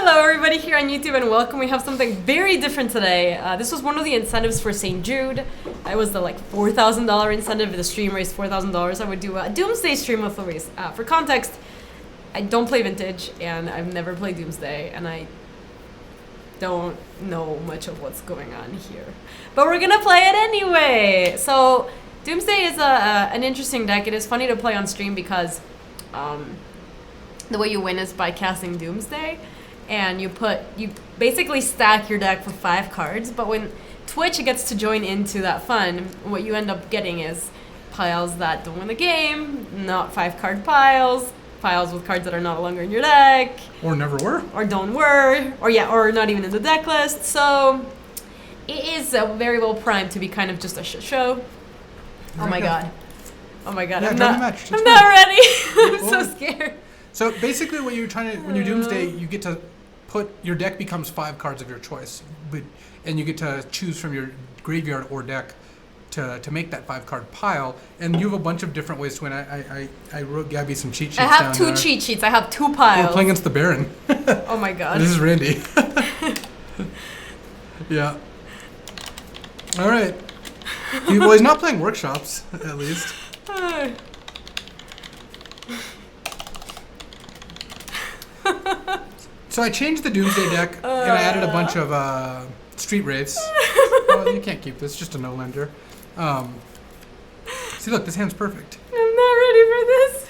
Hello everybody here on YouTube and welcome. We have something very different today. This was one of the incentives for St. Jude. It was the like $4,000 incentive. If the stream raised $4,000, I would do a Doomsday stream with Luis. For context, I don't play Vintage and I've never played Doomsday and I don't know much of what's going on here. But we're gonna play it anyway. So Doomsday is an interesting deck. It is funny to play on stream because the way you win is by casting Doomsday, and you basically stack your deck for 5 cards. But when Twitch gets to join into that fun, what you end up getting is piles that don't win the game, not 5-card piles with cards that are no longer in your deck, or never were, or don't were, or not even in the deck list. So it is very well primed to be kind of just a shit show. Oh my god! Yeah, I'm not ready. I'm so scared. So basically what you're trying to, when you're Doomsday, you get to your deck becomes 5 cards of your choice, and you get to choose from your graveyard or deck to make that 5-card pile, and you have a bunch of different ways to win. I wrote Gaby some cheat sheets. I have 2 cheat sheets. I have 2 piles. We're playing against the Baron. Oh my god. This is Randy. Yeah. All right. Well, he's not playing workshops, at least. So I changed the Doomsday deck, and I added a bunch of Street Wraiths. Well, you can't keep this, just a no-lender. See, look, this hand's perfect. I'm not ready for this.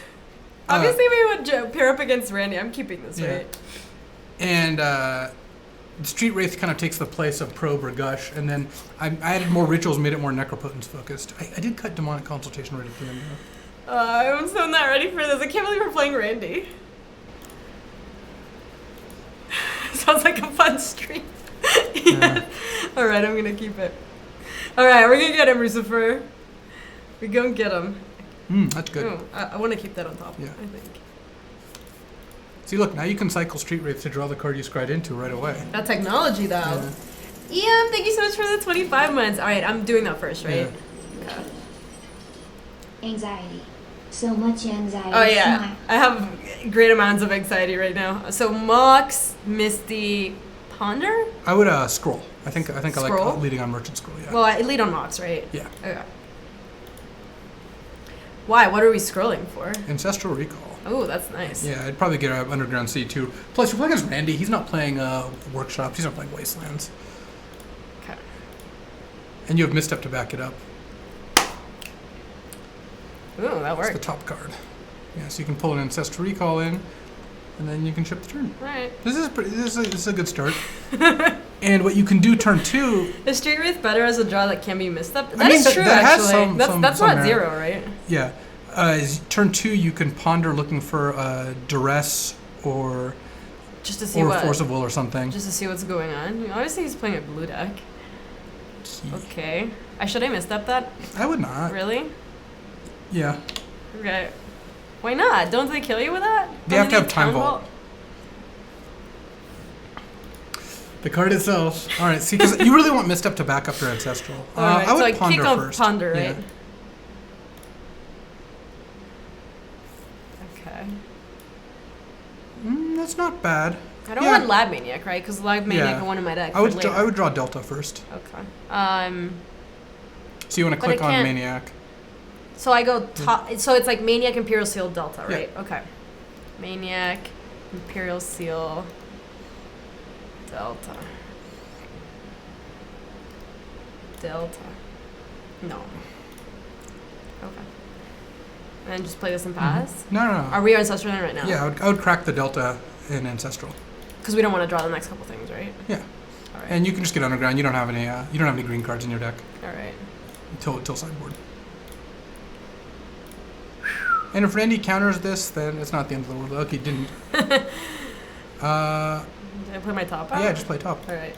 Obviously, we would pair up against Randy. I'm keeping this, right? And the Street Wraith kind of takes the place of Probe or Gush, and then I added more rituals, made it more Necropotence focused. I did cut Demonic Consultation right at the end, though. I'm still not ready for this. I can't believe we're playing Randy. Sounds like a fun stream. Yes. All right, I'm going to keep it. All right, we're going to get him, Lucifer. We're going to get him. That's good. Oh, I want to keep that on top, yeah. I think. See, look, now you can cycle Street Wraith to draw the card you scryed into right away. That technology, though. Yeah, thank you so much for the 25 months. All right, I'm doing that first, right? Yeah. Anxiety. So much anxiety. Oh, yeah. I have great amounts of anxiety right now. So, Mox, Misty, Ponder? I would scroll. I think I like leading on Merchant Scroll, yeah. Well, I lead on Mox, right? Yeah. Okay. Why? What are we scrolling for? Ancestral Recall. Oh, that's nice. Yeah, I'd probably get an Underground Sea too. Plus, you're playing against Randy. He's not playing Workshops. He's not playing Wastelands. Okay. And you have Misstep to back it up. Ooh, that worked. It's the top card. Yeah, so you can pull an Ancestral Recall in, and then you can ship the turn. All right. This is a good start. And what you can do turn 2... Is Street Wraith better as a draw that can be Misstep? That is true, that actually. Has that's some not merit. 0, right? Yeah. Turn 2, you can ponder looking for Duress or just to see Force of Will or something. Just to see what's going on. Obviously, he's playing a blue deck. Okay. Should I misstep that? I would not. Really? Yeah. Okay. Why not? Don't they kill you with that? They have to have Time Vault. The card itself. All right. See, because you really want Misstep to back up your Ancestral. Right, I would so Ponder kick off first. Ponder, right? Yeah. Okay. That's not bad. I don't want Lab Maniac, right? Because Lab Maniac in one of my decks. I would draw Delta first. Okay. So you want to click on Maniac. So I go top. So it's like Maniac, Imperial Seal, Delta, right? Yeah. Okay. Maniac, Imperial Seal, Delta. No. Okay. And just play this and pass? No. Are we Ancestral right now? Yeah, I would crack the Delta in Ancestral. Because we don't want to draw the next couple things, right? Yeah. All right. And you can just get Underground. You don't have any green cards in your deck. All right. Until sideboard. And if Randy counters this, then it's not the end of the world. Okay, didn't. Did I play my top out? Yeah, just play top. All right.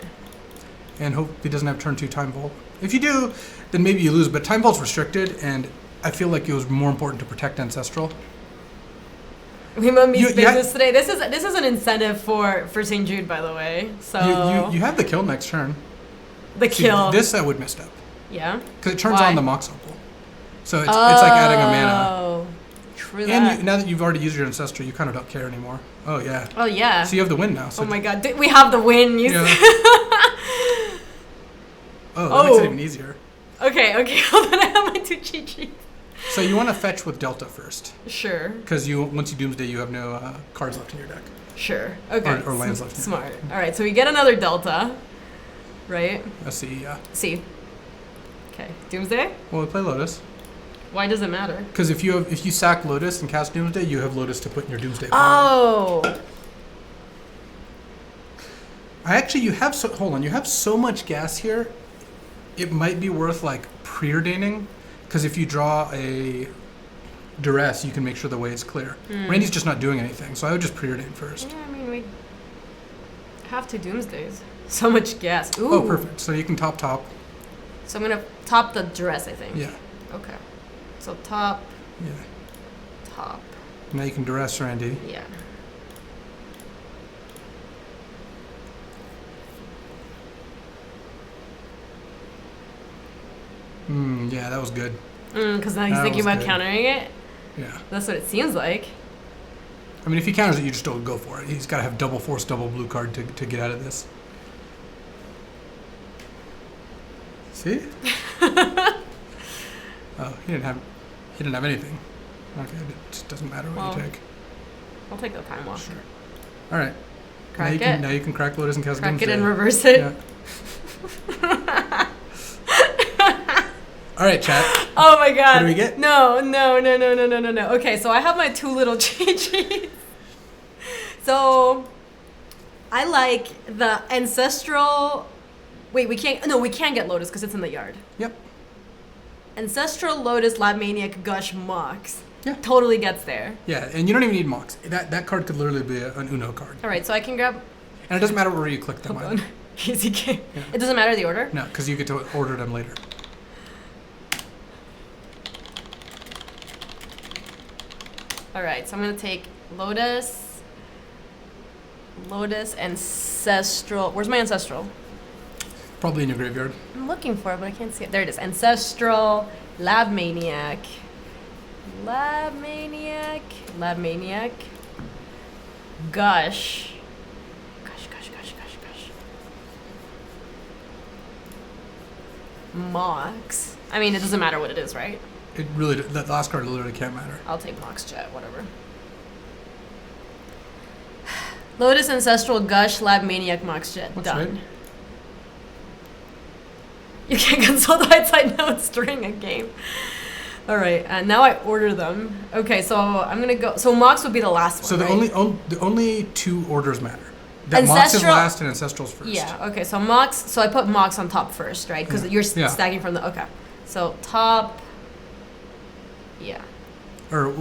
And hope he doesn't have turn 2 Time Vault. If you do, then maybe you lose. But Time Vault's restricted, and I feel like it was more important to protect Ancestral. We made business today. This is an incentive for St. Jude, by the way. So you have the kill next turn. The kill. This I would misstep. Yeah. Because it turns on the Mox Opal. So it's like adding a mana. Oh. True. Screw And that. now that you've already used your ancestral, you kind of don't care anymore. Oh yeah. Oh yeah. So you have the win now. So Oh my god, we have the win. You Yeah. Oh, that Oh. makes it even easier. Okay, hold on, I have my 2 cheat sheets. So you want to fetch with Delta first, Sure. because once you Doomsday, you have no cards left in your deck. Sure. Okay. Or lands left. Smart. All right, so we get another Delta, right? Let's see. Yeah. See. Okay. Doomsday? Well, we play Lotus. Why does it matter? Because if you sack Lotus and cast Doomsday, you have Lotus to put in your Doomsday pile. Oh. You have so much gas here. It might be worth like preordaining, because if you draw a duress, you can make sure the way is clear. Randy's just not doing anything, so I would just preordain first. Yeah, I mean we have 2 Doomsdays. So much gas. Ooh. Oh, perfect. So you can top. So I'm gonna top the dress, I think. Yeah. Okay. So top. Yeah. Top. Now you can duress Randy. Yeah. Yeah, that was good. Because now he's That thinking was about good. countering it. Yeah. That's what it seems like. I mean, if he counters it, you just don't go for it. He's got to have double force, double blue card to get out of this. See? Oh, he didn't have anything. Okay, it just doesn't matter what you take. I'll take the time walk. Sure. All right. Crack Now you can crack Lotus and cast Crack it Doomsday. and reverse it. Yeah. All right, chat. Oh my god. What do we get? No. Okay, so I have my 2 little cheat sheets. So I like the ancestral. Wait, we can't get Lotus because it's in the yard. Yep. Ancestral Lotus Lab Maniac Gush Mox. Yeah. Totally gets there. Yeah, and you don't even need Mox. That card could literally be an Uno card. All right, so I can grab. And it doesn't matter where you click them Hold either. on. Easy game. Yeah. It doesn't matter the order. No, because you get to order them later. All right, so I'm gonna take Lotus, Ancestral. Where's my Ancestral? Probably in your graveyard. I'm looking for it, but I can't see it. There it is. Ancestral, Lab Maniac, Gush. Mox. I mean, it doesn't matter what it is, right? It really, the last card literally can't matter. I'll take Mox Jet, whatever. Lotus, Ancestral, Gush, Lab Maniac, Mox Jet. What's Done. right? You can consult the right side notes during a game. All right, and now I order them. Okay, so I'm gonna go. So Mox would be the last one. So the right? only 2 orders matter. That Mox is last and Ancestral's first. Yeah. Okay. So Mox. So I put Mox on top first, right? Because you're stacking from the. Okay. So top. Yeah. Or,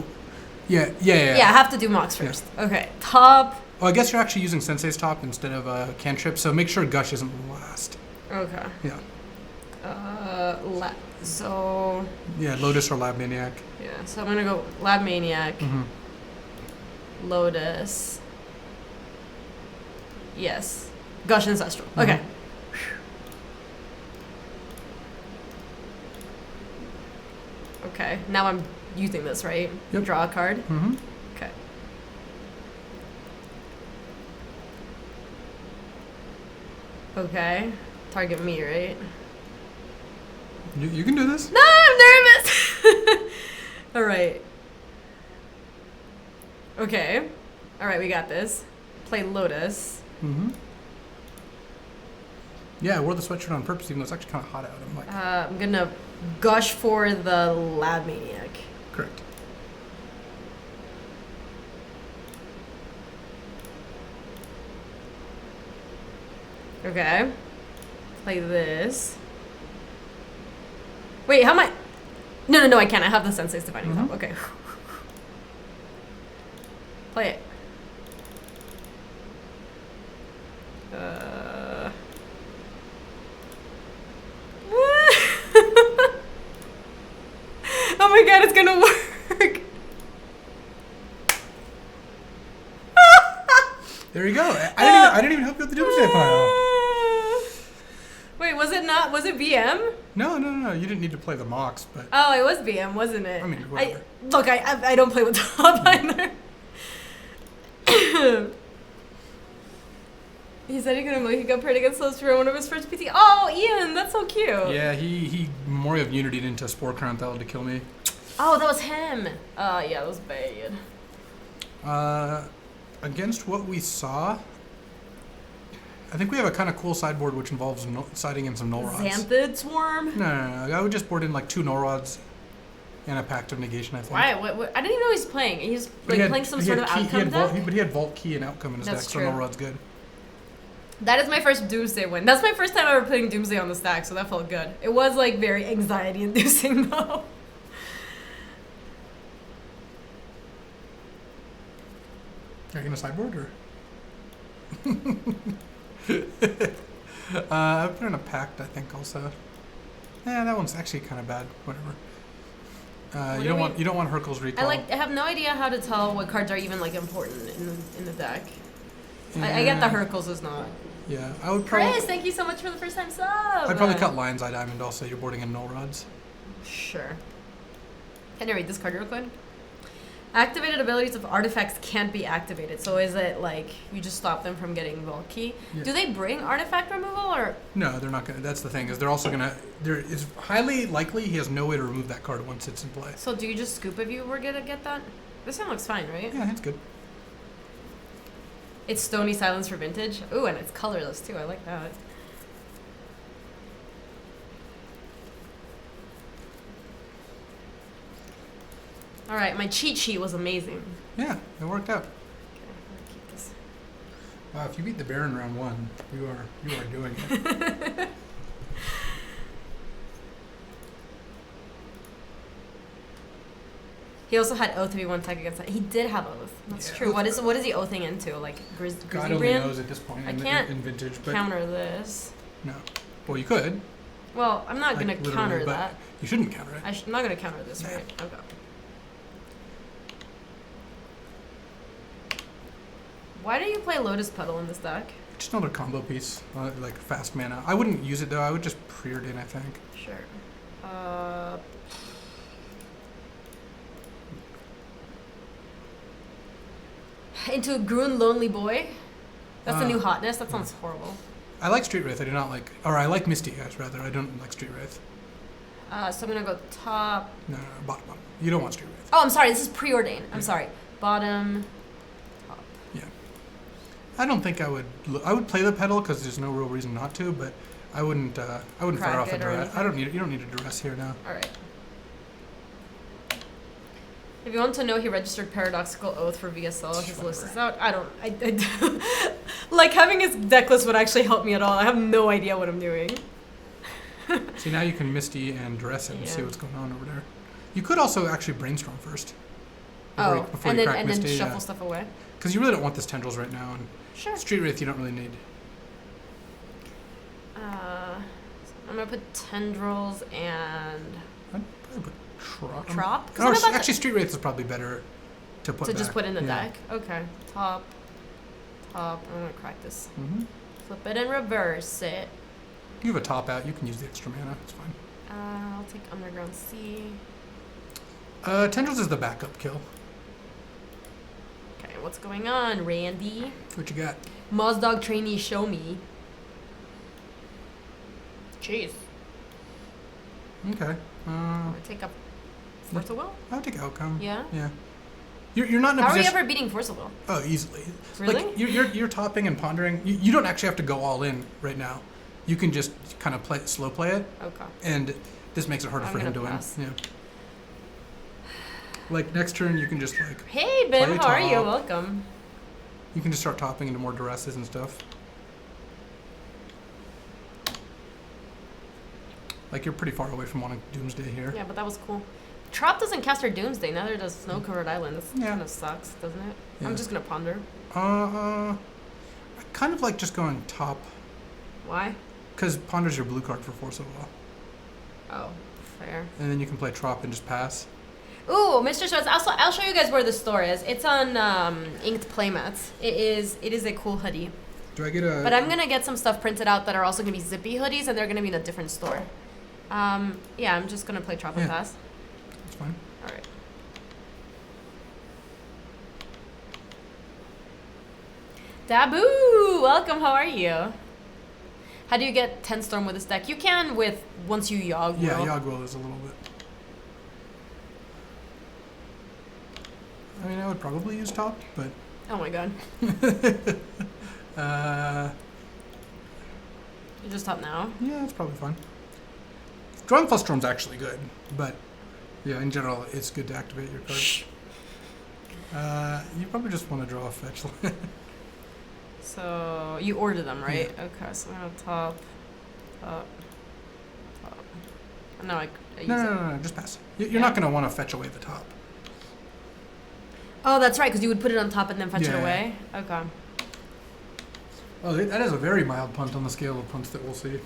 yeah. Yeah. I have to do Mox first. Yeah. Okay. Top. Oh, I guess you're actually using Sensei's top instead of Cantrip, so make sure Gush isn't last. Okay. Yeah. So. Yeah, Lotus or Lab Maniac. Yeah. So I'm gonna go Lab Maniac. Mm-hmm. Lotus. Yes. Gush Ancestral. Mm-hmm. Okay. Okay. Now I'm using this, right? Yep. Draw a card. Mm-hmm. Okay. Okay. Target me, right? You can do this. No, I'm nervous. All right. Okay. All right, we got this. Play Lotus. Mm-hmm. Yeah, I wore the sweatshirt on purpose, even though it's actually kind of hot out. I'm like, I'm gonna gush for the Lab Maniac. correct. Okay. Play this. Wait, how am I? No, I can't. I have the Sensei's Divining Top. Okay. Play it. Oh my god, it's gonna work. There you go. I didn't even help you with the Doomsday pile. Wait, was it not? Was it VM? No. You didn't need to play the Mox, but Oh, it was BM, wasn't it? I mean, whatever. Look, I don't play with top either. He said he got paired against those for one of his first PT. Oh, Ian, that's so cute. yeah, he more of Unity into Spore Crown to kill me. Oh, that was him. Yeah, that was bad. Against what we saw, I think we have a kind of cool sideboard which involves siding in some null rods. Xanthid Swarm? No. I would just board in like 2 null rods and a Pact of Negation, I think. Why? What? I didn't even know he's playing. He's like playing some sort of outcome deck? But he had Vault Key and Outcome in his That's deck, true. so null rod's good. That is my first Doomsday win. That's my first time ever putting Doomsday on the stack, so that felt good. It was like very anxiety inducing though. Are you gonna sideboard or? I put in a Pact, I think also. Yeah, that one's actually kind of bad. Whatever. You don't want Hercule's Recall. I have no idea how to tell what cards are even like important in the deck. I get the Hercules is not. Yeah, I would probably. Chris, thank you so much for the first time sub. I'd probably cut Lion's Eye Diamond also. You're boarding in null rods. Sure. Can I read this card real quick? Activated abilities of artifacts can't be activated. So is it like you just stop them from getting Vault Key? Yeah. Do they bring artifact removal or? No, they're not gonna. That's the thing is they're also gonna. There is highly likely he has no way to remove that card once it's in play. So do you just scoop if you were gonna get that? This one looks fine, right? Yeah, it's good. It's Stony Silence for Vintage. Ooh, and it's colorless too. I like that. All right, my cheat sheet was amazing. Yeah, it worked out. Okay, I'm gonna keep this. Wow, if you beat the Baron round 1, you are doing it. He also had Oath if he won tech against that. He did have Oath. That's Yeah, true. Oath- What is he oathing into? Like Grizzly God only Brand? knows at this point I in, can't in Vintage, but Counter this. no. Well, you could. Well, I'm not Like, gonna literally, counter but that. You shouldn't counter it. I'm not gonna counter this, Yeah. right? Okay. Why do you play Lotus Petal in this deck? Just another combo piece, like fast mana. I wouldn't use it though. I would just preordain, I think. Sure. Into Grun Lonely Boy. That's a new hotness. That sounds horrible. I like Street Wraith. I do not like, or I like Misty Guys rather. I don't like Street Wraith. So I'm gonna go top. No, bottom. You don't want Street Wraith. Oh, I'm sorry. This is preordained. I'm Yeah. sorry. Bottom. Top. Yeah. I don't think I would. I would play the pedal because there's no real reason not to, but I wouldn't. I wouldn't fire Crack off a it or duress. anything? You don't need a duress here now. All right. If you want to know, he registered Paradoxical Oath for VSL. His list is out. I like having his deck list would actually help me at all. I have no idea what I'm doing. See, now you can Misty and duress it and see Yeah. what's going on over there. You could also actually brainstorm first. Oh, and then Misty, shuffle stuff away. Because you really don't want this tendrils right now, and Sure. Street Wraith you don't really need. I'm gonna put Tendrils and I'd probably put Trop. Trop? 'Cause No, I'm about to- actually, Street Wraith is probably better to put to back. just put in the Yeah. deck. Okay. Top. I'm gonna crack this. Mm-hmm. Flip it and reverse it. You have a top out. You can use the extra mana. It's fine. I'll take Underground Sea. Tendrils is the backup kill. Okay, what's going on, Randy? What you got? Mozdog trainee, show me. Jeez. Okay. I'm gonna take up Force of Will. I would take Outcome. Yeah. Yeah. You're not in a How are we position. ever beating Force of Will? Oh, easily. Really? Like you're topping and pondering. You don't actually have to go all in right now. You can just kind of slow play it, Okay. and this makes it harder I'm for him to gonna pass. win. Yeah. Like next turn, you can just like Hey, Bim, Play how are you? top. Welcome. you can just start topping into more duresses and stuff. Like you're pretty far away from wanting Doomsday here. Yeah, but that was cool. Trop doesn't cast her Doomsday, neither does Snow Covered Island. This Yeah. kind of sucks, doesn't it? Yeah. I'm just gonna ponder. I kind of like just going top, Why? because Ponder's your blue card for Force of Will. Oh, fair. And then you can play Trop and just pass. Ooh, Mr. Schwartz, I'll show you guys where the store is. It's on Inked Playmats. It is a cool hoodie. Do I get a... But I'm gonna get some stuff printed out that are also gonna be zippy hoodies, and they're gonna be in a different store. Yeah, I'm just gonna play Tropic Yeah. Pass. That's fine. All right. Dabu, welcome. How are you? How do you get 10 Storm with this deck? You can with once you Yogg. Yeah, Yogg is a little bit. I mean, I would probably use top, but. Oh my god. You just top now? Yeah, it's probably fine. Drawing plus Storm's actually good, but yeah, in general, it's good to activate your card. You probably just want to draw a fetch line. So you order them, right? Yeah. Okay, so I'm gonna top. And now I use it. No, just pass. You're not going to want to fetch away the top. Oh, that's right, because you would put it on top and then fetch it Yeah. away? Okay. Oh, that is a very mild punt on the scale of punts that we'll see.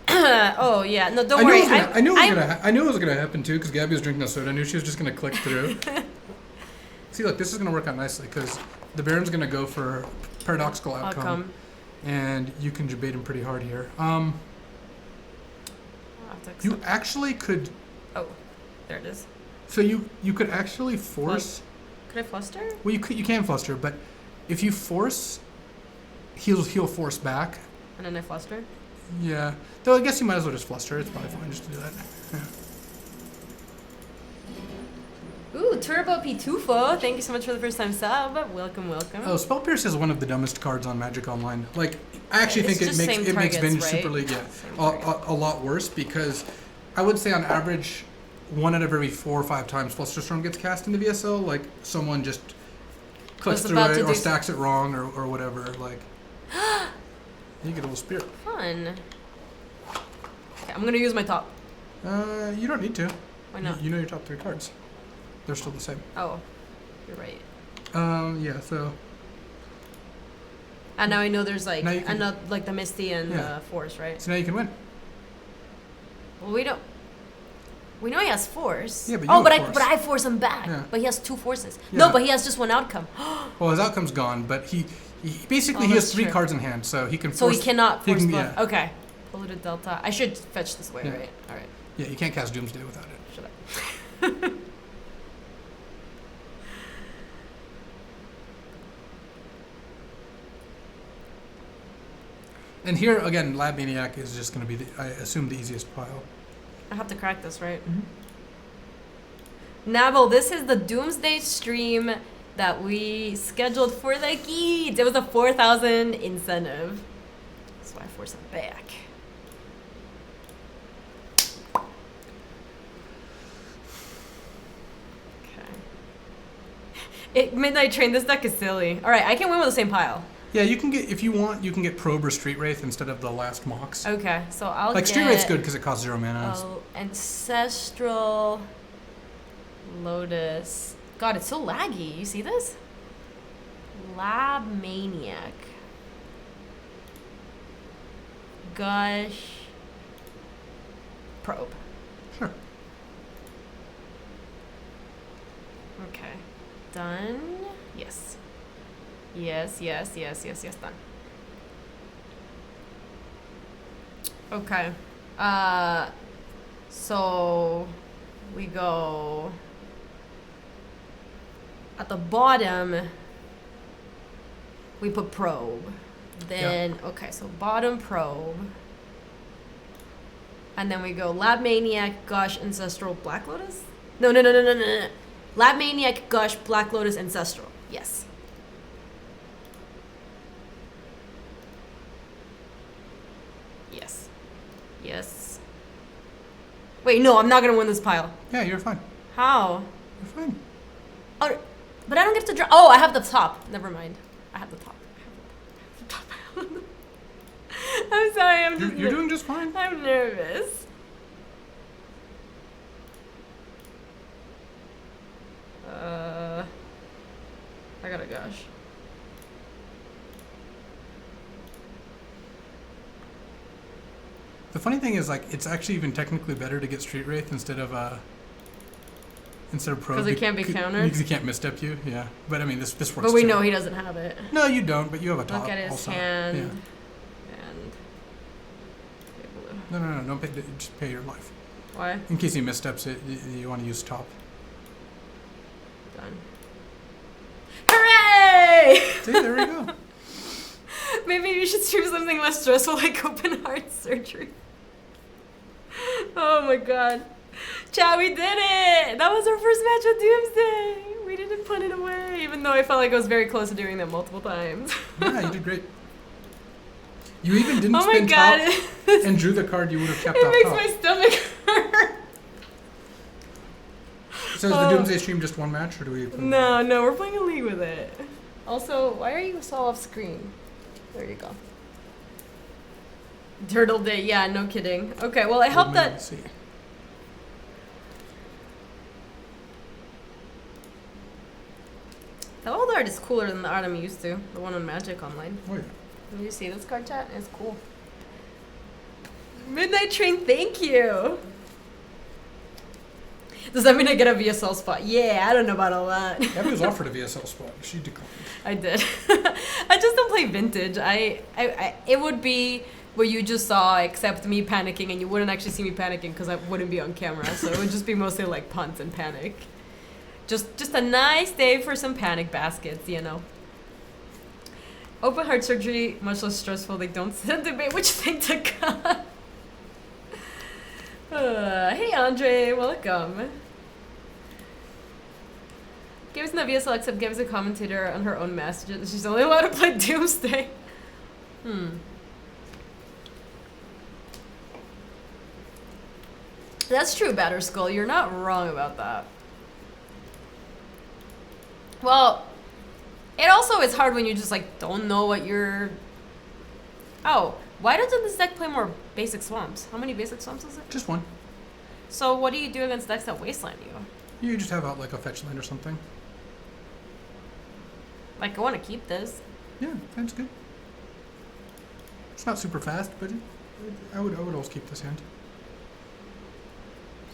Oh, yeah. No, don't worry. I knew it was gonna happen too, because Gabby was drinking a soda. I knew she was just gonna click through. See, look, this is gonna work out nicely because the Baron's gonna go for paradoxical outcome, and you can debate him pretty hard here. You actually could. Oh, there it is. So you could actually force. Could I fluster? Well, you can fluster, but if you force, he'll force back. And then I fluster? Yeah. Though I guess you might as well just fluster. It's probably fine just to do that. Yeah. Ooh, Turbo Pitufo. Thank you so much for the first time sub. Welcome, welcome. Oh, Spell Pierce is one of the dumbest cards on Magic Online. Like, I actually think it makes Vintage right? Super League a lot worse because I would say on average, 1 out of every 4 or 5 times Flusterstorm gets cast into VSL, like someone just clicks through it or stacks it wrong or whatever. Like, you get a little spirit. Fun. Okay, I'm gonna use my top. You don't need to. Why not? You know your top 3 cards. They're still the same. Oh, you're right. Yeah. So. And now I know there's like now like the Misty and the Force, right? So now you can win. Well, we don't. We know he has Force. Yeah, but but I force him back. Yeah. But he has 2 forces. Yeah. No, but he has just 1 outcome. Well, his outcome's gone, but he basically he has 3 cards in hand, so he can. So he cannot force both. Yeah. Okay. Polluted Delta. I should fetch this away, right? All right. Yeah, you can't cast Doomsday without it. Should I? And here again, Lab Maniac is just going to be, I assume, the easiest pile. I have to crack this, right? Mm-hmm. Nabble, this is the Doomsday stream that we scheduled for the Geeds. It was a 4,000 incentive. So I force it back. Okay. Midnight Train, this deck is silly. Alright, I can win with the same pile. Yeah, you can get, if you want, you can get Probe or Street Wraith instead of the last Mox. Okay, so I'll like, get... Street Wraith's good because it costs 0 mana. Oh, Ancestral Lotus. God, it's so laggy. You see this? Lab Maniac. Gush. Probe. Sure. Okay. Done. Yes. Yes, done. Okay. So we go at the bottom, we put Probe. Then, okay, so bottom Probe. And then we go Lab Maniac, Gush, Ancestral, Black Lotus? No. Lab Maniac, Gush, Black Lotus, Ancestral. Yes. Yes. Wait, no, I'm not gonna win this pile. Yeah, you're fine. How? You're fine. Oh, but I don't get to draw. Oh, I have the top. Never mind. I have the top. I'm sorry. You're doing just fine. I'm nervous. I got a Gush. The funny thing is, like, it's actually even technically better to get Street Wraith instead of Probe. Because it can't be countered? Because he can't misstep you, yeah. But I mean, this works But we too. know he doesn't have it. No, you don't, but you have a top Look at his also. hand. Yeah. And... Okay, blue. No. Don't pay. Just pay your life. Why? In case he missteps it, you want to use top. Done. Hooray! See, there we go. Maybe you should stream something less stressful like open heart surgery. Oh my god. Chat, we did it! That was our first match of Doomsday! We didn't put it away, even though I felt like I was very close to doing that multiple times. Yeah, you did great. You even didn't oh my spin god. top and drew the card you would have kept It off makes top. my stomach hurt. So is the Doomsday stream just one match, or do we... No, we're playing a league with it. Also, why are you so off screen? There you go. Turtle Day, yeah, no kidding. Okay, well, I hope that... Let's see. The old art is cooler than the art I'm used to. The one on Magic Online. Oh, yeah. Can you see this card, chat? It's cool. Midnight Train, thank you! Does that mean I get a VSL spot? Yeah, I don't know about all that. Gaby was offered a VSL spot. She declined. I did. I just don't play vintage. It would be where you just saw except me panicking, and you wouldn't actually see me panicking because I wouldn't be on camera. So it would just be mostly like punt and panic. Just a nice day for some panic baskets, you know. Open heart surgery, much less stressful. They don't debate which thing to cut. Hey Andre, welcome. Gaby's not VSL except Gaby's a commentator on her own messages. She's only allowed to play Doomsday. That's true, Batterskull. You're not wrong about that. Well, it also is hard when you just like don't know what you're... Oh, why doesn't this deck play more basic swamps? How many basic swamps is it? Just one. So what do you do against decks that wasteland you? You just have out like a fetch land or something. Like, I want to keep this. Yeah, that's good. It's not super fast, but I would always keep this hand.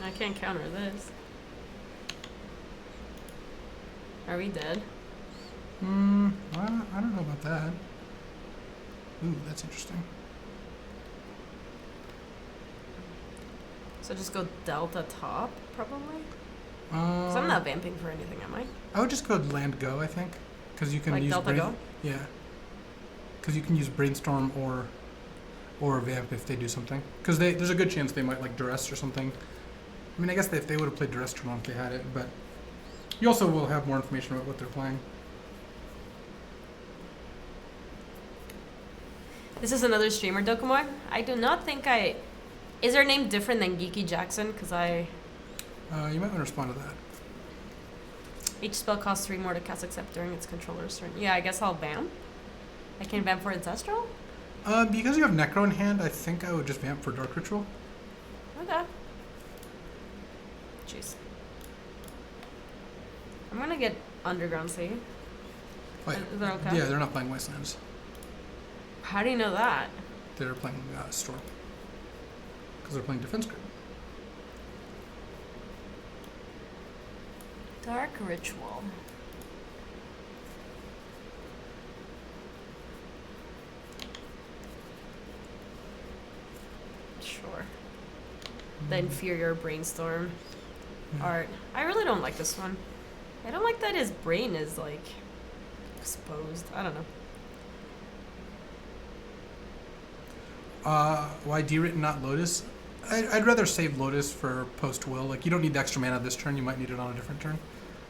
I can't counter this. Are we dead? I don't know about that. Ooh, that's interesting. So just go Delta top, probably? Because I'm not vamping for anything, am I? I would just go land go, I think. Because you can Like use Delta go? Yeah. Because you can use brainstorm or vamp if they do something. Because there's a good chance they might like duress or something. I mean, I guess if they would have played duress turn on if they had it, but you also will have more information about what they're playing. This is another streamer, Dokomor. I do not think I... Is her name different than Geeky Jackson? Because I... You might want to respond to that. Each spell costs 3 more to cast except during its controller's turn. Yeah, I guess I'll vamp. I can vamp for Ancestral? Because you have Necro in hand, I think I would just vamp for Dark Ritual. Okay. Jeez. I'm gonna get Underground Sea. Oh, yeah. Is that okay? Yeah, they're not playing Wastelands. How do you know that? They're playing Storm. Because they're playing Defense Grid. Dark Ritual. Sure. The inferior brainstorm art. I really don't like this one. I don't like that his brain is like exposed. I don't know. Why D-Writ and not Lotus? I'd rather save Lotus for post-will. Like, you don't need the extra mana this turn. You might need it on a different turn.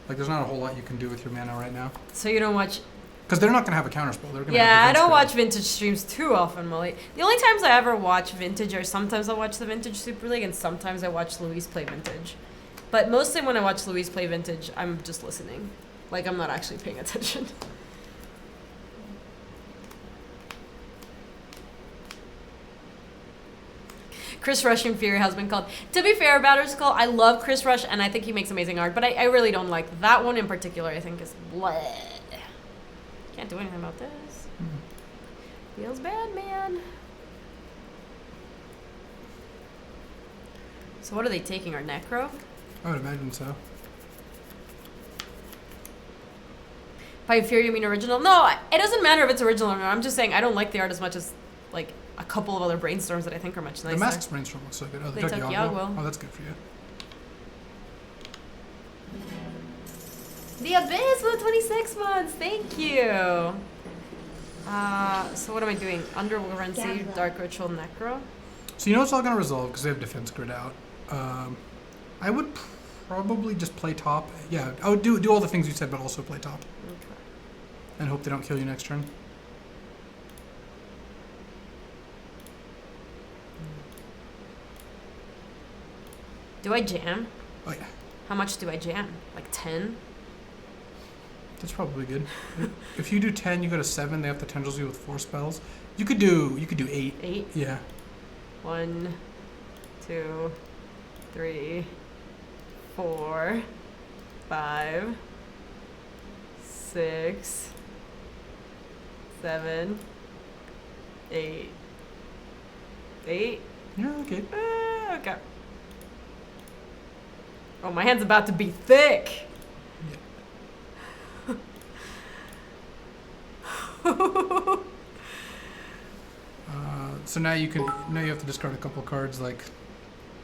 Like, there's not a whole lot you can do with your mana right now. So you don't watch... Because they're not going to have a counterspell. They're gonna Yeah, I have don't Defense watch vintage streams too often, Molly. The only times I ever watch vintage are sometimes I watch the Vintage Super League and sometimes I watch Luis play vintage. But mostly when I watch Luis play vintage, I'm just listening. Like, I'm not actually paying attention. Chris Rush Inferior has been called. To be fair, Batterskull, I love Chris Rush and I think he makes amazing art, but I really don't like that one in particular. I think is bleh. Can't do anything about this. Feels bad, man. So what are they taking? Our Necro? I would imagine so. By inferior, you mean original? No, it doesn't matter if it's original or not. I'm just saying I don't like the art as much as like a couple of other brainstorms that I think are much nicer. The Mask's brainstorm looks so good. Oh, They took Yagwell. Oh, that's good for you. The Abyss with 26 months. Thank you. So what am I doing? Underfrenzy, Dark Ritual, Necro. So you know it's all going to resolve because they have defense grid out. I would probably just play top. Yeah, I would do all the things you said, but also play top. Okay. And hope they don't kill you next turn. Do I jam? Oh yeah, How much do I jam? Like 10? that's probably good. If you do 10, you go to 7. They have to tendrils you with 4 spells. You could do 8. 8? Yeah. 1, 2, 3, 4, 5, 6, 7, 8. 8? Yeah. Okay. Okay. Oh, my hand's about to be thick. So now you have to discard a couple cards. Like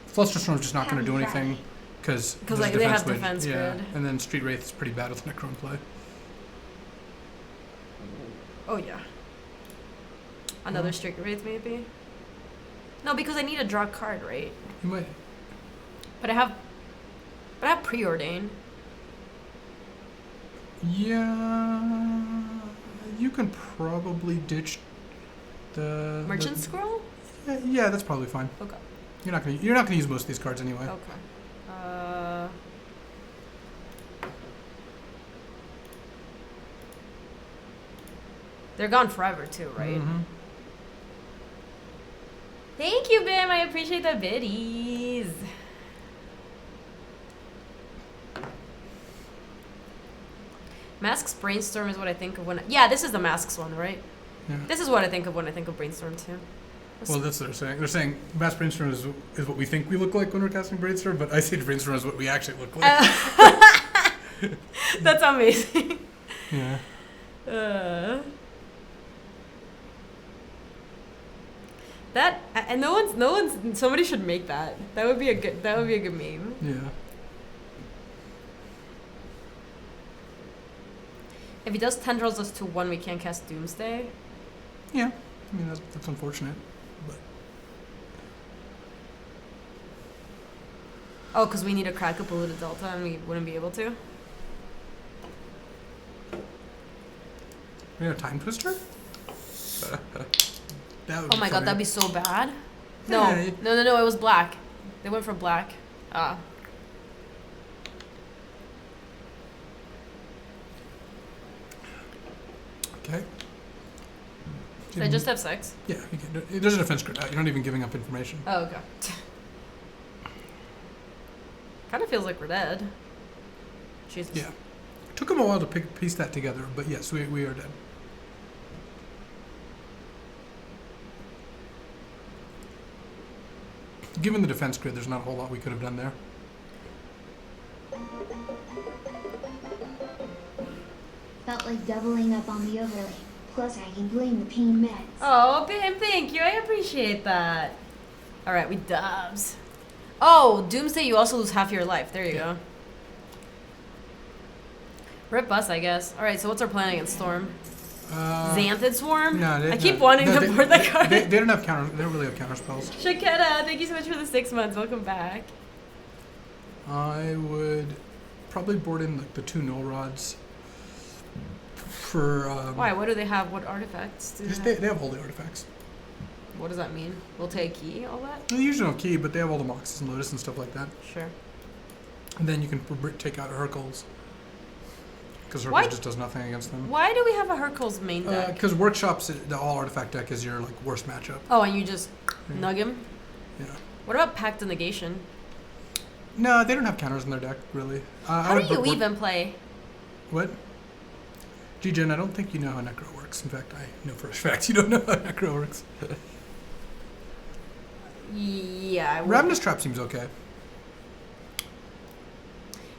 Flusterstorm's just not going to do anything because like they have defense grid. And then Street Wraith is pretty bad with Necro in play. Oh yeah. Another Street Wraith maybe. No, because I need a draw card, right? You might. But I have Preordain. Yeah, you can probably ditch the Merchant Scroll? Yeah, that's probably fine. Okay. You're not gonna use most of these cards anyway. Okay. They're gone forever too, right? Mm-hmm. Thank you, Bim. I appreciate the biddies. Masks Brainstorm is what I think of when... Yeah, this is the Masks one, right? Yeah. This is what I think of when I think of Brainstorm too. Well, that's what they're saying. They're saying Mass Brainstorm is what we think we look like when we're casting Brainstorm, but I see the Brainstorm as what we actually look like. That's amazing. Yeah. That and no one's somebody should make that. That would be a good meme. Yeah. If he does tendrils us to 1, we can't cast Doomsday. Yeah. I mean that's unfortunate, but Oh, because we need to crack a polluted delta and we wouldn't be able to. we have Time Twister. That would Oh my god, funny. that'd be so bad. No, Yeah. no, it was black. They went for black. Ah. Okay. Should I just have 6? Yeah, you can. There's a defense grid out. You're not even giving up information. Oh, okay. Kind of feels like we're dead. Jesus. Yeah. Took him a while to piece that together, but yes, we are dead. Given the defense grid, there's not a whole lot we could have done there. Felt like doubling up on the overlay. Plus, I can blame the pain meds. Oh, Bam, thank you. I appreciate that. All right, we dubs. Oh, Doomsday, you also lose half your life. There you go. Rip us, I guess. All right, so what's our plan against Storm? Xanthid Swarm? No, I keep wanting to board that card. They don't have counter. They don't really have counter spells. Shaketa, thank you so much for the 6 months. Welcome back. I would probably board in like the 2 null rods. For Why? What do they have? What artifacts do they have holy artifacts. What does that mean? We'll take key, all that? They usually don't key, but they have all the Moxes and Lotus and stuff like that. Sure. And then you can take out Hercules. Because Why- Hercules just does nothing against them. Why do we have a Hercules main deck? Because Workshops, the all artifact deck is your like worst matchup. Oh, and you just nug him? Yeah. What about Pact of Negation? No, they don't have counters in their deck, really. How do you even play? What? G-Gen, I don't think you know how Necro works. In fact, I know for a fact you don't know how Necro works. Yeah, I would. Ravenous Trap seems okay.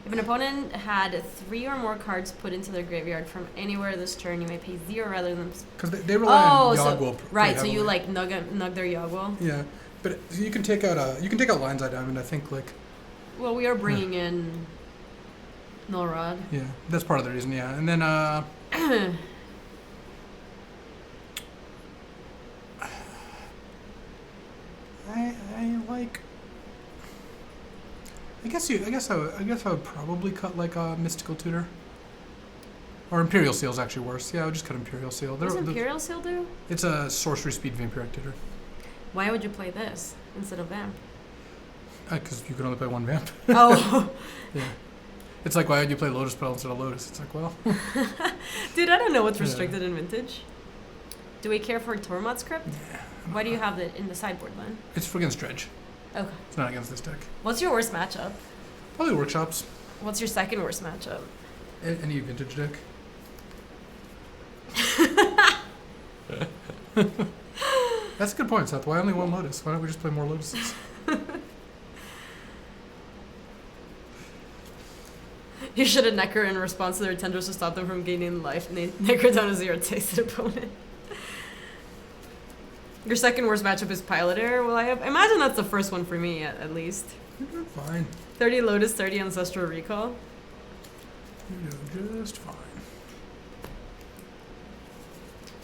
If an opponent had 3 or more cards put into their graveyard from anywhere this turn, you may pay 0 rather than... Because they rely on so, Yogwell. right, so you like nug their Yogwell? Yeah, but you can take out Lion's Eye Diamond, I think, like... Well, we are bringing in Null Rod. Yeah, that's part of the reason, yeah. And then, I like... I guess I would probably cut like a Mystical Tutor. Or Imperial Seal's actually worse. Yeah, I would just cut Imperial Seal. What does Imperial Seal do? It's a sorcery speed Vampiric Tutor. Why would you play this instead of Vamp? Because you can only play one Vamp. Oh. Yeah. It's like, why would you play Lotus Spell instead of Lotus? It's like, well... Dude, I don't know what's restricted in Vintage. Do we care for Tormod's Crypt? Yeah. Why do you have it in the sideboard then? It's for against Dredge. Okay. It's not against this deck. What's your worst matchup? Probably Workshops. What's your second worst matchup? Any Vintage deck. That's a good point, Seth. Why only one Lotus? Why don't we just play more Lotuses? You should have Necker in response to their tendrils to stop them from gaining life. Necker down to 0 tasted opponent. Your second worst matchup is Pilot Air. Well, I imagine that's the first one for me, at least. You're doing fine. 30 Lotus, 30 Ancestral Recall. You're doing just fine.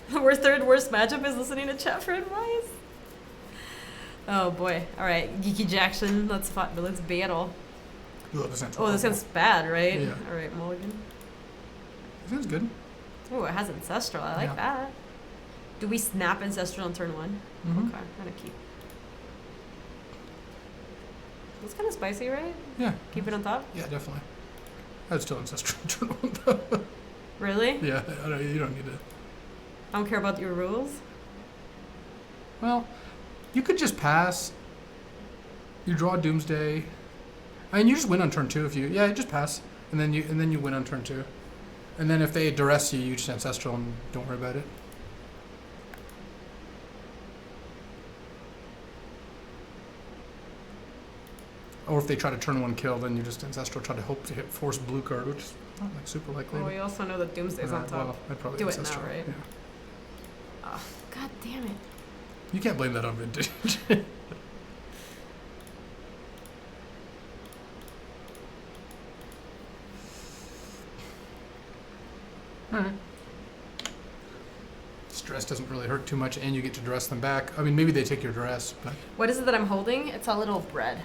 The third worst matchup is listening to chat for advice. Oh boy. Alright, Geeky Jackson, let's battle. Ooh, this sounds Oh, this sounds bad, right? Yeah. Alright, Mulligan. This sounds good. Oh, it has Ancestral. I like that. Do we snap Ancestral on turn 1? Mm-hmm. Okay, I'm gonna keep. That's kind of spicy, right? Yeah. Keep it on top? Yeah, definitely. I'd still Ancestral turn 1, though. Really? Yeah, you don't need it. I don't care about your rules. Well, you could just pass. You draw Doomsday. I mean, you just win on turn 2 if you... Yeah, just pass. And then you win on turn 2. And then if they duress you, you just Ancestral and don't worry about it. Or if they try to turn 1 kill, then you just Ancestral, try to hope to hit force blue card, which is not like super likely. Well, we also know that Doomsday's on top. Well, I'd probably do it Ancestral. now, right? Yeah. Oh, God damn it. You can't blame that on Vintage. Alright. Stress doesn't really hurt too much, and you get to dress them back. I mean, maybe they take your dress, but... What is it that I'm holding? It's a little bread.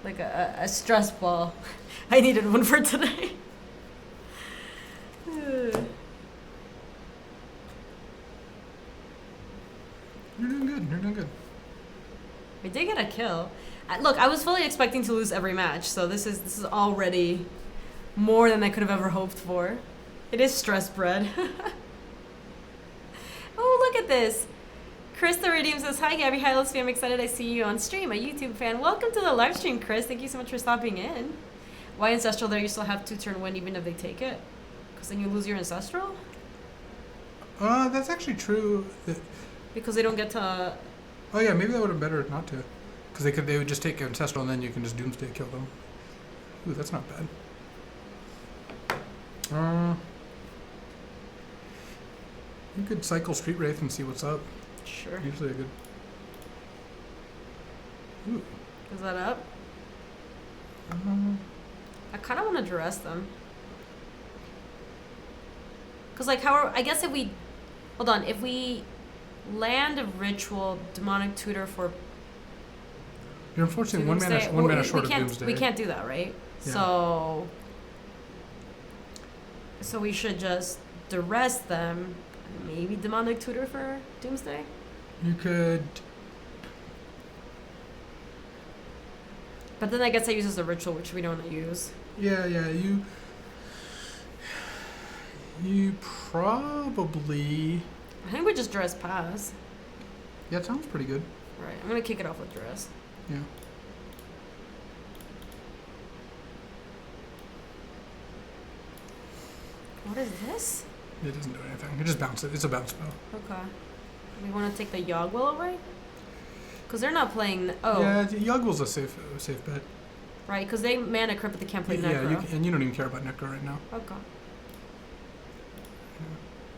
Like a stress ball. I needed one for today. You're doing good. You're doing good. We did get a kill. Look, I was fully expecting to lose every match, so this is already more than I could have ever hoped for. It is stress bread. Oh, look at this. Chris the Redeem says, "Hi Gabby, hi LSV, I'm excited I see you on stream, a YouTube fan. Welcome to the live stream, Chris. Thank you so much for stopping in." Why Ancestral there? You still have 2 turn win even if they take it? Because then you lose your Ancestral? That's actually true. Because they don't get to... Oh yeah, maybe that would have been better not to. Because they would just take Ancestral and then you can just Doomsday kill them. Ooh, that's not bad. You could cycle Street Wraith and see what's up. Sure. Usually a good... Ooh. Is that up? I kind of want to duress them. Because, like, I guess if we... Hold on. If we land a Ritual, Demonic Tutor for... You're unfortunately one mana short of Doomsday. We can't do that, right? Yeah. So we should just duress them. Maybe Demonic Tutor for Doomsday? You could... But then I guess I use as a Ritual, which we don't use. Yeah, you probably... I think we just duress pass. Yeah, it sounds pretty good. Right, I'm going to kick it off with duress. Yeah. What is this? It doesn't do anything. It just bounces. It's a bounce spell. Okay. We want to take the Yogwell away? Because they're not playing... Oh. Yeah, Yogwell's a safe bet. Right, because they mana crypt, but they can't play Yeah, Necro. and you don't even care about Necro right now. Okay.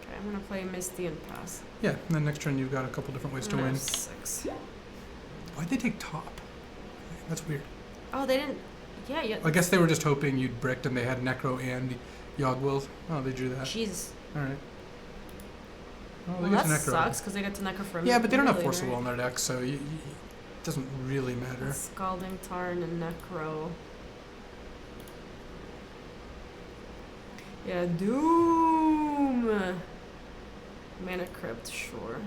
Okay, I'm gonna play Misty and pass. Yeah, and then next turn you've got a couple different ways to win. 6. Why'd they take top? That's weird. Oh, they didn't. Yeah. I guess they were just hoping you'd bricked and they had Necro and Yogg-Wills. Oh, they drew that. Jeez. All right. Well, they get that to Necro. sucks because they get to Necro from. Yeah, but they don't have really, Force of Will right? in their deck, so it doesn't really matter. Scalding Tarn and Necro. Yeah, Doom. Mana Crypt, sure.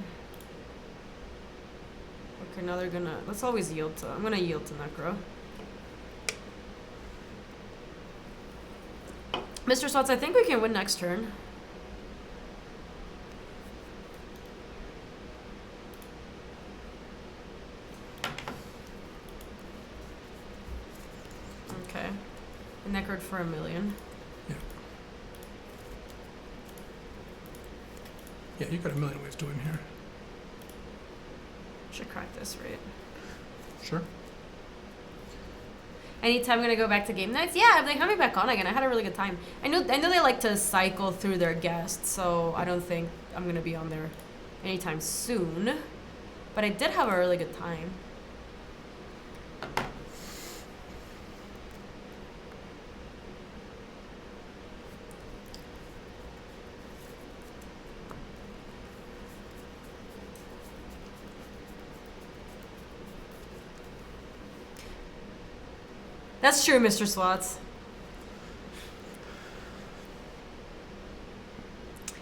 Okay, now they're gonna. Let's always yield to. I'm gonna yield to Necro. Mr. Spartz, I think we can win next turn. Okay. And Necroed for $1 million. Yeah. Yeah, you've got a million ways to win here. Should crack this, right? Sure. Anytime I'm gonna go back to game nights, yeah, they're coming back on again. I had a really good time. I know they like to cycle through their guests, so I don't think I'm gonna be on there anytime soon. But I did have a really good time. That's true, Mr. Swats.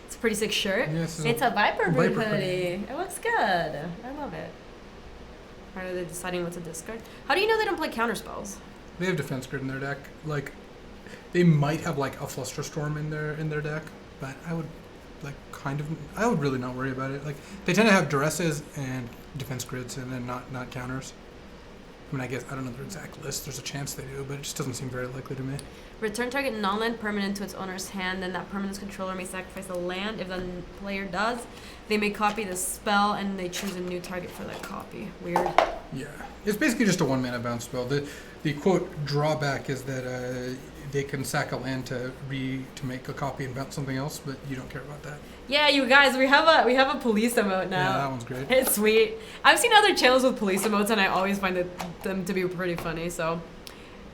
It's a pretty sick shirt. Yes, It's a Viper Brew Viper hoodie. It looks good. I love it. Or are they deciding what to discard? How do you know they don't play counter spells? They have Defense Grid in their deck. Like, they might have like a Flusterstorm in their deck, but I would I would really not worry about it. Like, they tend to have Duresses and Defense Grids, and then not counters. I mean, I guess I don't know their exact list. There's a chance they do, but it just doesn't seem very likely to me. Return target non-land permanent to its owner's hand, then that permanent's controller may sacrifice a land. If the player does, they may copy the spell and they choose a new target for that copy. Weird. Yeah, it's basically just a 1-mana bounce spell. The quote drawback is that they can sack a land to make a copy and bounce something else, but you don't care about that. Yeah, you guys, we have a police emote now. Yeah, that one's great. It's sweet. I've seen other channels with police emotes, and I always find them to be pretty funny. So,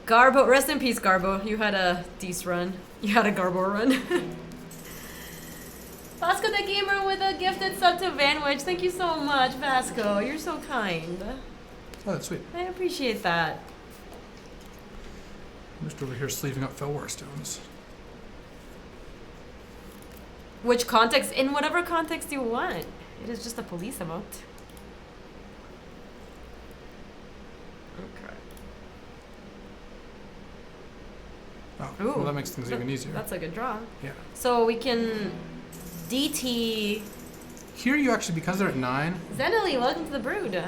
Garbo, rest in peace, Garbo. You had a decent run. You had a Garbo run. Vasco the Gamer with a gifted sub to Vanwich. Thank you so much, Vasco. You're so kind. Oh, that's sweet. I appreciate that. I'm just over here sleeving up Felwar Stones. Which context? In whatever context you want. It is just a police emote. Okay. Oh, Ooh, well, that makes things even easier. That's a good draw. Yeah. So we can DT. Here you actually, because they're at 9. Zenali, welcome to the brood.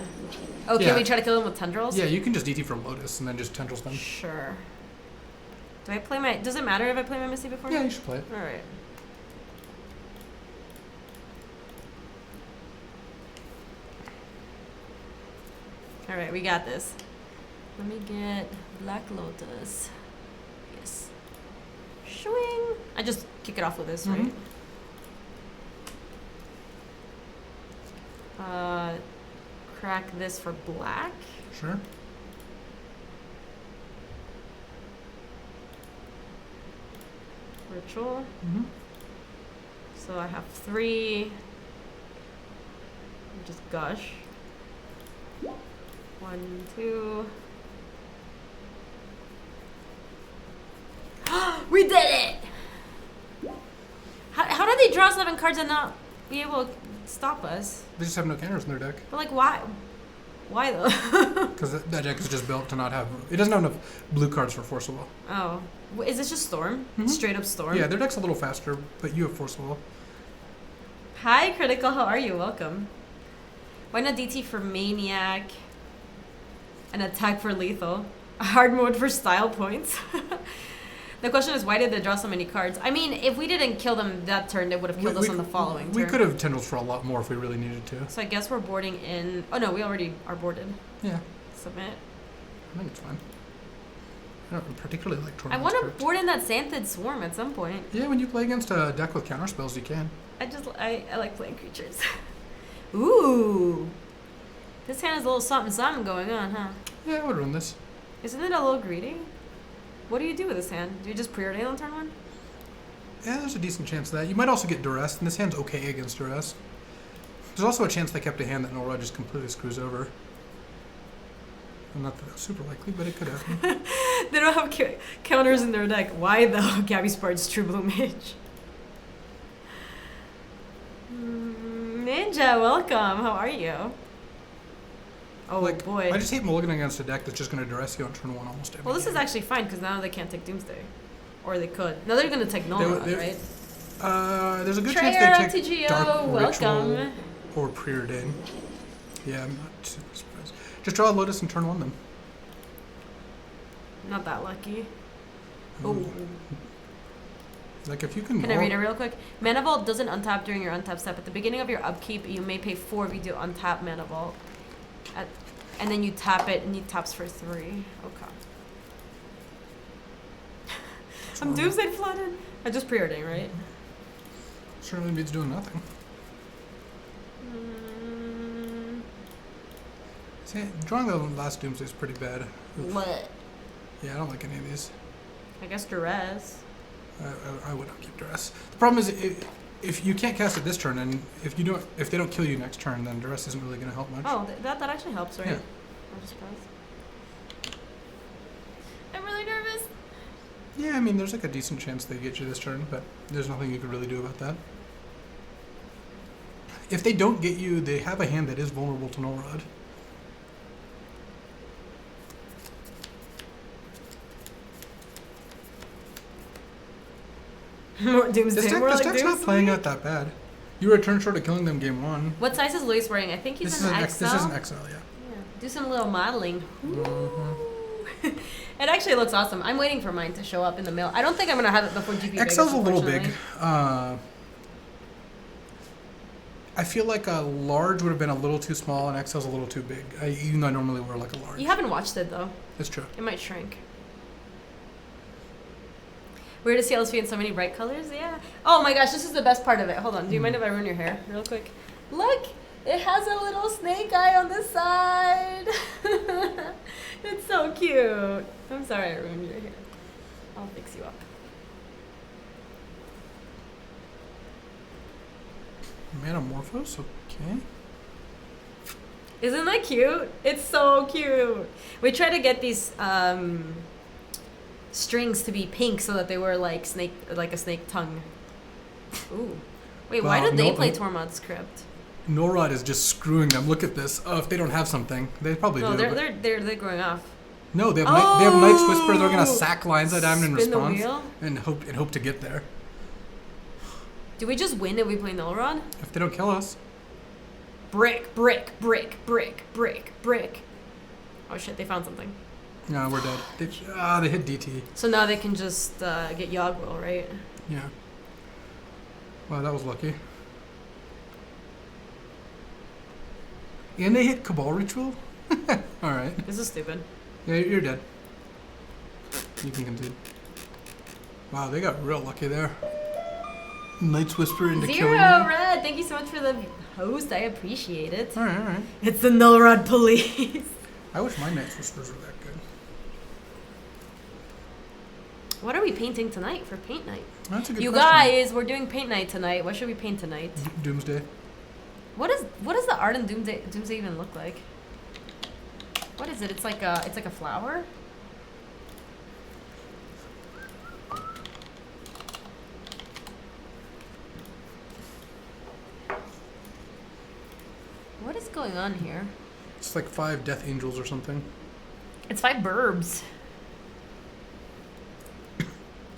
Oh, can Yeah. we try to kill them with tendrils? Yeah, you can just DT for Lotus and then just tendrils them. Sure. Do I play my... Does it matter if I play my Misty before? Yeah, you should play it. Alright. Alright, we got this. Let me get Black Lotus. Yes. Swing. I just kick it off with this, right? Crack this for black. Sure. Ritual. Mm-hmm. So I have 3. Just gush. 1, 2. We did it! How do they draw 7 cards and not be able to stop us? They just have no counters in their deck. But like, why? Why though? Because that deck is just built to not have... It doesn't have enough blue cards for Force of Will. Oh. Is this just Storm? Mhm. Straight up Storm? Yeah, their deck's a little faster, but you have Force of Will. Hi, Critical. How are you? Welcome. Why not DT for Maniac? An attack for Lethal? A hard mode for style points? The question is, why did they draw so many cards? I mean, if we didn't kill them that turn, they would have killed us on the following We turn. could have tendrils for a lot more if we really needed to. So I guess we're boarding in... Oh no, we already are boarded. Yeah, Submit. I think it's fine. I don't particularly like I Tormod's want to Crypt. board in that Xanthid Swarm at some point. Yeah, when you play against a deck with counterspells, you can. I like playing creatures. Ooh. This hand has a little something going on, huh? Yeah, I would run this. Isn't it a little greedy? What do you do with this hand? Do you just preordain on turn 1? Yeah, there's a decent chance of that. You might also get Duress, and this hand's okay against Duress. There's also a chance they kept a hand that Nora just completely screws over. Well, not that that's super likely, but it could happen. They don't have counters in their deck. Why though? Gaby Spartz, True Blue Mage. Ninja, welcome. How are you? Oh Like, boy. I just hate mulliganing against a deck that's just going to Duress you on turn 1 almost every Well, this game. is actually fine because now they can't take Doomsday. Or they could. Now they're going to take Nora, right? There's a good Trayer, chance they take TGO, Dark welcome. Ritual or Preordain. Yeah, I'm not super surprised. Just draw a Lotus and turn 1 them. Not that lucky. Ooh. Oh. Like if you can. Can I read it real quick? Mana Vault doesn't untap during your untap step. At the beginning of your upkeep, you may pay 4 if you do untap Mana Vault. And then you tap it, and it taps for 3. Okay. I'm Doomsday flooded. I just preordained, right? Certainly means doing nothing. See, drawing the last Doomsday is pretty bad. Oof. What? Yeah, I don't like any of these. I guess Duress. I would not keep Duress. The problem is if you can't cast it this turn, and if they don't kill you next turn, then Duress isn't really going to help much. Oh, that actually helps, right? Yeah. I'll just pass. I'm really nervous. Yeah, I mean, there's like a decent chance they get you this turn, but there's nothing you can really do about that. If they don't get you, they have a hand that is vulnerable to Null Rod. More Doomsday. This More like deck's not Doomsday. playing out that bad. You were a turn short of killing them game 1. What size is Luis wearing? I think he's This an is XL. this is an XL, yeah. Yeah. Do some little modeling. Mm-hmm. It actually looks awesome. I'm waiting for mine to show up in the mail. I don't think I'm gonna have it before GP. Vegas, XL's a little big. unfortunately. I feel like a large would have been a little too small, and XL's a little too big. Even though I normally wear like a large. You haven't watched it though. It's true. It might shrink. Weird to see LSV in so many bright colors. Yeah. Oh my gosh, this is the best part of it. Hold on. Do you mind if I ruin your hair real quick? Look, it has a little snake eye on the side. It's so cute. I'm sorry I ruined your hair. I'll fix you up. Metamorphose, okay. Isn't that cute? It's so cute. We try to get these strings to be pink so that they were like a snake tongue. Ooh. Wait, why Wow, did they no- play Tormod's Crypt? Norrod is just screwing them. Look at this. If they don't have something, they probably No, do. they're going off. No, they have Knight's Whisper. They're gonna Oh! sack Lines of Diamond in Spin the response wheel? and hope to get there. Do we just win if we play Null Rod? If they don't kill us, Brick, brick, brick, brick, brick, brick. Oh shit, they found something. no, we're dead. They hit DT. So now they can just get Yogwell, right? Yeah. Wow, that was lucky. And they hit Cabal Ritual? Alright. This is stupid. Yeah, you're dead. You can concede. Wow, they got real lucky there. Knight's Whisper into Zero killing you. Red, thank you so much for the host. I appreciate it. Alright. It's the Null Rod police. I wish my Knight's Whispers were that good. What are we painting tonight for paint night? That's a good You question. guys, we're doing paint night tonight. What should we paint tonight? Doomsday. What does the art in Doomsday even look like? What is it? It's like a flower? What is going on here? It's like 5 Death Angels or something. It's 5 burbs.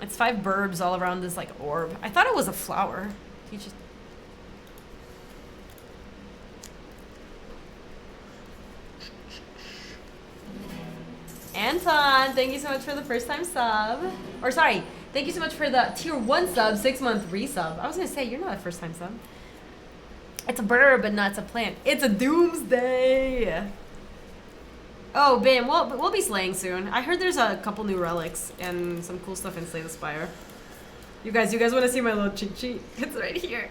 It's 5 burbs all around this like orb. I thought it was a flower. You just Anton, thank you so much for the first time sub. Or sorry, thank you so much for the tier 1 sub, 6-month resub. I was gonna say you're not a first time sub. It's a bird, but not it's a plant. It's a Doomsday. Oh, bam! We'll be slaying soon. I heard there's a couple new relics and some cool stuff in Slay the Spire. You guys want to see my little cheat sheet? It's right here.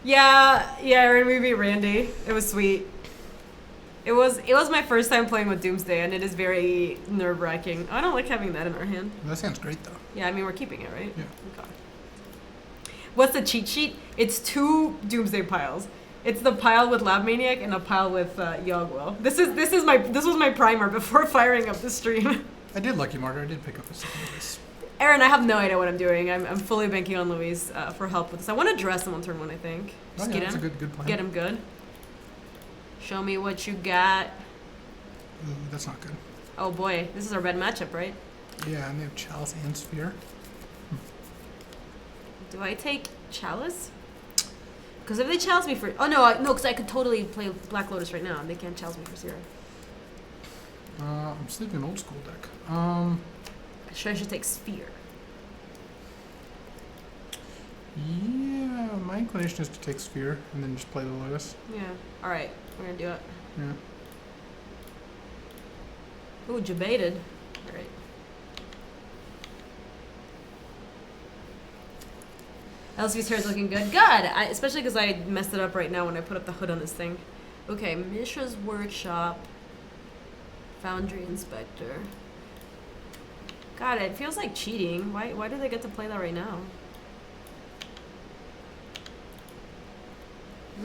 yeah, Aaron, we beat Randy. It was sweet. It was my first time playing with Doomsday, and it is very nerve-wracking. I don't like having that in our hand. That sounds great, though. Yeah, I mean, we're keeping it, right? Yeah. Okay. What's the cheat sheet? It's 2 Doomsday piles. It's the pile with Lab Maniac and a pile with Yogwell. This was my primer before firing up the stream. I did Lucky Martyr. I did pick up a second of this. Aaron, I have no idea what I'm doing. I'm fully banking on Luis for help with this. I want to dress him on turn 1, I think. Just get that's him. a good plan. Get him good. Show me what you got. Ooh, that's not good. Oh boy, this is our red matchup, right? Yeah, and they have Chalice and Sphere. Do I take Chalice? Because if they chalice me for... Oh, no, because I could totally play Black Lotus right now, and they can't chalice me for 0. I'm sleeping an old school deck. I should take Sphere. Yeah, my inclination is to take Sphere and then just play the Lotus. Yeah. All right, we're going to do it. Yeah. Ooh, debated. All right. LSV's hair is looking good. Good! Especially because I messed it up right now when I put up the hood on this thing. Okay, Mishra's Workshop. Foundry Inspector. God, it feels like cheating. Why do they get to play that right now?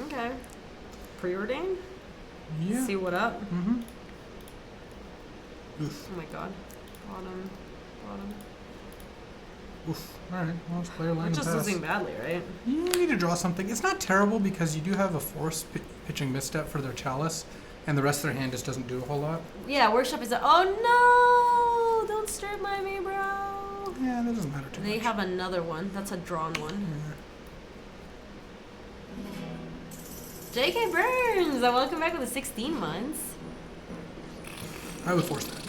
Okay. Preordain? Yeah. See what up? Mm-hmm. Oof. Oh my god. Bottom. Oof. Alright, well, let's play our We're line just pass. losing badly, right? You need to draw something. It's not terrible because you do have a force pitching misstep for their Chalice, and the rest of their hand just doesn't do a whole lot. Yeah, Workshop is oh no! Don't strip my me, bro! Yeah, that doesn't matter too They much. have another one. That's a drawn one. Yeah. JK Burns! Welcome back with the 16 months. I would force that.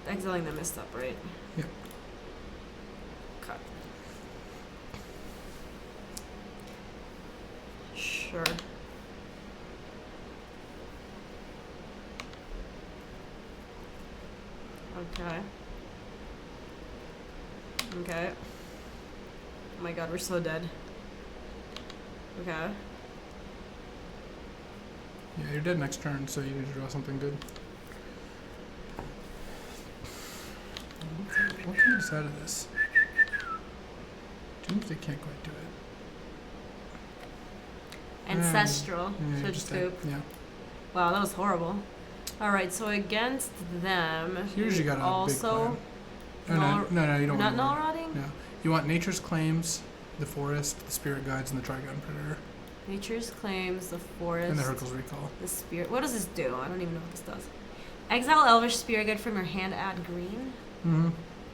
Exiling that messed up, right? Yep. Okay. Sure. Okay. Okay. Oh my god, we're so dead. Okay. Yeah, you're dead next turn, so you need to draw something good. What can we decide of this? Doomsday can't quite do it. Ancestral. Yeah, Should just scoop. yeah. Wow, that was horrible. Alright, so against them, Here's you got a also big plan. No, you don't not want null more. rotting? No. You want Nature's Claims, the Forest, the Spirit Guides, and the Trigon Predator. Nature's Claims, the Forest, And the Hercules Recall. the Spirit. What does this do? I don't even know what this does. Exile Elvish Spirit Guide from your hand, add green. Mm-hmm.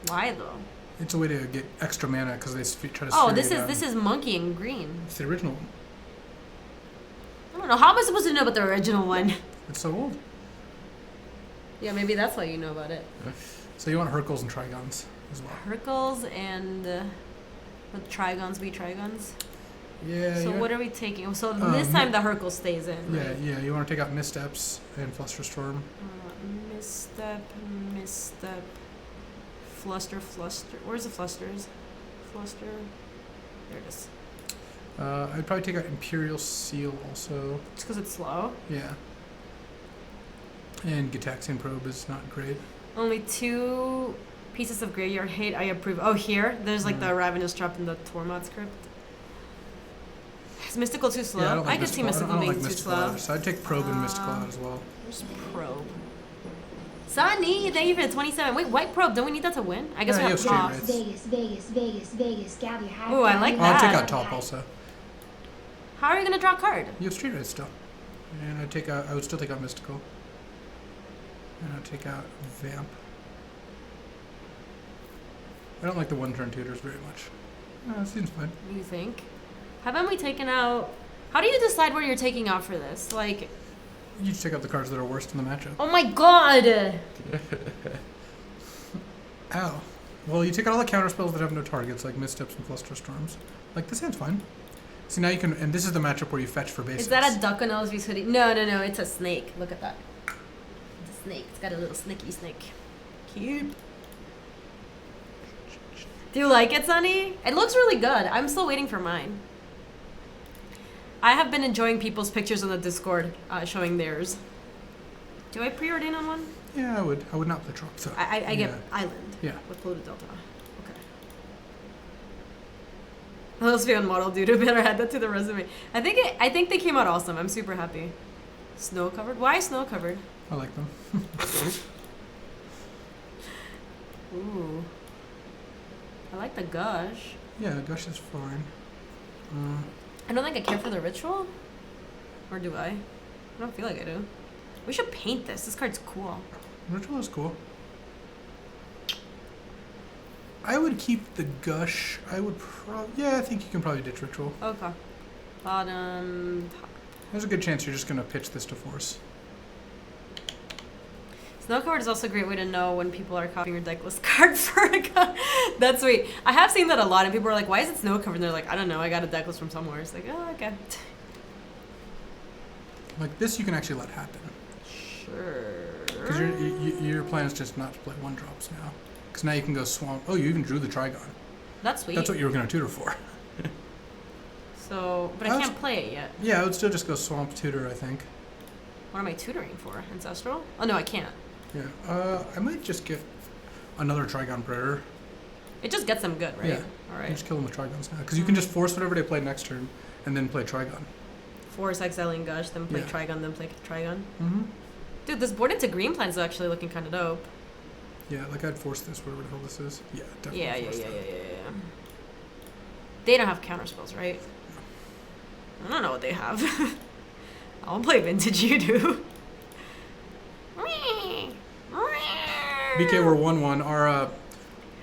Why though? It's a way to get extra mana because they try to. Oh, sphere this you is down. this is monkey and green. It's the original one. I don't know. How am I supposed to know about the original one? It's so old. Yeah, maybe that's why you know about it. So you want Hercules and Trigons as well. Hercules and what Trigons be Trigons? Yeah. So you what are we taking? So this time the Hercules stays in. Yeah, Right? yeah. You want to take out Missteps and Flusterstorm. Misstep, Fluster. Where's the Flusters? Fluster. There it is. I'd probably take out Imperial Seal also. Just because it's slow. Yeah. And Gitaxian Probe is not great. Only 2 pieces of graveyard hate. I approve. Oh, here there's like the Ravenous Trap in the Tormod script. Is Mystical too slow? Yeah, I don't like could see Mystical. Mystical I don't being like too Mystical slow. either, so I'd take Probe and Mystical out as well. Where's Probe? Sunny, thank you for the 27. Wait, White Probe. Don't we need that to win? I guess Yeah, we you have have top. straight Vegas, Gaby. Ooh, I like Oh, I'll take that. out Top also. How are you gonna draw a card? You have Street Race still. And I'd take out. I would still take out Mystical. And I'd take out Vamp. I don't like the one-turn tutors very much. It seems fine. What do you think? Haven't we taken out? How do you decide what you're taking out for this? Like, You just take out the cards that are worst in the matchup. oh my god! Ow. Well, you take out all the counter spells that have no targets, like Missteps and Flusterstorms. Like, this hand's fine. See, now you can, and this is the matchup where you fetch for basics. Is that a duck on LSV's hoodie? No, it's a snake. Look at that. It's a snake. It's got a little snaky snake. Cute. Do you like it, Sunny? It looks really good. I'm still waiting for mine. I have been enjoying people's pictures on the Discord, showing theirs. Do I pre-ordain on one? Yeah, I would. I would not play Trop. So I get Island. Yeah. With Polluted Delta. Okay. LSV on model, dude. I better add that to the resume. I think they came out awesome. I'm super happy. Snow covered? Why snow covered? I like them. Ooh. I like the gush. Yeah, Gush is fine. I don't think I care for the ritual. Or do I? I don't feel like I do. We should paint this. This card's cool. Ritual is cool. I would keep the Gush. I would yeah, I think you can probably ditch Ritual. Okay. Bottom, top. There's a good chance you're just going to pitch this to Force. Snow covered is also a great way to know when people are copying your deck list card for a gun. That's sweet. I have seen that a lot, and people are like, why is it snow covered? And they're like, I don't know, I got a deck list from somewhere. It's like, oh, okay. Like this, you can actually let happen. Sure. Because your plan is just not to play one drops now. Because now you can go Swamp. Oh, you even drew the Trigon. That's sweet. That's what you were going to tutor for. So, but I can't play it yet. Yeah, I would still just go Swamp Tutor, I think. What am I tutoring for? Ancestral? Oh, no, I can't. Yeah, I might just get another Trigon Predator. It just gets them good, right? Yeah. All right. You just kill them with Trigons now. Because you can just force whatever they play next turn and then play Trigon. Force, Exiling Gush, then play Yeah. Trigon, then play Trigon. Mm-hmm. Dude, this board into green plan is actually looking kind of dope. Yeah, like I'd force this, whatever the hell this is. Yeah, definitely. Yeah. They don't have counter spells, right? I don't know what they have. I won't play vintage, you do. BK, we're 1-1. Our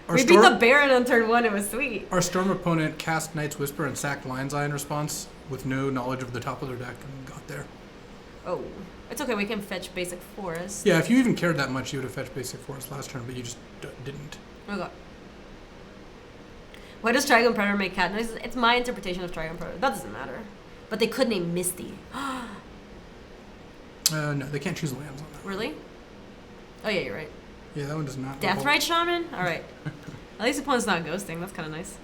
We beat the Baron on turn 1, it was sweet. Our Storm opponent cast Knight's Whisper and sacked Lion's Eye in response with no knowledge of the top of their deck and got there. Oh. It's okay, we can fetch basic forest. Yeah, if you even cared that much, you would have fetched basic forest last turn, but you just didn't. Okay. Why does Trigon Predator make cat noise? It's my interpretation of Trigon Predator. That doesn't matter. But they could name Misty. No, they can't choose lands on that. Really? Oh yeah, you're right. Yeah, that one does not. Deathrite Shaman? Alright. At least the opponent's not ghosting. That's kind of nice.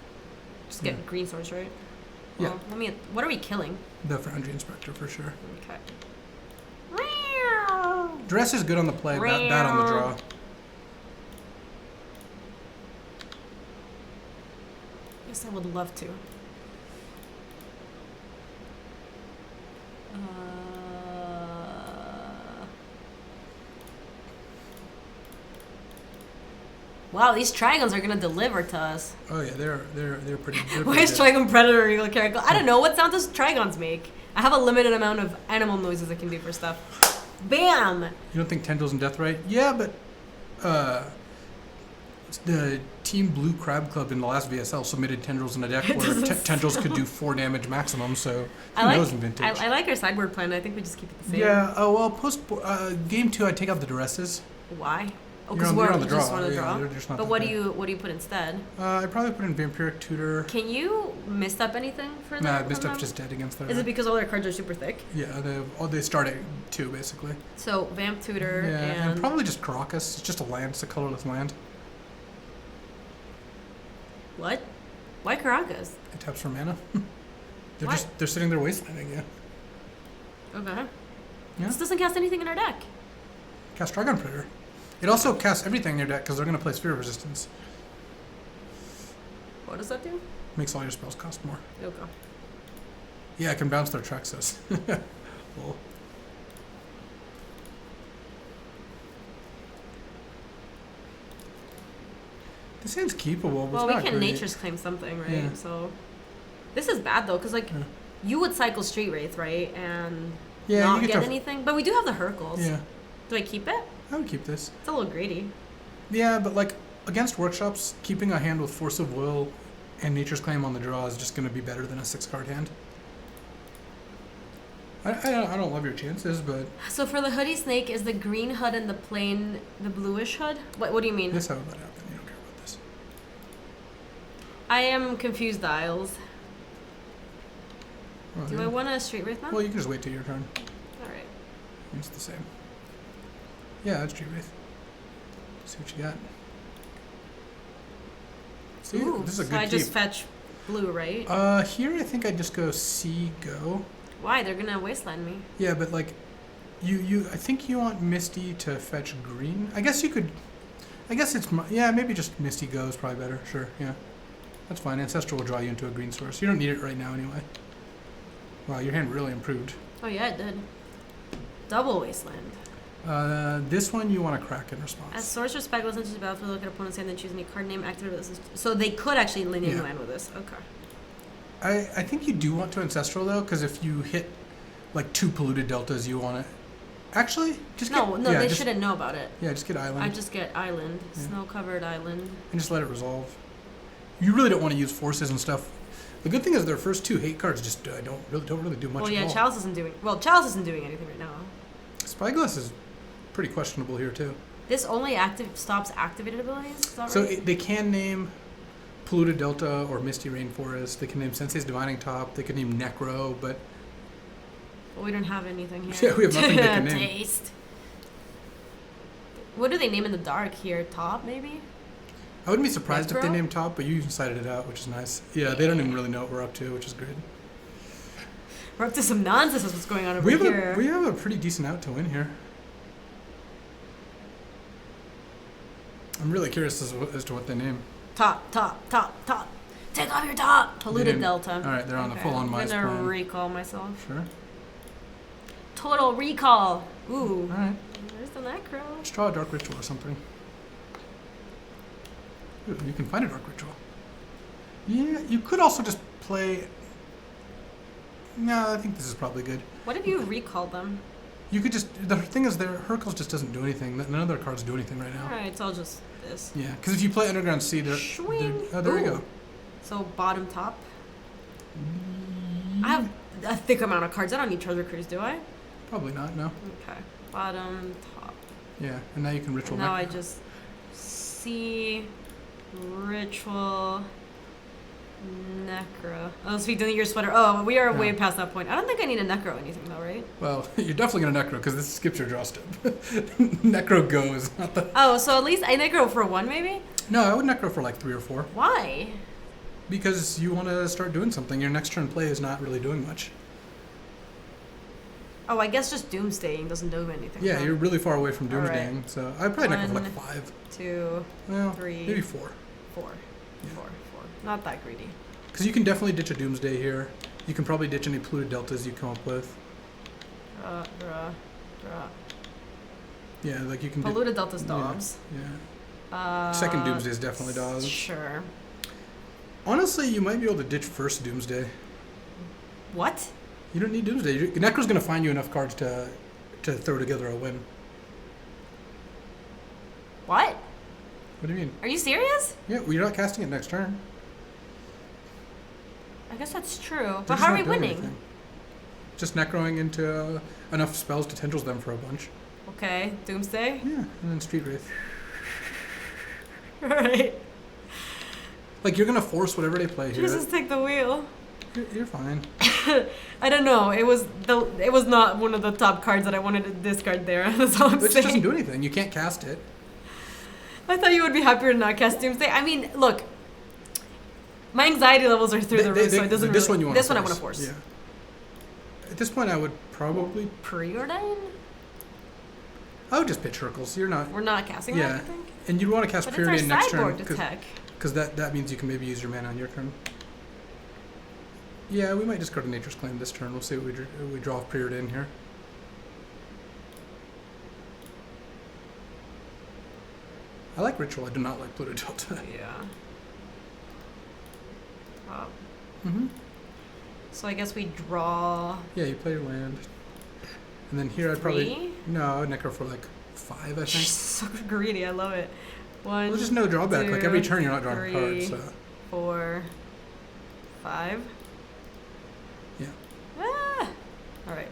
Just get green source, right? Well, Yeah. What are we killing? The Foundry Inspector for sure. Okay. Dress is good on the play, bad on the draw. Yes, I would love to. Wow, these Trigons are gonna deliver to us. Oh yeah, they're pretty. Why is Trigon Predator Eagle Caracal? I don't know. What sound does Trigons make? I have a limited amount of animal noises I can do for stuff. Bam! You don't think Tendrils and Deathrite? Yeah, but the Team Blue Crab Club in the last VSL submitted Tendrils in a deck where Tendrils could do 4 damage maximum, so who knows in Vintage. I like our sideboard plan. I think we just keep it the same. Yeah, well, game 2, I'd take out the Duresses. Why? Oh, You're because on- we're you're on the just draw. on the Yeah, draw. they're just not But that what do bad. you put instead? I'd probably put in Vampiric Tutor. Can you misstep anything for Nah, that? Mistup's just dead against their Is it because all their cards are super thick? Yeah, they start at 2, basically. So Vamp Tutor Yeah, and and probably just Caracas. It's just a land. It's a colorless land. what? Why Caracas? It taps for mana. Why? They're sitting there wastelanding, yeah. Okay. Yeah. This doesn't cast anything in our deck. Cast Dragon Predator. It also casts everything in your deck because they're going to play Sphere of Resistance. What does that do? Makes all your spells cost more. Okay. Yeah, I can bounce their Trexus. Lol. This hand's keepable, but Well, it's we not can great. Nature's Claim something, right? Yeah. So this is bad though, because like Yeah. you would cycle Street Wraith, right, and Yeah, not you get to- anything. But we do have the Hercules. Yeah, Do I keep it? I would keep this. It's a little greedy. Yeah, but like against workshops, keeping a hand with Force of Will and Nature's Claim on the draw is just going to be better than a 6-card hand. I don't love your chances, but So for the Hoodie Snake, is the green HUD and the plain the bluish HUD? What do you mean? this I would let happen. You don't care about this. I am confused, Isles. Oh, Do I want a Street Wraith now? Well, you can just wait till your turn. Alright. It's the same. Yeah, that's Street Wraith. See what you got. See, Ooh, this is a so good I just keep. fetch blue, right? Here I think I'd just go C, go. Why? They're gonna wasteland me. Yeah, but like, I think you want Misty to fetch green. I guess you could. I guess yeah, maybe just Misty go is probably better. Sure, yeah, that's fine. Ancestral will draw you into a green source. You don't need it right now anyway. Wow, your hand really improved. Oh yeah, it did. Double wasteland. This one you want to crack in As response. Sorcerer Spec was into the battlefield, look at opponent's hand, then choose any card name, activate this. So they could actually name Yeah. land with this. Okay. I think you do want to Ancestral though, because if you hit like 2 polluted deltas, you want to. Actually, just No, get, yeah, they just, shouldn't know about it. Yeah, just get Island. I just get island, Yeah. snow-covered island. And just let it resolve. You really don't want to use forces and stuff. The good thing is their first 2 hate cards just don't really do much Well, at yeah, all. Chalice isn't doing. Well, Chalice isn't doing anything right now. Spyglass is pretty questionable here too. This only stops activated abilities. Is that So right? they can name Polluted Delta or Misty Rainforest. They can name Sensei's Divining Top. They could name Necro, but Well, we don't have anything here. Yeah, we have nothing they can name. Taste. What do they name in the dark here? Top, maybe? I wouldn't be surprised if they Necro? named Top, but you decided it out, which is nice. Yeah, they don't even really know what we're up to, which is good. We're up to some nonsense. Is what's going on over We have here. we have a pretty decent out to win here. I'm really curious as to what they name. Top. Take off your top. Polluted didn't- Delta. All right, they're on the full-on mice I'm gonna plan. recall myself. Sure. Total recall. Ooh. All right. There's the Necro. Let's draw a Dark Ritual or something. Ooh, you can find a Dark Ritual. Yeah, you could also just play. No, I think this is probably good. What if you recall them? You could just. The thing is, Hercules just doesn't do anything. None of their cards do anything right now. Alright, so I'll just this. Yeah, because if you play Underground Sea, Swing. oh, there you Ooh. go. So bottom top. I have a thick amount of cards. I don't need Treasure Cruise, do I? Probably not. No. Okay. Bottom top. Yeah, and now you can ritual. Now back. I just see ritual necro. Oh, so we delete your sweater. Oh, we are way Yeah. past that point. I don't think I need a necro anything though, right? Well, you're definitely gonna Necro because this skips your draw step. Necro goes, not the. Oh, so at least I necro for 1 maybe? No, I would Necro for like 3 or 4 Why? because you want to start doing something. Your next turn play is not really doing much. Oh, I guess just doomsdaying doesn't do anything. Yeah, huh? you're really far away from All right. Doomsdaying, so I'd probably Necro for like 1, 5. 2, Well, 3, maybe 4. 4. Yeah. 4. Not that greedy. Because you can definitely ditch a Doomsday here. You can probably ditch any polluted deltas you come up with. Draw. Yeah, like you can. Polluted Delta's yeah, dogs. Yeah. Second Doomsday is definitely dogs. Sure. Honestly, you might be able to ditch first Doomsday. What? You don't need Doomsday. Necro's going to find you enough cards to throw together a win. What? What do you mean? Are you serious? Yeah, well, you're not casting it next turn. I guess that's true. They're But just how are not we doing winning? anything. Just Necroing into enough spells to tendrils them for a bunch. Okay, Doomsday. Yeah, and then Street Wraith. Alright. Like, you're going to force whatever they play here. Jesus, take the wheel. You're fine. I don't know. It was not one of the top cards that I wanted to discard there. That's all I'm It just saying. doesn't do anything. You can't cast it. I thought you would be happier to not cast Doomsday. I mean, look. My anxiety levels are through the roof, so it doesn't This really, one you want this to one I force. want to force. Yeah. At this point, I would probably... Preordain? I would just pitch Hercules. You're not... We're not casting Yeah. that, I think? And you'd want to cast But Preordain it's our next turn. sideboard to tech. Because that means you can maybe use your mana on your turn. Yeah, we might discard a Nature's Claim this turn. We'll see what we draw off Preordain here. I like Ritual. I do not like Pluto Delta. Yeah. Mm-hmm. So I guess we draw Yeah, you play your land. And then here I'd probably... 3? No, I'd Necro for like 5, I think. So greedy, I love it. 1, Well, just no drawback. Like every turn you're not drawing 3, cards, so... 4, 5. Yeah. Ah! Alright.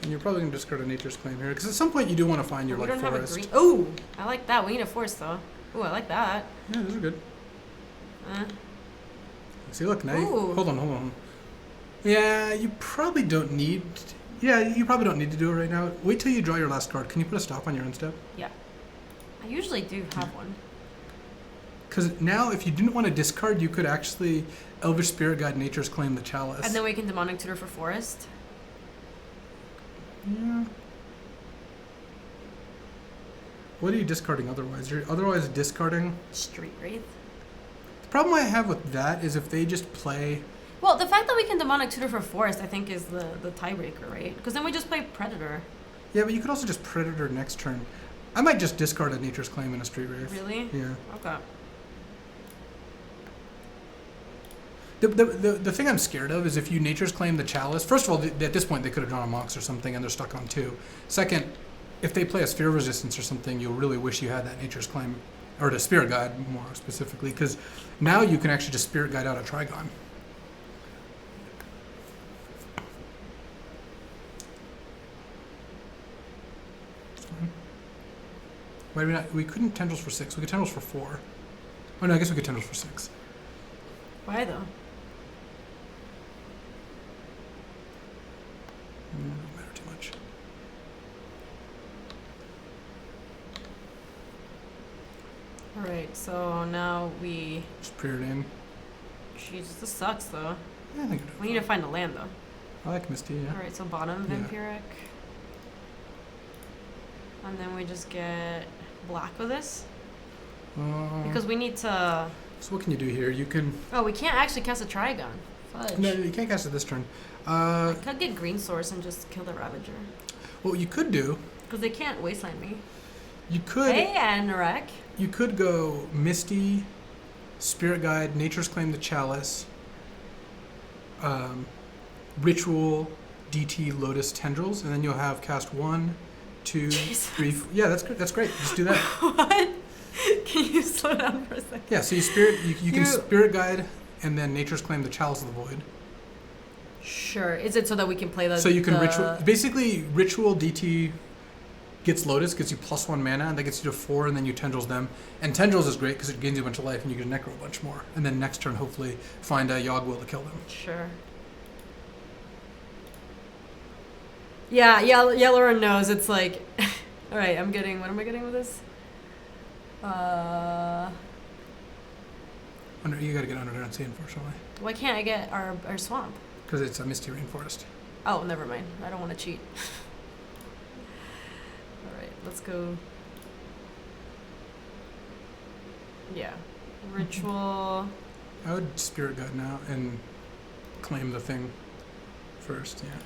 And you're probably going to discard a Nature's Claim here. Because at some point you do want to find your, We like, don't have a forest. green. Ooh! I like that. We need a forest, though. Ooh, I like that. Yeah, those are good. Uh, See, look, now you... Ooh. Hold on. Yeah, you probably don't need. Yeah, you probably don't need to do it right now. Wait till you draw your last card. Can you put a stop on your end step? Yeah. I usually do have one. Because now, if you didn't want to discard, you could actually Elvish Spirit Guide Nature's Claim the Chalice. And then we can Demonic Tutor for Forest. Yeah. What are you discarding otherwise? You're otherwise discarding. Street Wraith. The problem I have with that is if they just play. Well, the fact that we can Demonic Tutor for Forest, I think, is the tiebreaker, right? Because then we just play Predator. Yeah, but you could also just Predator next turn. I might just discard a Nature's Claim and a Street Wraith. Really? Yeah. Okay. The thing I'm scared of is if you Nature's Claim the Chalice. First of all, at this point, they could have drawn a Mox or something, and they're stuck on 2. Second, if they play a Sphere of Resistance or something, you'll really wish you had that Nature's Claim, or the Spirit Guide more specifically, because now you can actually just Spirit Guide out a Trigon. Why did we not? We couldn't Tendrils for 6. We could Tendrils for 4. Oh no, I guess we could Tendrils for 6. Why though? Doesn't matter too much. Alright, so now we... Just pre it in. Jeez, this sucks though. Yeah, I think We need to find a land though. I like Misty, yeah. Alright, so bottom Yeah. Vampiric. And then we just get black with this. Because we need to... So what can you do here? You can... Oh, we can't actually cast a Trigon. Fudge. No, you can't cast it this turn. I could get Green Source and just kill the Ravager. What you could do... Because they can't Wasteland me. You could... Hey, Anorak. You could go Misty, Spirit Guide, Nature's Claim the Chalice, Ritual, DT, Lotus, Tendrils, and then you'll have cast 1, 2, Jesus. 3, 4. Yeah, that's great. Just do that. What? Can you slow down for a second? Yeah, so you can Spirit Guide and then Nature's Claim the Chalice of the Void. Sure. Is it so that we can play the... So you can Ritual... Basically, Ritual DT gets Lotus, gets you +1 mana, and that gets you to 4, and then you Tendrils them. And Tendrils is great because it gains you a bunch of life, and you get a Necro a bunch more. And then next turn, hopefully, find a Yogg-Will to kill them. Sure. Yeah, Yellowrun knows. It's like... Alright, I'm getting... What am I getting with this? You gotta get under there and see, unfortunately. Why can't I get our swamp? Because it's a Misty Rainforest. Oh, never mind. I don't want to cheat. Alright, let's go. Yeah. Ritual. I would Spirit Guide now and claim the thing first, yeah.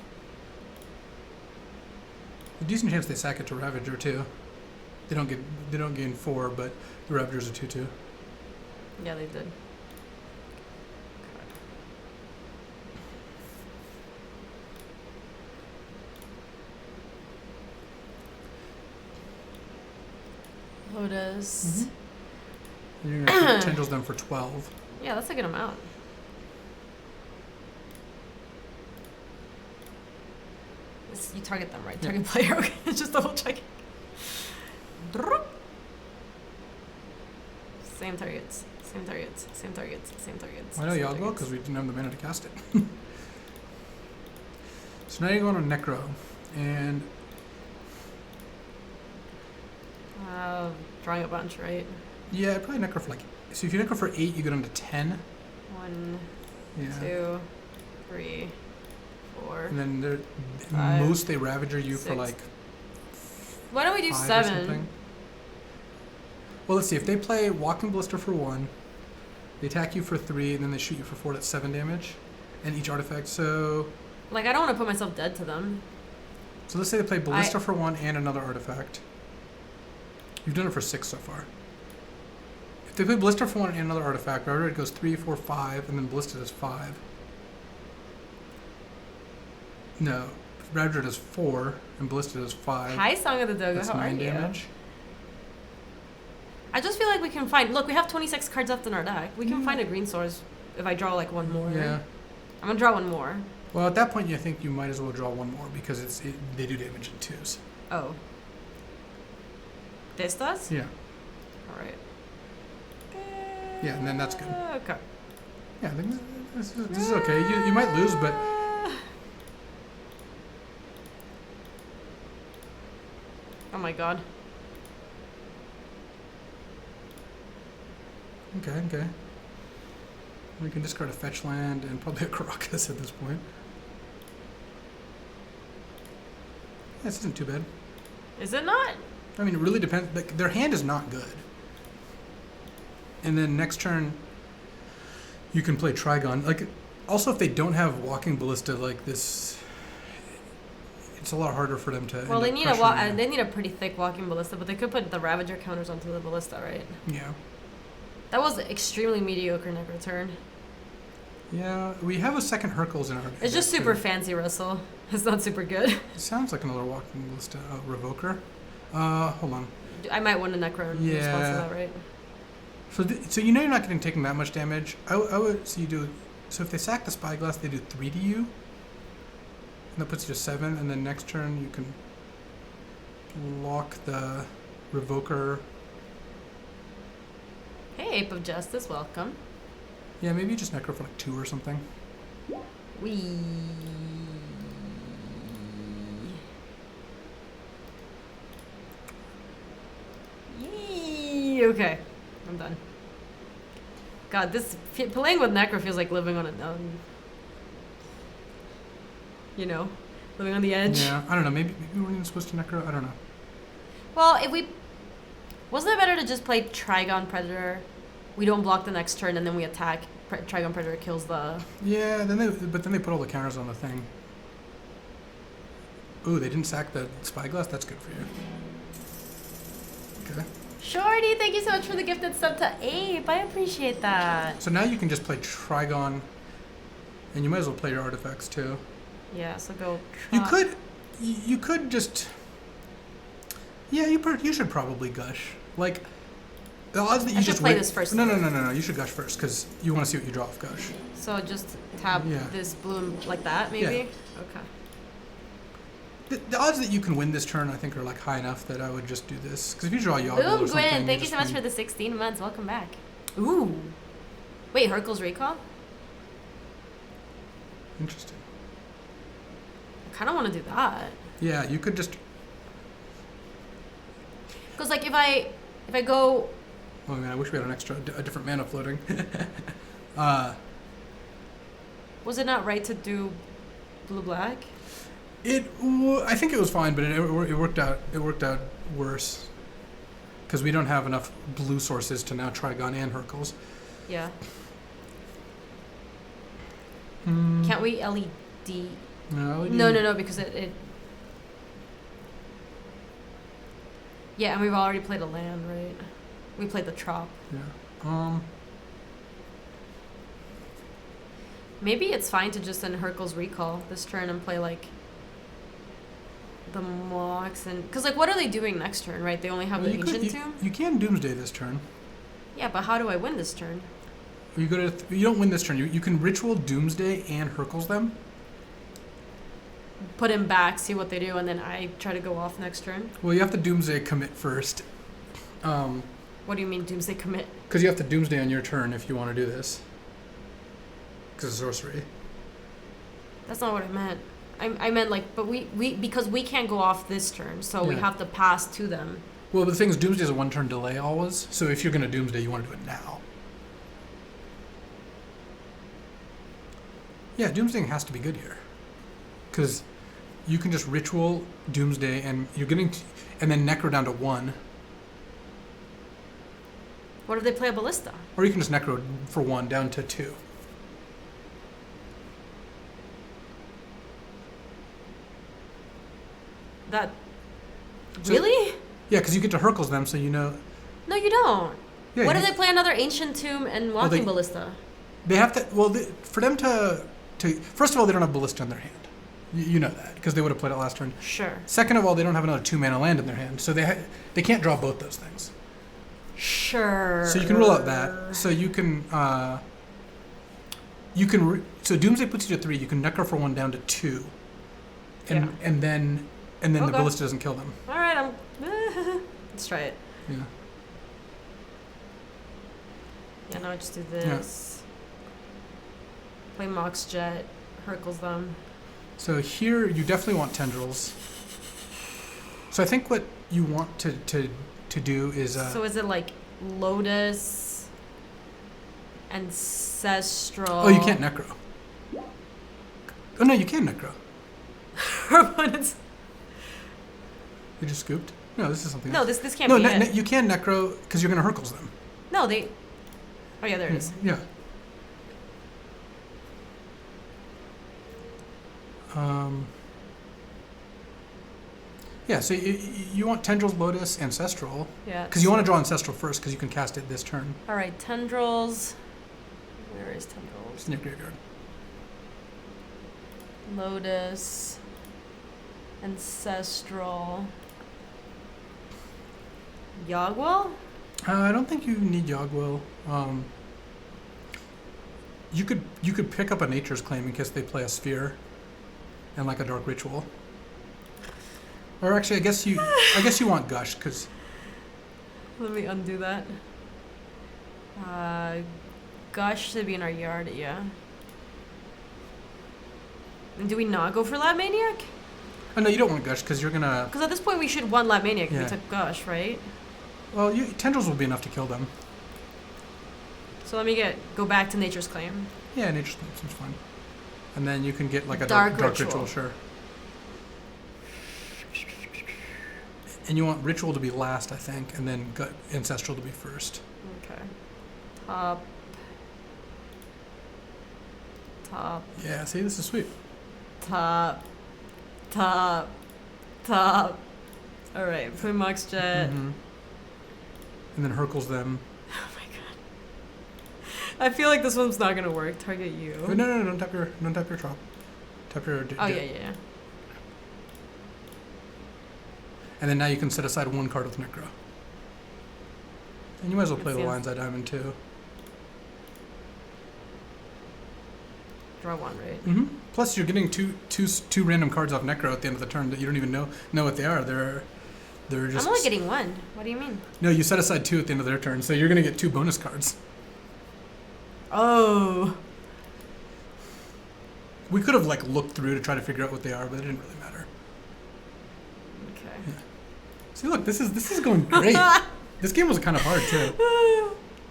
A decent chance they sack it to Ravager too. They don't gain 4, but the Ravager's a 2/2. Yeah, they did. Lotus. Mm-hmm. You're gonna Tendrils them for 12. Yeah, that's a good amount. You target them, right? Yeah. Target player. Okay, just double checking. Same targets. Same targets. Same targets. Same targets. Why no same Yogg-Will? targets. Because we didn't have the mana to cast it. So now you're going to Necro, and Drawing a bunch, right? yeah, probably Necro for so if you Necro for 8, you get into 10. 1, Yeah. 2, 3, 4. And then 5, most they Ravager you for 6. Why don't we do 5 or 7? something. Well, let's see. If they play Walking Blister for 1, they attack you for 3, and then they shoot you for 4. That's 7 damage, and each artifact. So Like, I don't want to put myself dead to them. let's say they play Ballista for 1 and another artifact. You've done it for 6 so far. If they play Ballista for 1 and another artifact, Ravager goes 3, 4, 5, and then Ballista does 5. No, Ravager does 4, and Ballista does 5. Hi, Song of the Dogo. That's How 9 are you? damage. I just feel like we can find... Look, we have 26 cards left in our deck. We can find a green source if I draw, like, one more. Yeah. I'm going to draw one more. Well, at that point, I think you might as well draw one more because they do damage in 2s. Oh. This does? Yeah. All right. Yeah, and then that's good. Okay. Yeah, I think this is okay. You might lose, but my god. Okay. We can discard a fetch land and probably a Caracas at this point. Yeah, this isn't too bad. Is it not? I mean, it really depends. Like, their hand is not good. And then next turn, you can play Trigon. Like, also, if they don't have Walking Ballista like this, it's a lot harder for them to. Well, they need they need a pretty thick Walking Ballista, but they could put the Ravager counters onto the Ballista, right? Yeah. That was extremely mediocre Necro turn. Yeah, we have a second Hercules in our. It's just super fancy, Russell. It's not super good. It sounds like another Walking Ballista Revoker. Hold on. I might win a Necro in response to that, right? So you know you're not getting taken that much damage. I would so you do. So if they sack the Spyglass, they do 3 to you. And that puts you to 7. And then next turn you can lock the Revoker. Hey, Ape of Justice, welcome. Yeah, maybe just Necro for like 2 or something. Wee. Yee. Okay, I'm done. God, playing with Necro feels like living on living on the edge. Yeah, I don't know. Maybe we weren't even supposed to Necro. I don't know. Well, wasn't it better to just play Trigon Predator? We don't block the next turn, and then we attack. Trigon Predator kills the. Yeah, then they put all the counters on the thing. Ooh, they didn't sack the Spyglass. That's good for you. Okay. Shorty, thank you so much for the gifted sub to Ape. I appreciate that. So now you can just play Trigon, and you might as well play your artifacts too. Yeah, so go. You could just. Yeah, you should probably gush. Like, the odds that you I should just play wait. this first. No. You should gush first because you want to see what you draw off gush. So just tap this bloom like that, maybe. Yeah. Okay. The odds that you can win this turn, I think, are like high enough that I would just do this. Because if you draw Yoggle or Boom, something, Gwen, thank you so much for the 16 months. Welcome back. Ooh. Wait, Hercules Recall? Interesting. I kind of want to do that. Yeah, you could just. Because like if I go. Oh man, I wish we had a different mana floating. Was it not right to do blue black? I think it was fine, but it worked out. It worked out worse because we don't have enough blue sources to now Trigon and Hercules. Yeah. Can't we LED? No, LED. No, because it. Yeah, and we've already played a land, right? We played the Trop. Yeah. Maybe it's fine to just send Hercules Recall this turn and play like the Mox and because like what are they doing next turn, right? They only have the Ancient Tomb. You can Doomsday this turn. Yeah, but how do I win this turn? You don't win this turn. You can Ritual Doomsday and Hercules them. Put him back, see what they do, and then I try to go off next turn. Well, you have to Doomsday commit first. What do you mean Doomsday commit? Because you have to Doomsday on your turn if you want to do this. Because it's sorcery. That's not what I meant. I meant like, but we because we can't go off this turn, so we Yeah. have to pass to them. Well, the thing is, Doomsday is a 1-turn delay always. So if you're going to Doomsday, you want to do it now. Yeah, Doomsday has to be good here. Because you can just Ritual Doomsday, and you're getting, and then Necro down to 1. What if they play a Ballista? Or you can just Necro for 1 down to 2. That So- really? Yeah, because you get to Hercules them, so you know. No, you don't. Yeah, What you- if they play another Ancient Tomb and Walking Ballista? They have to. Well, for them to first of all, they don't have Ballista in their hand. You know that because they would have played it last turn. Sure. Second of all, they don't have another 2-mana land in their hand, so they can't draw both those things. Sure. So you can rule out that. So you can so Doomsday puts you to 3. You can Necro for 1 down to 2, and then the Okay. Ballista doesn't kill them. All right, let's try it. Yeah. Yeah, now I just do this. Play Mox Jet, Hercules them. So here you definitely want Tendrils. So I think what you want to do is so is it like Lotus, Ancestral? oh, you can't necro. Oh no, you can necro. Her opponents. You just scooped. No, this is something. No, else. this can't No, be it. you can necro because you're gonna Hercules them. No, they. Oh yeah, there it is. Yeah. Yeah, so you want Tendrils, Lotus, Ancestral. Yeah. Because you want to draw Ancestral first because you can cast it this turn. All right, Tendrils. Where is Tendrils? It's in your graveyard. Lotus. Ancestral. Yogwell? I don't think you need Yogwell. You could pick up a Nature's Claim in case they play a Sphere, and like a Dark Ritual. Or actually, I guess you want Gush because. Let me undo that. Gush should be in our yard, yeah. And do we not go for Lab Maniac? Oh no, you don't want Gush because you're gonna. Because at this point we should want Lab Maniac if Yeah. we took Gush, right? Well, Tendrils will be enough to kill them. So let me go back to Nature's Claim. Yeah, Nature's Claim seems fine. And then you can get like a Dark dark Ritual. ritual, sure. And you want Ritual to be last, I think, and then Ancestral to be first. Okay. Top. Yeah, see, this is sweet. Top. Alright, play Mox Jet. Mhm. And then Hercules them. Oh my god. I feel like this one's not gonna work. Target you. Oh, no, don't tap your drop. Tap your. Oh yeah. And then now you can set aside one card with Necro. And you might as well play the Yes. Lion's Eye Diamond too. Draw one, right? Mm-hmm. Plus, you're getting two random cards off Necro at the end of the turn that you don't even know what they are. They're just. I'm only getting one. What do you mean? No, you set aside two at the end of their turn, so you're gonna get two bonus cards. Oh. We could have like looked through to try to figure out what they are, but it didn't really matter. Okay. See, look, this is going great. This game was kind of hard too.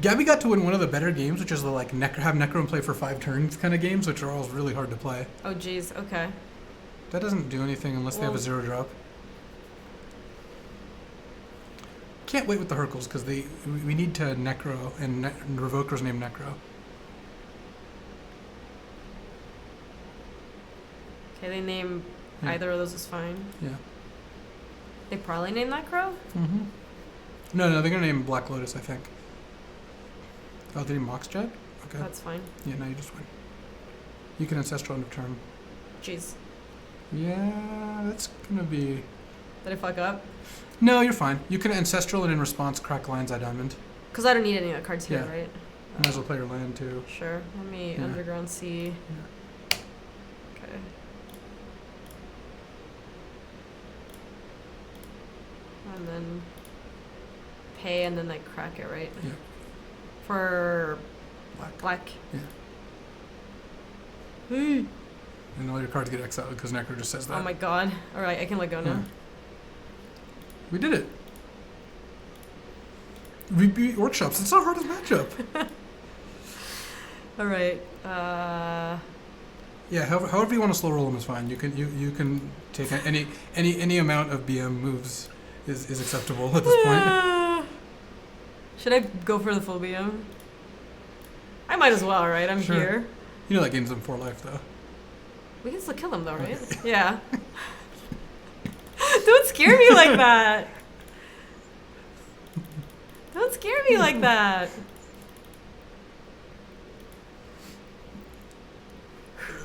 Gaby got to win one of the better games, which is the like have Necro and play for 5 turns kind of games, which are always really hard to play. Oh jeez. Okay. That doesn't do anything unless they have a Well- 0 drop. Can't wait with the Hercules because we need to Necro and Revoker's name Necro. Okay, they name Yeah. either of those is fine. Yeah. They probably name that crow? Mm-hmm. No, they're gonna name Black Lotus, I think. Oh, did he Mox Jet? Okay. That's fine. Yeah, now you just win. You can Ancestral end of turn. Jeez. Yeah, that's gonna be. Did I fuck up? No, you're fine. You can Ancestral and in response crack Lion's Eye Diamond. Because I don't need any of the cards here, Yeah. right? Might as well play your land too. Sure. Let me Yeah. Underground Sea. Okay. And then pay and then like crack it, right? Yeah. For black. Yeah. Hey. And all your cards get exiled because Necro just says that. Oh my god. Alright, I can let go now. Yeah. We did it. We beat Workshops. It's not hard as matchup. Alright. Yeah, however you want to slow roll them is fine. You can take any amount of BM moves is acceptable at this point. Should I go for the full BM? I might as well, right? I'm Sure. here. You know that game's them 4 life though. We can still kill them though, right? Yeah. Don't scare me like that. Don't scare me like that.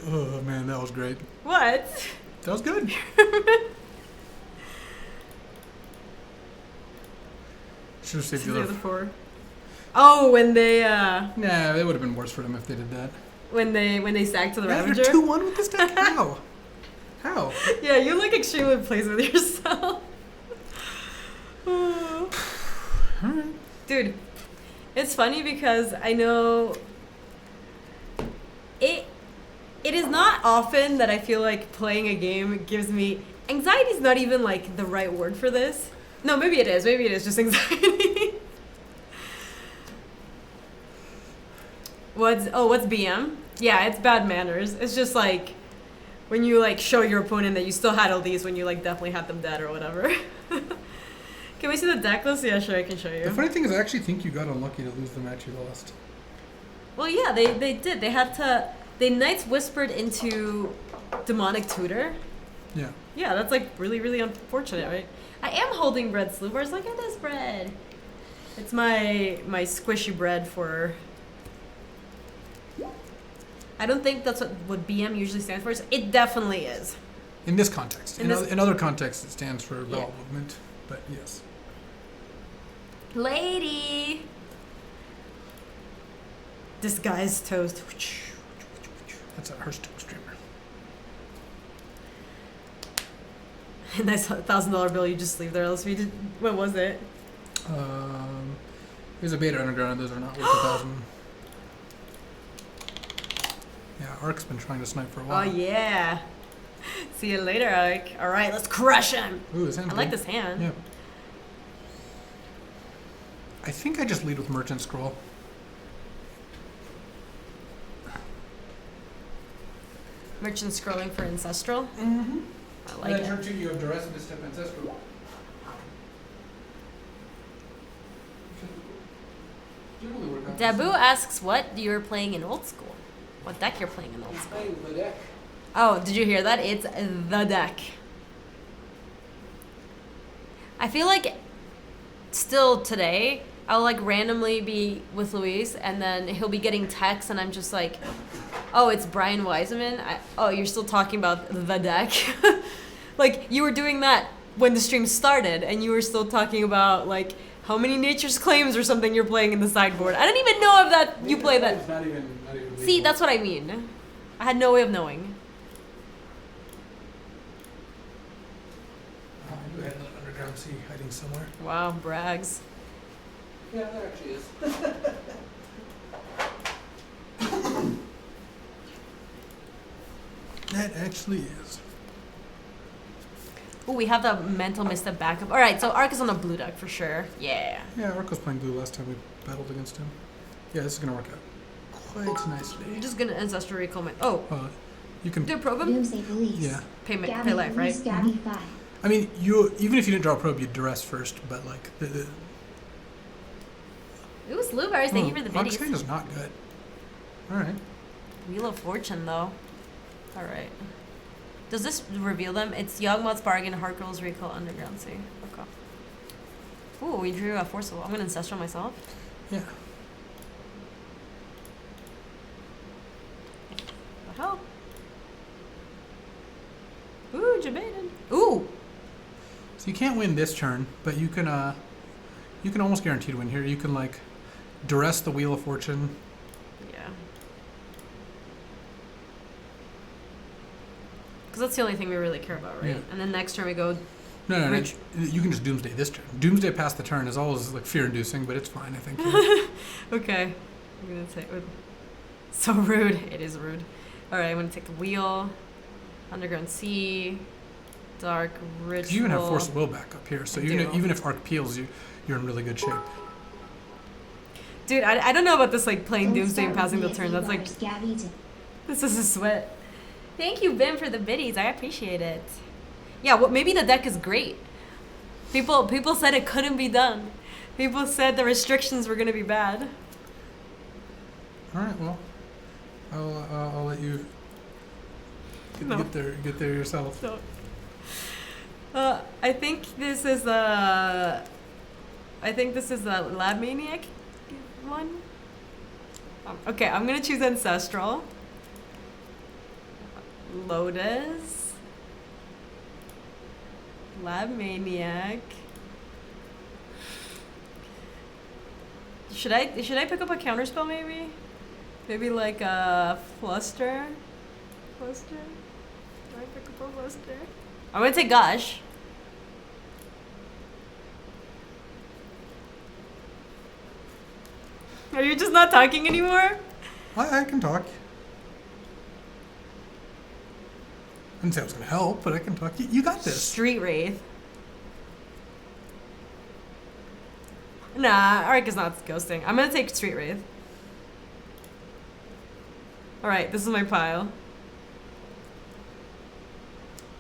Oh man, that was great. What? That was good. Should have saved The the other other. 4. Oh, when they Nah, it would have been worse for them if they did that. when they sack to the Yeah, Ravager. you're 2-1 with this deck. How? How? Yeah, you look extremely pleased with yourself. All right. Dude, it's funny because I know it is not often that I feel like playing a game gives me anxiety is not even like the right word for this, No, maybe it is. Maybe it is just anxiety. What's BM? Yeah, it's bad manners. It's just like when you like show your opponent that you still had all these when you like definitely had them dead or whatever. Can we see the deck list? Yeah, sure, I can show you. The funny thing is, I actually think you got unlucky to lose the match you lost. Well, yeah, they did. They had to. They Knights Whispered into Demonic Tutor. Yeah. Yeah, that's like really, really unfortunate, right? I am holding bread sloopers. Look at this bread. It's my squishy bread for. I don't think that's what BM usually stands for. It definitely is. In this context. In other contexts, it stands for bowel movement. But yes. Lady. This guy's toast. That's a Hearthstone streamer. Nice $1,000 bill you just leave there. LSV. What was it? There's a beta underground. Those are not worth 1,000. Yeah, Ark's been trying to snipe for a while. Oh yeah. See you later, Ark. All right, let's crush him. Ooh, this hand's I like good. this hand. Yeah. I think I just lead with Merchant Scroll. Merchant scrolling for Ancestral. Mm-hmm. I like it. Turn 2, you have Duress and Step Ancestral. Dabu asks what you're playing in old school. What deck you're playing in old school? Playing the deck. Oh, did you hear that? It's the deck. I feel like still today, I'll like randomly be with Luis and then he'll be getting texts and I'm just like, oh, it's Brian Wiseman? Oh, you're still talking about the deck? Like, you were doing that when the stream started and you were still talking about like how many Nature's Claims or something you're playing in the sideboard. I didn't even know if that you play that. Not even See, that's what I mean. I had no way of knowing. I do have an underground sea hiding somewhere. Wow, brags. Yeah, there actually is. That actually is. Oh, we have the Mental Misstep backup. All right, so Ark is on the blue deck for sure. Yeah. Yeah, Ark was playing blue last time we battled against him. Yeah, this is gonna work out quite nicely. I'm just gonna Ancestral Recall my... Oh, You can. do a probe him? Doomsday police. Yeah. Pay Gaby life, right? police, Gaby 5. I mean, you even if you didn't draw a probe, you'd duress first. But like It was Blueberries. Thank you for the Ark's videos. hand is not good. All right. Wheel of Fortune, though. All right. Does this reveal them? It's Yawgmoth's Bargain, Heart Girl's Recall, Underground Sea. Okay. Ooh, we drew a Forcible. I'm gonna Ancestral myself. Yeah. The hell? Ooh, Jabaden. Ooh! So you can't win this turn, but you can almost guarantee to win here. You can like duress the Wheel of Fortune. Yeah. Because that's the only thing we really care about, right? Yeah. And then next turn we go... No, Rich. you can just Doomsday this turn. Doomsday past the turn is always like fear-inducing, but it's fine, I think. Yeah. Okay. I'm gonna say... So rude. It is rude. Alright, I'm gonna take the Wheel. Underground Sea. Dark Ritual. 'Cause you even have Force of Will back up here, so I even do. even if Arc peels, you're in really good shape. Dude, I don't know about this, like, playing Don't Doomsday and start passing the with turn. me, That's like... Gaby to This is a sweat. Thank you, Bim, for the biddies. I appreciate it. Yeah, well, maybe the deck is great. People said it couldn't be done. People said the restrictions were gonna be bad. All right, well, I'll let you get there yourself. So, I think this is a Lab Maniac one. Okay, I'm gonna choose Ancestral. Lotus. Lab Maniac. Should I pick up a counterspell maybe? Maybe like a Fluster? Fluster? Do I pick up a Fluster? I'm gonna take Gush. Are you just not talking anymore? I can talk. I didn't say I was going to help, but I can talk. You got this. Street Wraith. Nah, Arc is not ghosting. I'm gonna take Street Wraith. Alright, this is my pile.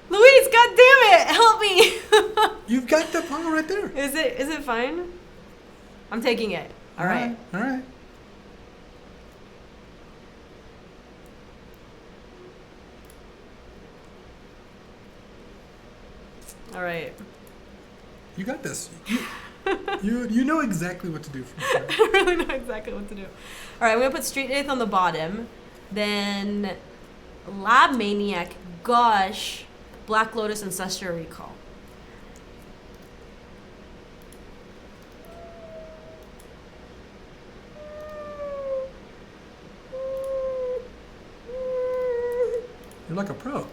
Luis, god damn it! Help me! You've got the pile right there. Is it fine? I'm taking it. Alright. All right. Alright. You got this. You know exactly what to do from here. I don't really know exactly what to do. Alright, I'm gonna put Street Wraith on the bottom. Then Lab Maniac, Gush, Black Lotus, Ancestral Recall. You're like a pro.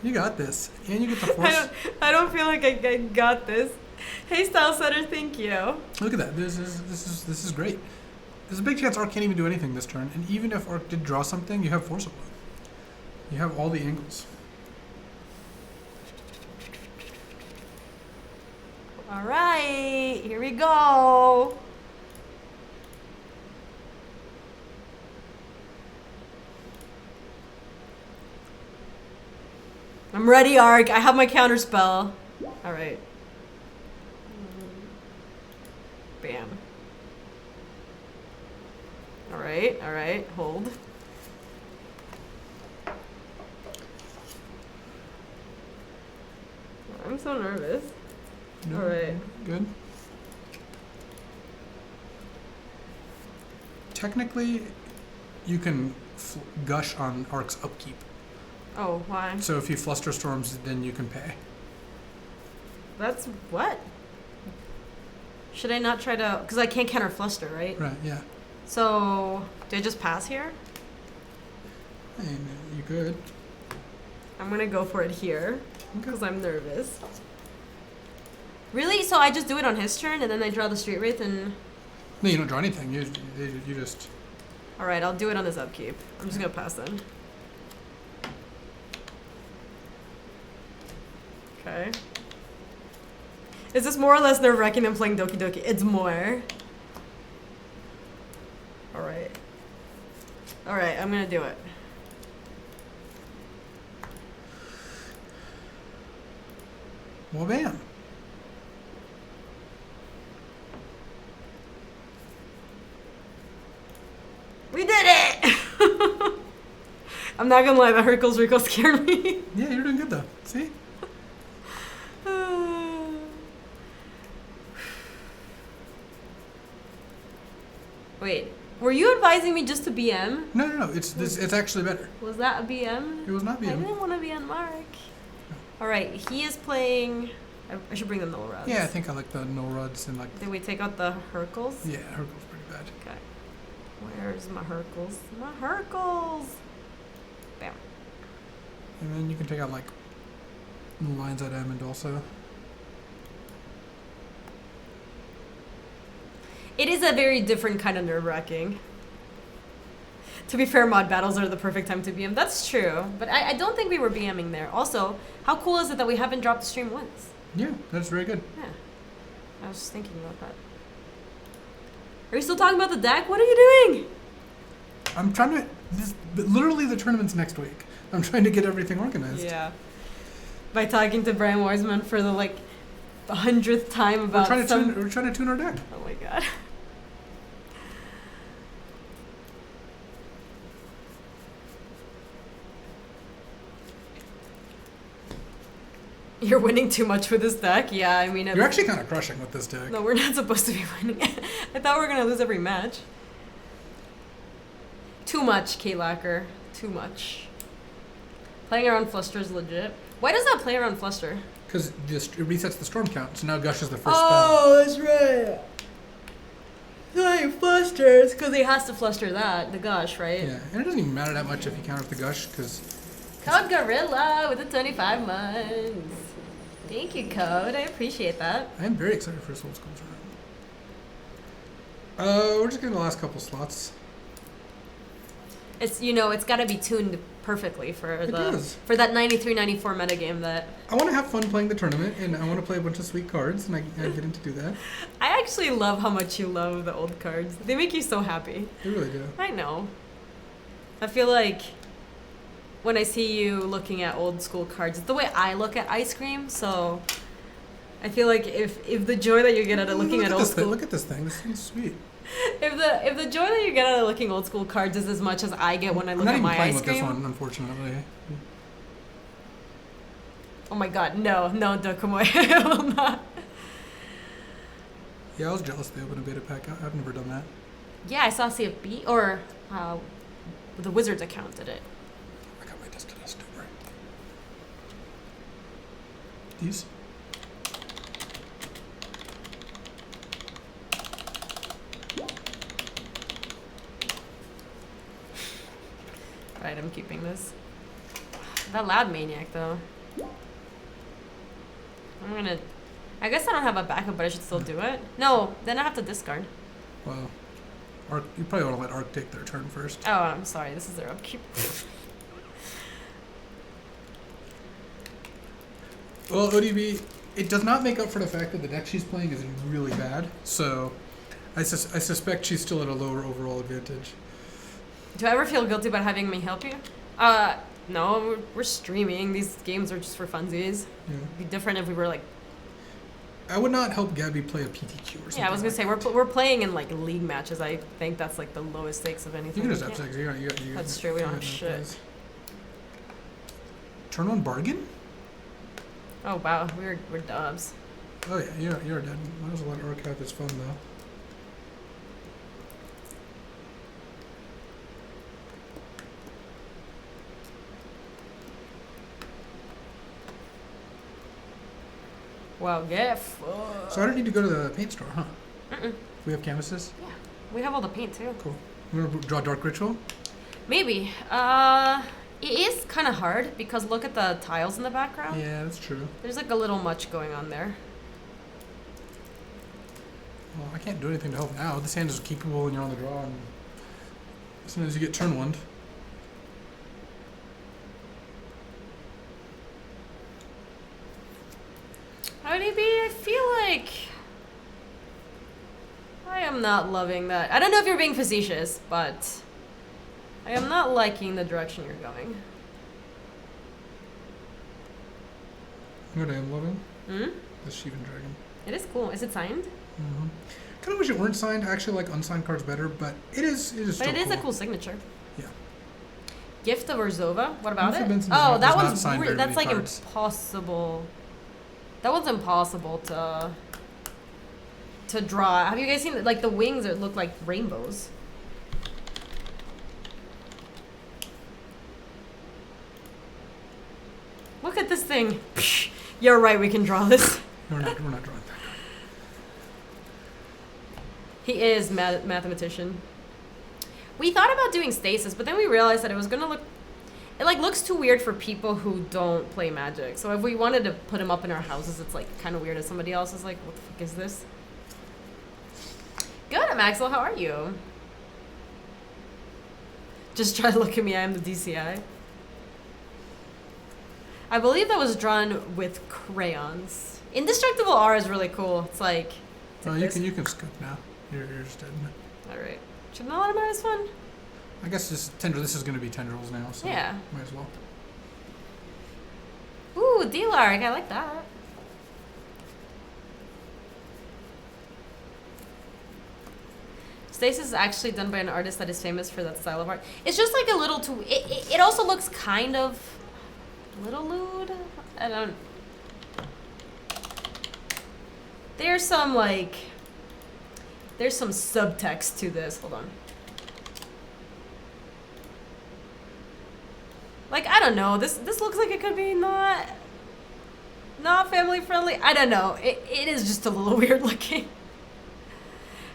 You got this. And you get the force. I don't feel like I got this. Hey, Style Setter, thank you. Look at that. This is great. There's a big chance Arc can't even do anything this turn. And even if Arc did draw something, you have Forcible. You have all the angles. All right, here we go. I'm ready, Arc. I have my counter spell. All right. Bam. All right, hold. I'm so nervous. No, All right. Good. Technically, you can gush on Arc's upkeep. Oh, why? So if he fluster storms, then you can pay. That's what? Should I not try to? Because I can't counter fluster, right? Right. Yeah. So do I just pass here? And you could. I'm gonna go for it here Okay. because I'm nervous. Really? So I just do it on his turn and then I draw the Street Wraith and. No, you don't draw anything. You just. All right, I'll do it on his upkeep. I'm just gonna pass then. Okay. Is this more or less nerve-wracking than playing Doki Doki? It's more. Alright. Alright, I'm gonna do it. Well, bam. We did it! I'm not gonna lie, the Hercules Rico scared me. Yeah, you're doing good though. See? Wait, were you advising me just to BM? No. It's actually better. Was that a BM? It was not I BM. didn't want to be on Mark. Alright, he is playing. I should bring the null rods. Yeah, I think I like the no rods and like. Did we take out the Hercules? Yeah, Hercule's pretty bad. Okay. Where's my Hercules? My Hercules! Bam. And then you can take out like the lines at M and also. It is a very different kind of nerve-wracking. To be fair, mod battles are the perfect time to BM. That's true, but I don't think we were BMing there. Also, how cool is it that we haven't dropped the stream once? Yeah, that's very good. Yeah. I was just thinking about that. Are you still talking about the deck? What are you doing? I'm trying to. Literally, the tournament's next week. I'm trying to get everything organized. Yeah. By talking to Brian Wiseman for the 100th time about We're trying to tune our deck. Oh my god. You're winning too much with this deck? Yeah, I mean... You're actually kind of crushing with this deck. No, we're not supposed to be winning. I thought we were going to lose every match. Too much, K-Locker. Too much. Playing around Fluster is legit. Why does that play around Fluster? Because it resets the storm count, so now Gush is the first spell. Oh, that's right. No, he flusters because he has to fluster that, the Gush, right? Yeah, and it doesn't even matter that much if you count the Gush, because... Code Gorilla with the 25 months. Thank you, Code. I appreciate that. I am very excited for Soul Skull's run. We're just getting the last couple slots. It's it's got to be tuned perfectly for It does. for that 93-94 metagame that I want to have fun playing the tournament, and I want to play a bunch of sweet cards, and I get in to do that. I actually love how much you love the old cards. They make you so happy. They really do. I know. I feel like when I see you looking at old school cards, it's the way I look at ice cream. So I feel like if the joy that you get out of looking at old school, look at this thing. This thing's sweet. If the joy that you get out of looking old school cards is as much as I get when I look at my ice cream. I'm not even playing with this one, unfortunately. Oh my god, no, Dokumoy. I will not. Yeah, I was jealous they opened a beta pack. I've never done that. Yeah, I saw CFB, or the Wizards account did it. I got my dust to dust, don't worry. These? Right, I'm keeping this. That loud maniac, though. I guess I don't have a backup, but I should still do it. No, then I have to discard. Well, you probably want to let Arc take their turn first. Oh, I'm sorry. This is their upkeep. Well, ODB, it does not make up for the fact that the deck she's playing is really bad. So, I suspect she's still at a lower overall advantage. Do I ever feel guilty about having me help you? No, we're streaming. These games are just for funsies. Yeah. It'd be different if we were like. I would not help Gaby play a PTQ or something. Yeah, I was gonna say we're playing in like league matches. I think that's like the lowest stakes of anything. You can just upset. You That's true. We don't have shit. Plays. Turn on bargain? Oh wow, we're dubs. Oh yeah, you're dead. Might as well let Arc have his fun though. Wow, get fucked. So I don't need to go to the paint store, huh? Mm-mm. We have canvases? Yeah, we have all the paint too. Cool. You want to draw Dark Ritual? Maybe. It is kind of hard because look at the tiles in the background. Yeah, that's true. There's like a little much going on there. Well, I can't do anything to help now. This hand is keepable and you're on the draw, and as soon as you get turn one. ODB, I feel like I am not loving that. I don't know if you're being facetious, but I am not liking the direction you're going. What I am loving? Hmm? The Shivan Dragon. It is cool. Is it signed? Mm-hmm. Kind of wish it weren't signed. I actually like unsigned cards better, but it is But still it is cool. a cool signature. Yeah. Gift of Orzova. What about Alpha it? Benson Oh, does that not one's sign very that's many like cards. impossible. That one's impossible to draw. Have you guys seen like the wings that look like rainbows? Look at this thing. You're right, we can draw this. We're not drawing that. He is mathematician. We thought about doing stasis, but then we realized that it was gonna look. It like looks too weird for people who don't play Magic. So if we wanted to put him up in our houses, it's like kind of weird if somebody else is like, "What the fuck is this?" Good, Maxwell. How are you? Just try to look at me. I am the DCI. I believe that was drawn with crayons. Indestructible R is really cool. It's like. Oh, you can scoop now. You're just dead. All right. Should not let him have his fun. I guess this is going to be tendrils now, so Yeah. might as well. Ooh, D-Lark. I like that. Stasis is actually done by an artist that is famous for that style of art. It's just like a little too... It also looks kind of... a little lewd. I don't... There's some, like... There's some subtext to this. Hold on. Like, I don't know. This looks like it could be not family friendly. I don't know. It is just a little weird looking.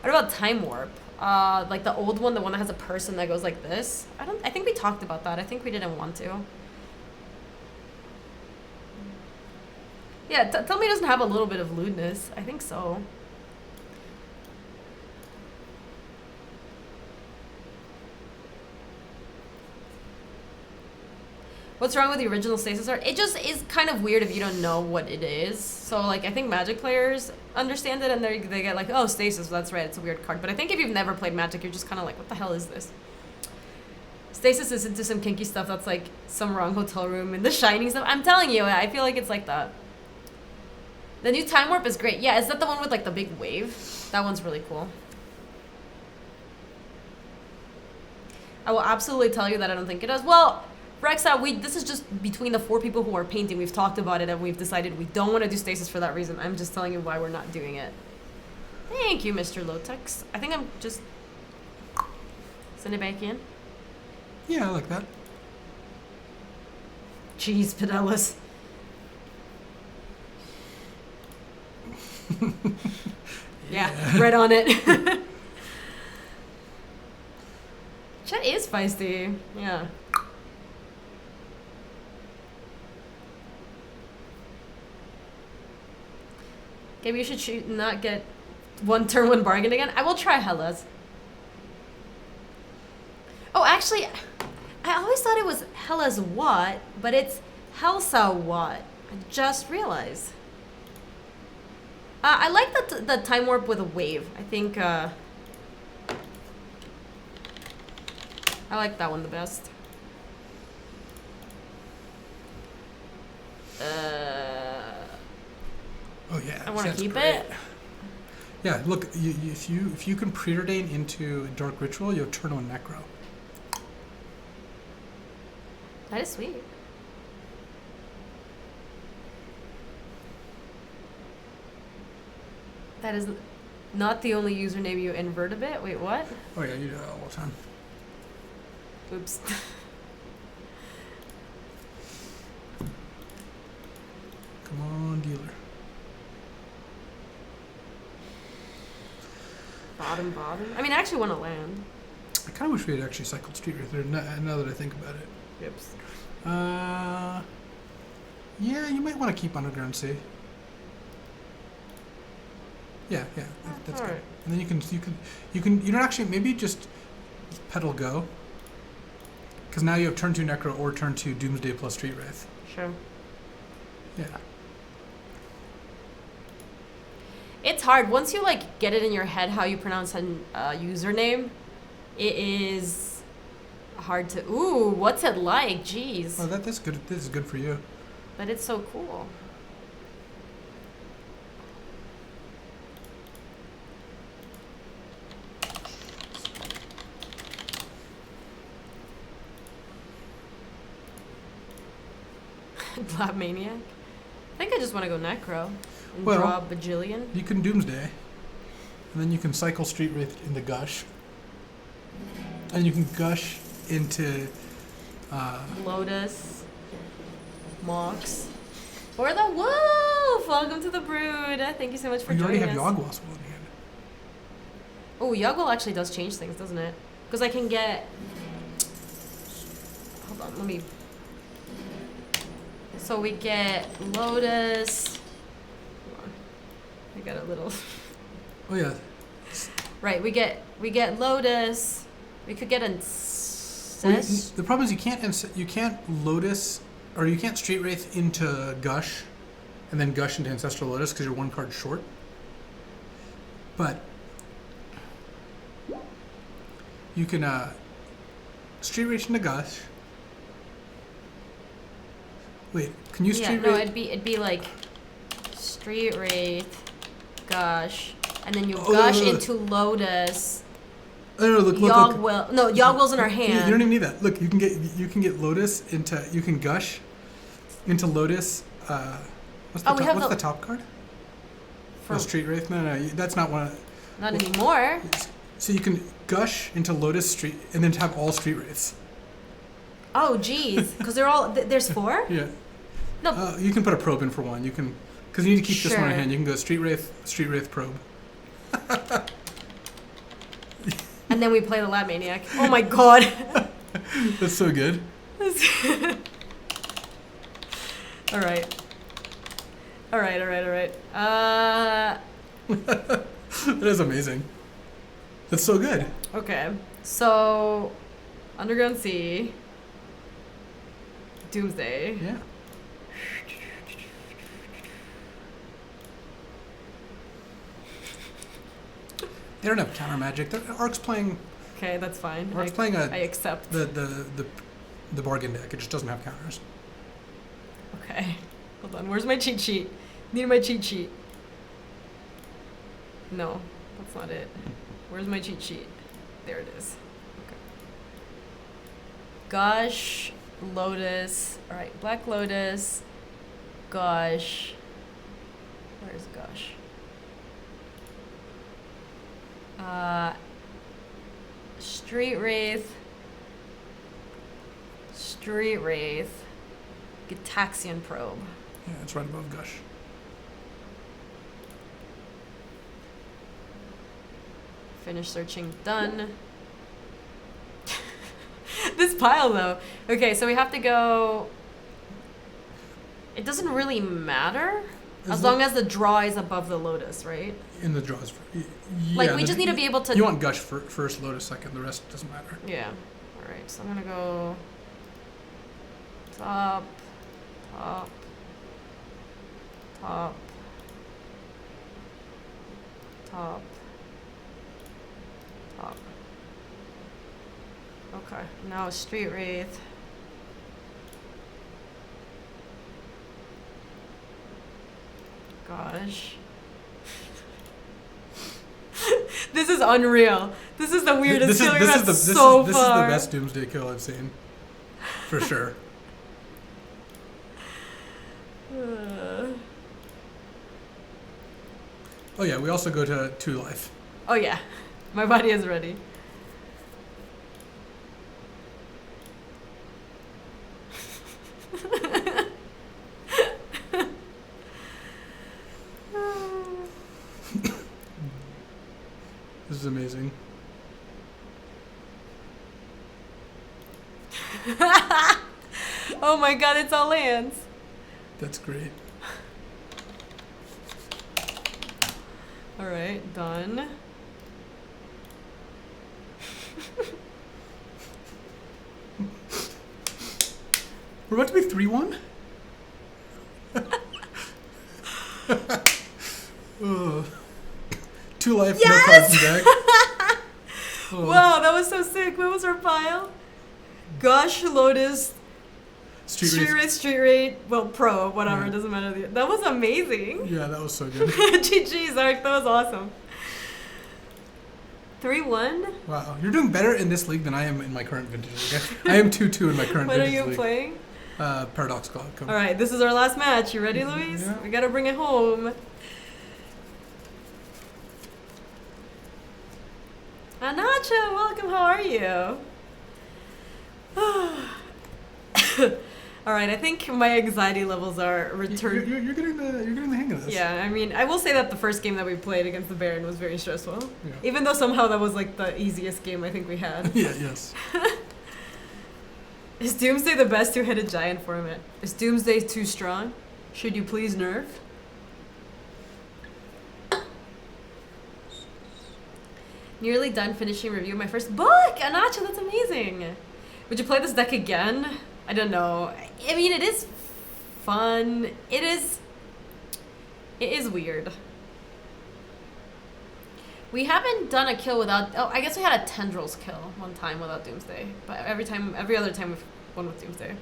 What about Time Warp? Like the old one, the one that has a person that goes like this. I think we talked about that. I think we didn't want to. Yeah, tell me it doesn't have a little bit of lewdness. I think so. What's wrong with the original Stasis art? It just is kind of weird if you don't know what it is. So, like, I think Magic players understand it and they get like, oh, Stasis, that's right, it's a weird card. But I think if you've never played Magic, you're just kind of like, what the hell is this? Stasis is into some kinky stuff that's like some wrong hotel room and the Shining stuff. I'm telling you, I feel like it's like that. The new Time Warp is great. Yeah, is that the one with like the big wave? That one's really cool. I will absolutely tell you that I don't think it does. Well, Rexa, this is just between the 4 people who are painting. We've talked about it and we've decided we don't want to do Stasis for that reason. I'm just telling you why we're not doing it. Thank you, Mr. Lotex. I think I'm just... Send it back in. Yeah, I like that. Jeez, Pedellas. Yeah, right on it. Chet is feisty. Yeah. Maybe you should not get 1 turn 1 bargain again. I will try Hellas. Oh, actually, I always thought it was Hellas what, but it's Helsa what. I just realized. I like the Time Warp with a wave. I think I like that one the best. Oh yeah. I want to keep great. it. Yeah, look, if you can preordain into Dark Ritual, you have turn 1 Necro. That is sweet. That is not the only username you invert a bit. Wait, what? Oh yeah, you do that all the time. Oops. Come on, dealer. Bottom. I mean, I actually want to land. I kind of wish we had actually cycled Street Wraith there, now that I think about it. Oops. Yeah, you might want to keep Underground Sea. Yeah, that's good. Alright. And then you don't actually, maybe just pedal go. Because now you have turn 2 Necro or turn 2 Doomsday plus Street Wraith. Sure. Yeah. It's hard. Once you like get it in your head how you pronounce a username, it is hard to. Ooh, what's it like? Jeez. Oh, that's good. This is good for you. But it's so cool. Lab Maniac? I think I just want to go Necro and draw a bajillion. You can Doomsday. And then you can cycle Street Wraith into Gush. And you can Gush into... Lotus. Mox. Or the Wolf! Welcome to the Brood. Thank you so much for you joining already us. have Yogg-Wasp in hand. Oh, Yogg-Will actually does change things, doesn't it? Because I can get... Hold on, let me... So we get Lotus... Hold on. I got a little... Oh yeah. Right, we get Lotus. We could get Incest. The problem is you can't Lotus, or you can't Street Wraith into Gush, and then Gush into Ancestral Lotus because you're 1 card short. But you can Street Wraith into Gush. Wait, can you Street Wraith? No, it'd be like Street Wraith, Gush, and then you Gush into Lotus. Oh, no, look. Yogg-Will. No, Yogg-Will's in our hand. You don't even need that. Look, you can get Lotus into. You can Gush into Lotus. What's the top card? From Street Wraith. No, that's not one. Not anymore. So you can Gush into Lotus Street and then have all Street Wraiths. Oh, geez, because they're all there's 4. Yeah. No. You can put a probe in for one. You can, because you need to keep this one in Sure. hand. You can go Street Wraith, probe. And then we play the Lab Maniac. Oh my god. That's so good. All right. That is amazing. That's so good. Okay. So, Underground Sea. Doomsday. Yeah. They don't have counter magic. Ark's playing. Okay, that's fine. Ark's playing I accept. the bargain deck. It just doesn't have counters. Okay. Hold on. Where's my cheat sheet? Need my cheat sheet. No, that's not it. Where's my cheat sheet? There it is. Okay. Gosh, Lotus. All right, Black Lotus. Gosh. Where's Gosh? Street Wraith. Street Wraith. Gitaxian Probe. Yeah, it's right above Gush. Finish searching. Done. This pile, though. Okay, so we have to go... It doesn't really matter as long as the draw is above the Lotus, right? In the draws. Yeah, like, we just need to be able to... You want Gush first, Lotus second. The rest doesn't matter. Yeah. All right, so I'm going to go... Top. Top. Top. Top. Top. Okay, now Street Wraith. Gosh. This is unreal. This is the weirdest feeling so far. This is the best Doomsday kill I've seen. For sure. Oh yeah, we also go to 2 life. Oh yeah, my body is ready. This is amazing. Oh my god, it's all lands. That's great. All right, done. We're about to be 3-1? Oh. 2 life, yes! no cards in deck. Oh. Wow, that was so sick. What was our pile? Gosh, Lotus, Street Rate, well, Pro, whatever, Yeah. it doesn't matter. That was amazing. Yeah, that was so good. GG's, Ark, that was awesome. 3-1? Wow, you're doing better in this league than I am in my current vintage league. I am 2-2 in my current What are vintage you league. playing? Paradoxical Outcome. All right, this is our last match. You ready, Luis? Yeah. We gotta bring it home. Anacha, welcome. How are you? All right, I think my anxiety levels are returned. You're getting the hang of this. Yeah, I mean, I will say that the first game that we played against the Baron was very stressful. Yeah. Even though somehow that was like the easiest game I think we had. Yeah. Yes. Is Doomsday the best two-headed giant format? Is Doomsday too strong? Should you please nerf? Nearly done finishing review of my first book! Anacha, that's amazing! Would you play this deck again? I don't know. I mean, it is fun. It is weird. We haven't done a kill without... Oh, I guess we had a Tendrils kill one time without Doomsday. But every other time we've won with Doomsday.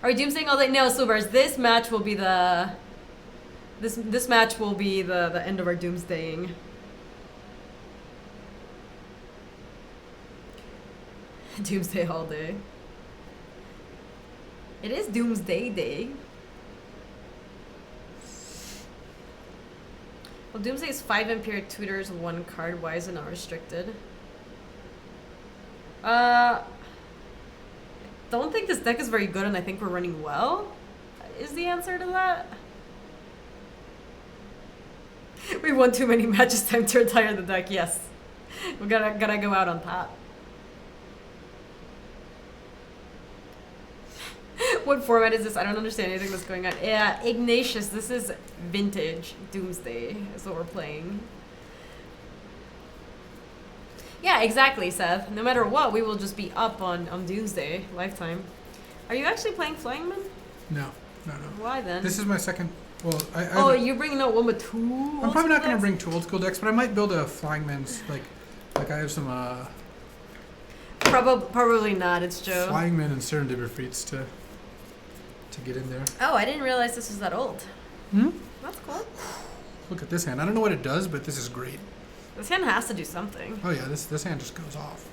Are we Doomsdaying all day? No, Silvers. This match will be the... This match will be the end of our Doomsdaying. Doomsday all day. It is Doomsday Day. Well, Doomsday is 5 Empiric Tutors, 1 card. Why is it not restricted? Don't think this deck is very good, and I think we're running well. Is the answer to that? We won too many matches. Time to retire the deck. Yes, we gotta go out on top. What format is this? I don't understand anything that's going on. Yeah, Ignatius, this is vintage Doomsday is what we're playing. Yeah, exactly, Seth. No matter what, we will just be up on Doomsday lifetime. Are you actually playing Flying Man? No. Why then? This is my second. Well, Oh, you're bringing out one with two. I'm probably not going to bring 2 old school decks, but I might build a Flying Man's like I have some Probably not. It's Joe. Flying Man and Serendipity Freets to get in there. Oh, I didn't realize this was that old. Hmm? That's cool. Look at this hand. I don't know what it does, but this is great. This hand has to do something. Oh yeah, this hand just goes off.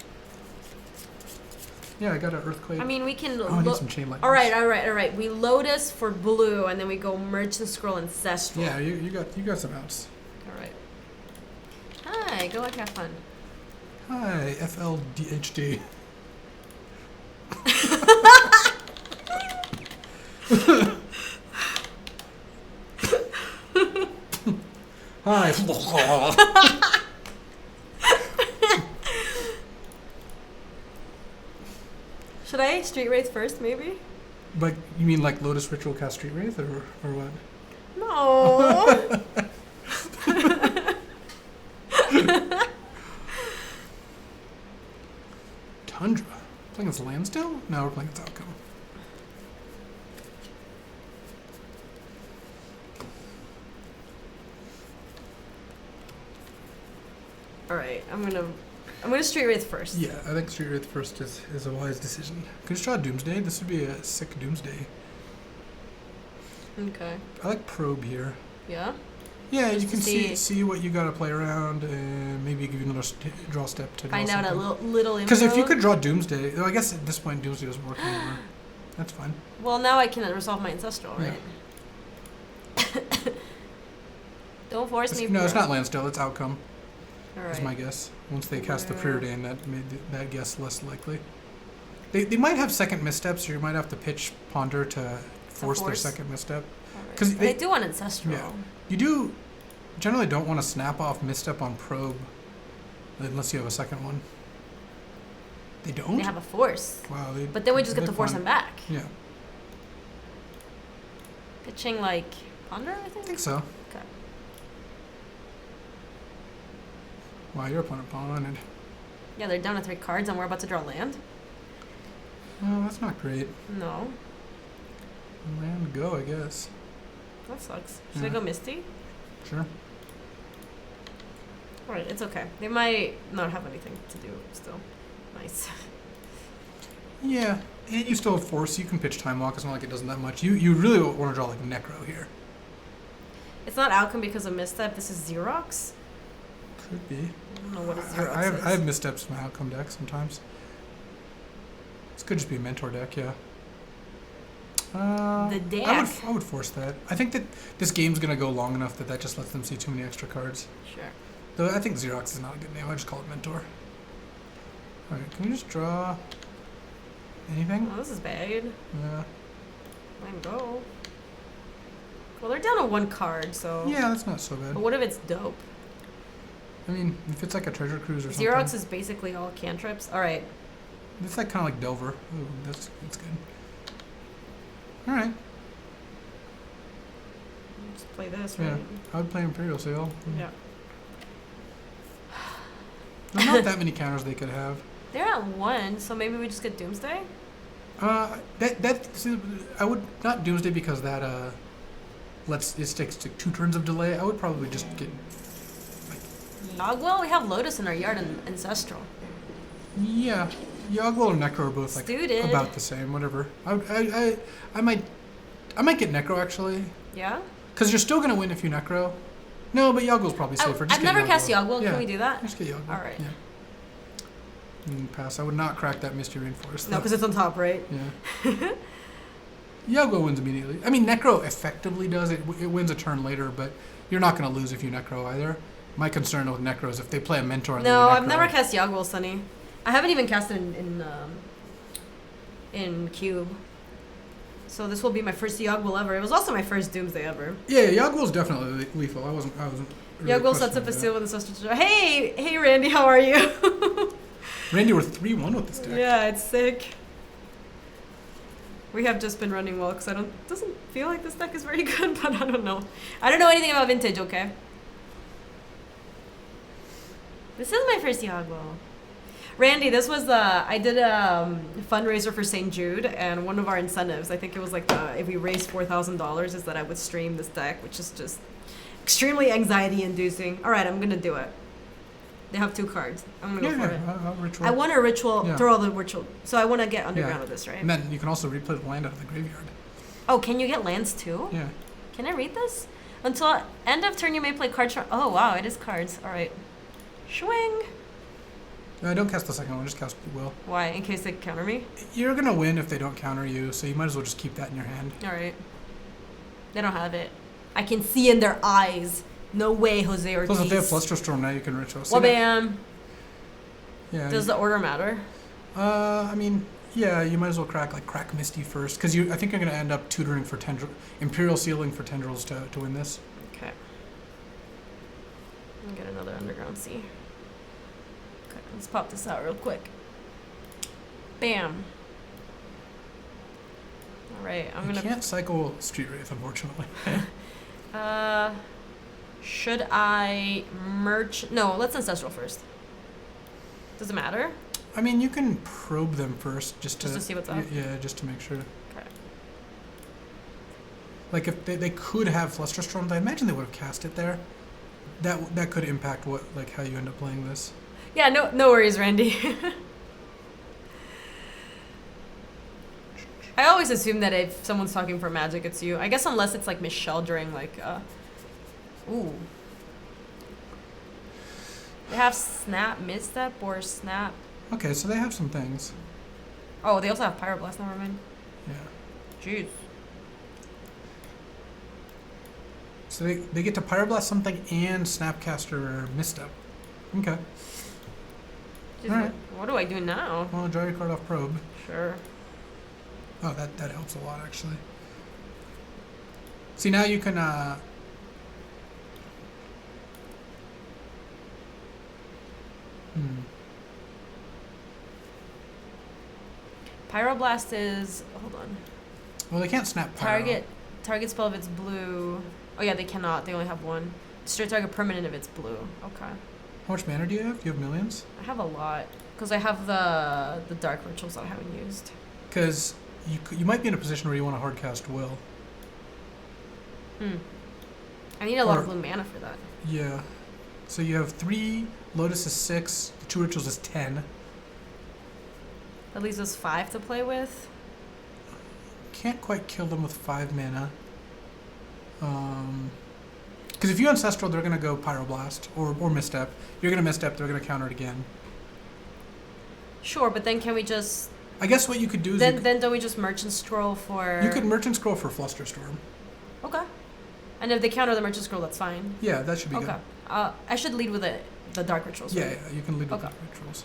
Yeah, I got an Earthquake. I mean, we can. I need some Chain Lightning. All right. We Lotus for blue, and then we go Merchant Scroll Ancestral. Yeah, you got some outs. All right. Hi, go like have fun. Hi, FLDHD. Hi. Should I Street Wraith first, maybe? But you mean like Lotus Ritual cast Street Wraith or what? No. Tundra. Playing as Lansdale? No, we're playing as Outcome. All right, I'm gonna Street Wraith first. Yeah, I think Street Wraith first is a wise decision. Could just draw Doomsday. This would be a sick Doomsday. Okay. I like Probe here. Yeah. Yeah, Just you can to see what you got to play around, and maybe give you another draw step to find draw out something. a little info. Because if you could draw Doomsday, I guess at this point Doomsday doesn't work anymore. That's fine. Well, now I can resolve my ancestral, right? Don't force me. No, it's bro. not Lansdale. It's Outcome. All Is right. my guess. Once they cast the Preordain, that made that guess less likely. They might have second missteps, or you might have to pitch Ponder to force their second misstep. Right. 'Cause They do want ancestral. Yeah. You generally don't want to snap off misstep on Probe unless you have a second one. They don't? They have a force. Wow. But then we just get to force them back. Yeah. Pitching like Ponder, I I think. think so. Okay. Wow, your opponent pondered. Yeah, they're down to 3 cards, and we're about to draw land. Well, that's not great. No, Land go, I guess. that sucks. Should I Yeah. go Misty? Sure. Alright, it's okay. They might not have anything to do still. Nice. Yeah, and you still have force. You can pitch Time Walk. It's not like it doesn't that much. You really want to draw like Necro here. It's not outcome because of misstep. This is Xerox. Could be. I don't know what a Xerox I is. have missteps in my Outcome deck sometimes. This could just be a Mentor deck, yeah. The deck. I would force that. I think that this game's gonna go long enough that just lets them see too many extra cards. Sure. Though I think Xerox is not a good name. I just call it Mentor. All right, can we just draw anything? Oh, this is bad. Yeah. Let 'em go. Well, they're down to 1 card, so. Yeah, that's not so bad. But what if it's dope? I mean, if it's like a Treasure Cruise or something. Xerox is basically all cantrips. All right. It's like kind of like Delver. Ooh, that's good. All right. Just play this, Yeah. right? I would play Imperial Sail. Yeah. There's not that many counters they could have. They're at 1, so maybe we just get Doomsday? I would not Doomsday because that it takes to 2 turns of delay. I would probably just get Yogwell? We have Lotus in our yard and Ancestral. yeah. Yogwell or Necro are both like Student. about the same. Whatever. I might get Necro actually. Yeah? Because you're still gonna win if you Necro. No, but Yogwell's probably safer. Just I've get never cast Yogwell. Yogwell. Yeah. Can we do that? Just get Yogwell. All right. Yeah. Pass. I would not crack that Misty Rainforest. No, because it's on top, right? Yeah. Yogwell wins immediately. I mean, Necro effectively does it. It wins a turn later, but you're not going to lose if you Necro either. My concern with Necro is if they play a Mentor and No, then I've never cast Yogwell, Sunny. I haven't even cast it in Cube. So this will be my first Yogwell ever. It was also my first Doomsday ever. Yeah, Yogwell's definitely lethal. I wasn't. Really Yogwell sets up a questioning seal with Ancestral. Hey, Randy, how are you? that. Randy, we're 3-1 with this deck. Yeah, it's sick. We have just been running well because doesn't feel like this deck is very good, but I don't know. I don't know anything about Vintage, okay? This is my first Yogwell. Randy, this was I did a fundraiser for St. Jude, and one of our incentives, I think it was like if we raised $4,000, is that I would stream this deck, which is just extremely anxiety-inducing. All right, I'm gonna do it. They have 2 cards. I'm gonna go for it. Ritual. I want a ritual. Yeah. Throw all the ritual. So I want to get underground with this, right? And then you can also replay the land out of the graveyard. Oh, can you get lands too? Yeah. Can I read this? Until end of turn, you may play cards from. Oh wow, it is cards. All right. Swing. Don't cast the second one. Just cast Will. Why? In case they counter me? You're gonna win if they don't counter you, so you might as well just keep that in your hand. All right. They don't have it. I can see in their eyes. No way, Jose Ortiz. Plus, if they have Flusterstorm now, you can ritual. Well, bam. Yeah. Does the order matter? I mean, yeah, you might as well crack Misty first, because I think you're gonna end up tutoring for Imperial Sealing for Tendrils to win this. Okay. I'll get another Underground Sea. Okay, let's pop this out real quick. Bam. All right, I'm gonna. You can't cycle Street Wraith, unfortunately. Should I merch? No, let's Ancestral first. Does it matter? I mean, you can probe them first, just to see what's up. Yeah, just to make sure. Okay. Like if they could have Flusterstorm, I imagine they would have cast it there. That could impact how you end up playing this. Yeah, no worries, Randy. I always assume that if someone's talking for Magic, it's you. I guess unless it's like Michelle during ooh. They have Snap, Misstep, or Snap. Okay, so they have some things. Oh, they also have Pyroblast, never mind. Yeah. Jeez. So they get to Pyroblast something and Snapcaster or Misstep. Okay. Jeez, Alright. What do I do now? Well, draw your card off Probe. Sure. Oh, that helps a lot, actually. See, now you can, Pyroblast is... Hold on. Well, they can't snap Pyro. Target spell if it's blue. Oh yeah, they cannot. They only have one. Destroy target permanent if it's blue. Okay. How much mana do you have? Do you have millions? I have a lot. Because I have the dark rituals that I haven't used. Because you might be in a position where you want to hardcast Will. I need a lot of blue mana for that. Yeah. So you have 3, Lotus is 6, the 2 rituals is 10. That leaves us 5 to play with. Can't quite kill them with 5 mana. Because if you Ancestral, they're going to go Pyroblast or Misstep. You're going to Misstep, they're going to counter it again. Sure, but then can we just... I guess what you could do is... Then don't we just Merchant Scroll for... You could Merchant Scroll for Flusterstorm. Okay. And if they counter the Merchant Scroll, that's fine. Yeah, that should be good. Okay. I should lead with the Dark Rituals, right? Yeah, you can lead with Okay. Dark Rituals.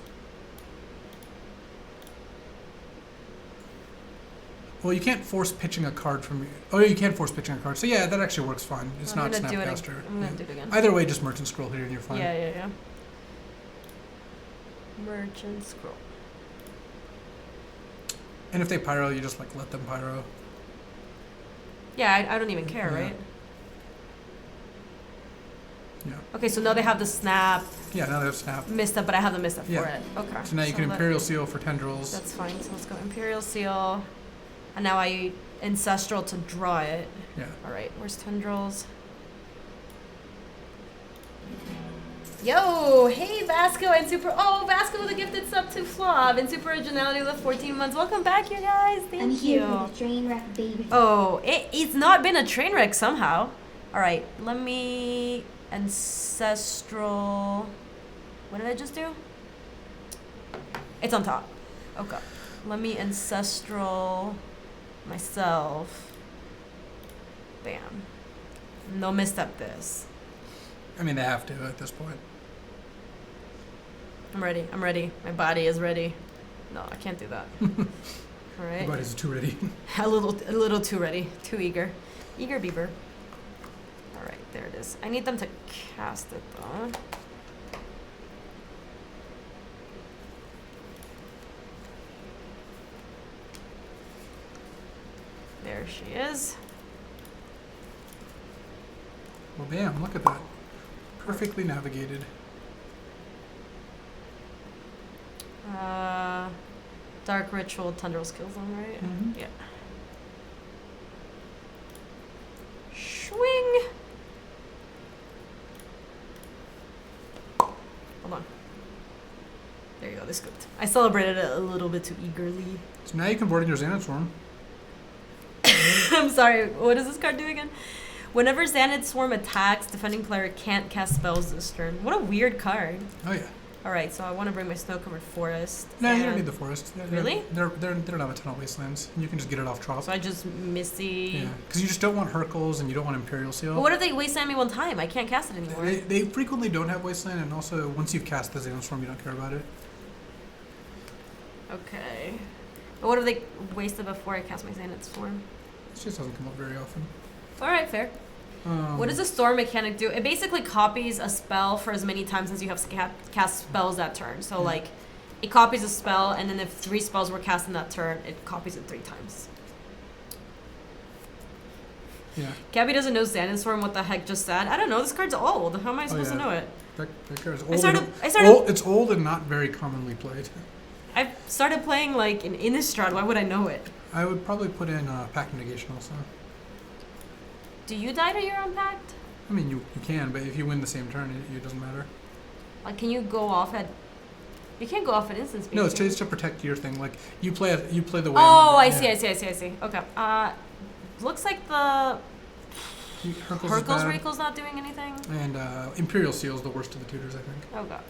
Well, you can't force pitching a card from... Oh, you can force pitching a card. So yeah, that actually works fine. It's not Snapcaster. I'm going to do it again. Either way, just Merchant Scroll here and you're fine. Yeah. Merchant Scroll. And if they Pyro, you just let them Pyro. Yeah, I don't even care, Yeah. right? Yeah. Okay, so now they have the Snap, Yeah, now they have Snap. Misstep, but I have the Misstep Yeah. for it. Okay. So now you can that- Imperial Seal for Tendrils. That's fine. So let's go Imperial Seal. And now I Ancestral to draw it. Yeah. All right, where's Tendrils? Yo, hey Vasco and Super. Oh, Vasco with a gifted sub to Flav and Super Originality with 14 months. Welcome back, you guys. Thank I'm here you. for the train wreck, baby. Oh, it's not been a train wreck somehow. All right, let me Ancestral. What did I just do? It's on top. Okay. Let me Ancestral myself. Bam. No misstep this. I mean, they have to at this point. I'm ready. My body is ready. No, I can't do that. All right. Your body's too ready. A little too ready. Too eager. Eager beaver. All right, there it is. I need them to cast it though. There she is. Well, bam, look at that. Perfectly navigated. Dark Ritual, Tundra Skill Zone, right? Mhm. Yeah. Swing! Hold on. There you go, they scooped. I celebrated it a little bit too eagerly. So now you can board in your Xanath Swarm. I'm sorry, what does this card do again? Whenever Xanad Swarm attacks, defending player can't cast spells this turn. What a weird card. Oh yeah. Alright, so I want to bring my snow-covered forest. No, you don't and- need the forest. Yeah, Really? They don't have a ton of wastelands. You can just get it off drop. So I just Misty... Yeah, because you just don't want Hercules and you don't want Imperial Seal. But what if they wasteland me one time? I can't cast it anymore. They frequently don't have wasteland, and also once you've cast the Xanath Swarm, you don't care about it. Okay. But what if they wasted before I cast my Xanad Storm? It just doesn't come up very often. Alright, fair. What does the storm mechanic do? It basically copies a spell for as many times as you have cast spells that turn. So, like, it copies a spell, and then if 3 spells were cast in that turn, it copies it 3 times. Yeah. Gaby doesn't know Xanad Storm. What the heck just said? I don't know. This card's old. How am I supposed to know it? That card is old. I started. It's old and not very commonly played. I started playing like in Innistrad. Why would I know it? I would probably put in Pact Negation also. Do you die to your own pact? I mean, you can, but if you win the same turn, it doesn't matter. Like, can you go off at? You can't go off at instant speed. No, it's to protect your thing. Like you play the way. Oh, I see. Okay. Looks like the Hercules Recall's not doing anything. And Imperial Seal's the worst of the tutors, I think. Oh god.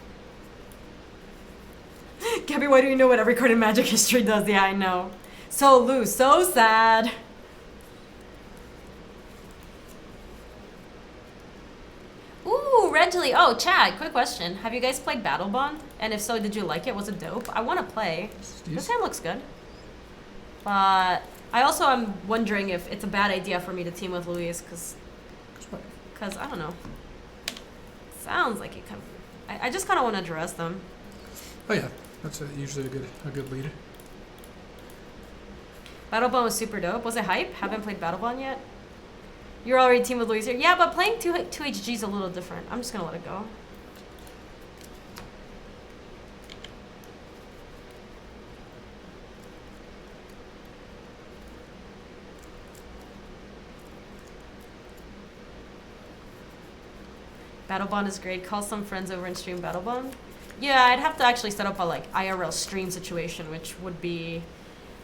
Gaby, why do you know what every card in Magic history does? Yeah, I know. So loose, so sad. Ooh, Reggie. Oh, Chad, quick question. Have you guys played Battle Bond? And if so, did you like it? Was it dope? I want to play. This hand looks good. But I also am wondering if it's a bad idea for me to team with Luis, because I don't know. Sounds like it kind of... I just kind of want to address them. Oh yeah, that's usually a good lead. Battle Bond was super dope. Was it hype? Haven't played Battle Bond yet. You're already team with Luis here. Yeah, but playing 2 HG is a little different. I'm just gonna let it go. Battle Bond is great. Call some friends over and stream Battle Bond. Yeah, I'd have to actually set up a like IRL stream situation, which would be...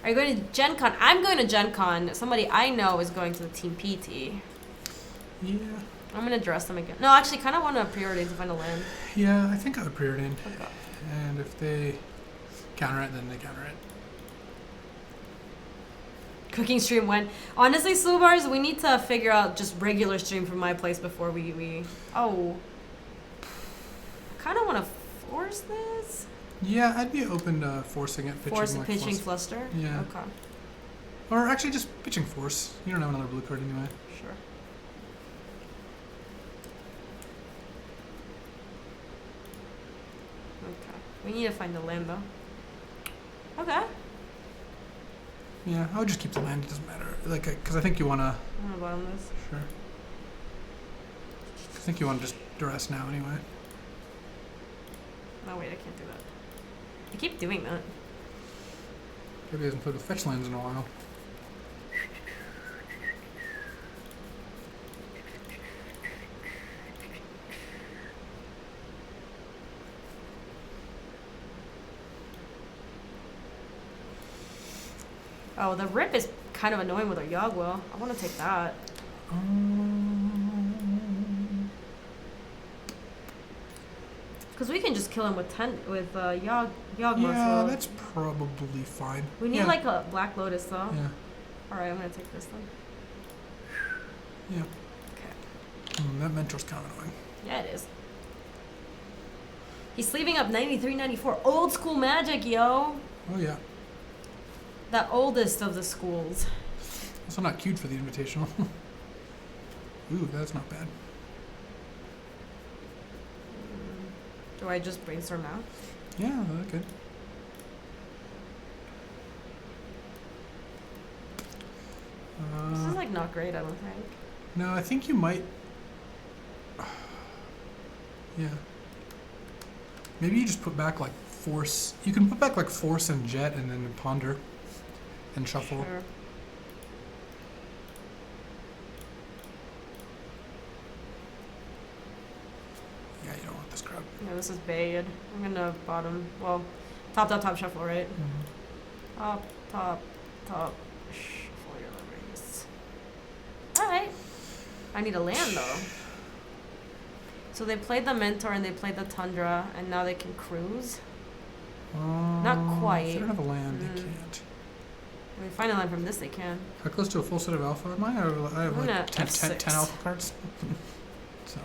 Are you going to Gen Con? I'm going to Gen Con. Somebody I know is going to the Team PT. Yeah. I'm going to dress them again. No, actually, kind of want to preordain to find a land. Yeah, I think I would preordain. Okay. And if they counter it, then they counter it. Cooking stream when? Honestly, Slow Bars, we need to figure out just regular stream from my place before we... Oh. I kind of want to force this. Yeah, I'd be open to forcing it. Pitching Fluster? Yeah. Okay. Or actually just pitching Force. You don't have another blue card anyway. Sure. Okay. We need to find the land, though. Okay. Yeah, I would just keep the land. It doesn't matter. Like, because I think you want to... I'm going to bottom this. Sure. I think you want to just duress now anyway. Oh, wait, I can't do that. I keep doing that. Maybe hasn't played with fetch lands in a while. Oh, the rip is kind of annoying with our Yogwell. I want to take that. Because we can just kill him with Yogma. Yeah, so that's probably fine. we need like a Black Lotus though. Yeah. Alright, I'm going to take this then. Yeah. Okay. That mentor's kind of annoying. Yeah, it is. He's sleeving up 93, 94. Old school Magic, yo! Oh yeah. The oldest of the schools. Also not cute for the Invitational. Ooh, that's not bad. Do I just brainstorm now? Yeah, okay. This is like not great, I don't think. No, I think you might... Yeah. Maybe you just put back like force. You can put back like force and jet, and then ponder, and shuffle. Sure. Yeah, you don't want this crap. Yeah, this is bad. I'm gonna bottom. Well, top, shuffle, right? Mm-hmm. Top, shuffle your liberties. Alright. I need a land, though. So they played the Mentor and they played the Tundra, and now they can cruise. Not quite. If they don't have a land, they Mm. can't. I mean, find a land from this, they can. How close to a full set of alpha am I? I have I'm like at 10 F6. alpha cards. So.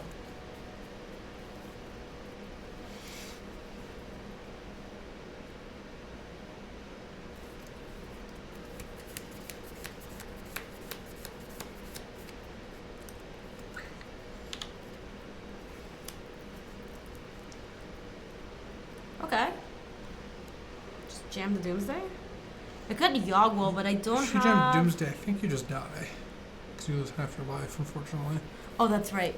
Okay. Just jam the Doomsday? I could Yogwell, but I don't If you have... jam Doomsday, I think you just die. Because you lose half your life, unfortunately. Oh, that's right.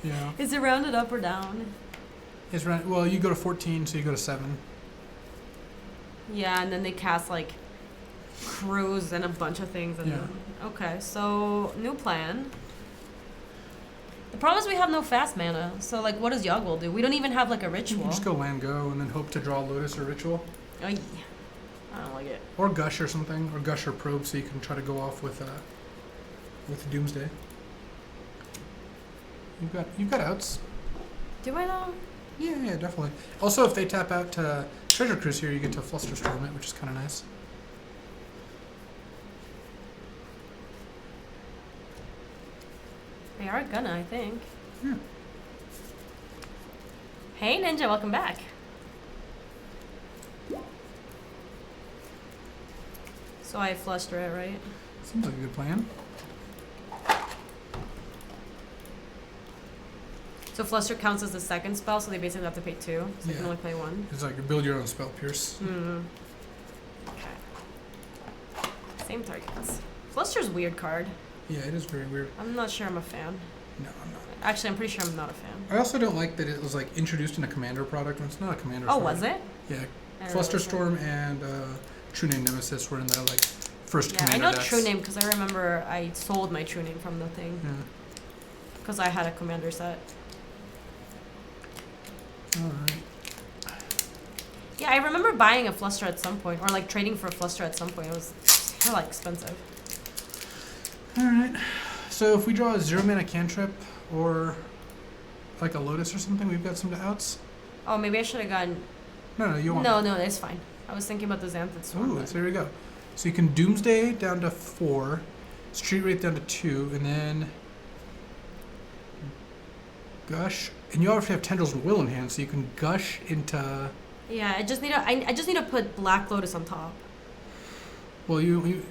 Yeah. Is it rounded up or down? It's right. Well, you go to 14, so you go to 7. Yeah, and then they cast, like, Cruise and a bunch of things. And Yeah. then, okay, so new plan. The problem is we have no fast mana. So, like, what does Yogwell do? We don't even have, like, a You ritual. can just go land go and then hope to draw Lotus or Ritual. Ay, I don't like it. Or Gush or something. Or Gush or Probe, so you can try to go off with Doomsday. You've got outs. Do I though? Yeah, definitely. Also, if they tap out to Treasure Cruise here, you get to Flusterstorm it, which is kind of nice. They are gonna, I think. Yeah. Hey, Ninja, welcome back. So I flushed it, right? Seems like a good plan. So Fluster counts as the second spell, so they basically have to pay 2. So they can Yeah. only play 1. It's like you build your own spell pierce. Okay. Same targets. Fluster's a weird card. Yeah, it is very weird. I'm not sure I'm a fan. No, I'm not. Actually, I'm pretty sure I'm not a fan. I also don't like that it was like introduced in a Commander product when it's not a Commander. Oh, product. was it? Yeah, I don't really Flusterstorm and True Name Nemesis were in the like first Yeah, Commander I know decks. True Name because I remember I sold my True Name from the thing. Yeah. Because I had a Commander set. Alright. Yeah, I remember buying a Fluster at some point, or like trading for a Fluster at some point. It was hella expensive. Alright. So if we draw a 0 mana cantrip or like a Lotus or something, we've got some outs. Oh, maybe I should have gotten... No, you want. No, it's fine. I was thinking about the Xanthid Swarm. Ooh, but- so there we go. So you can Doomsday down to 4, Street Wraith down to 2, and then Gush. And you already have Tendrils and Will in hand, so you can Gush into... Yeah, I just need to put Black Lotus on top. Well, you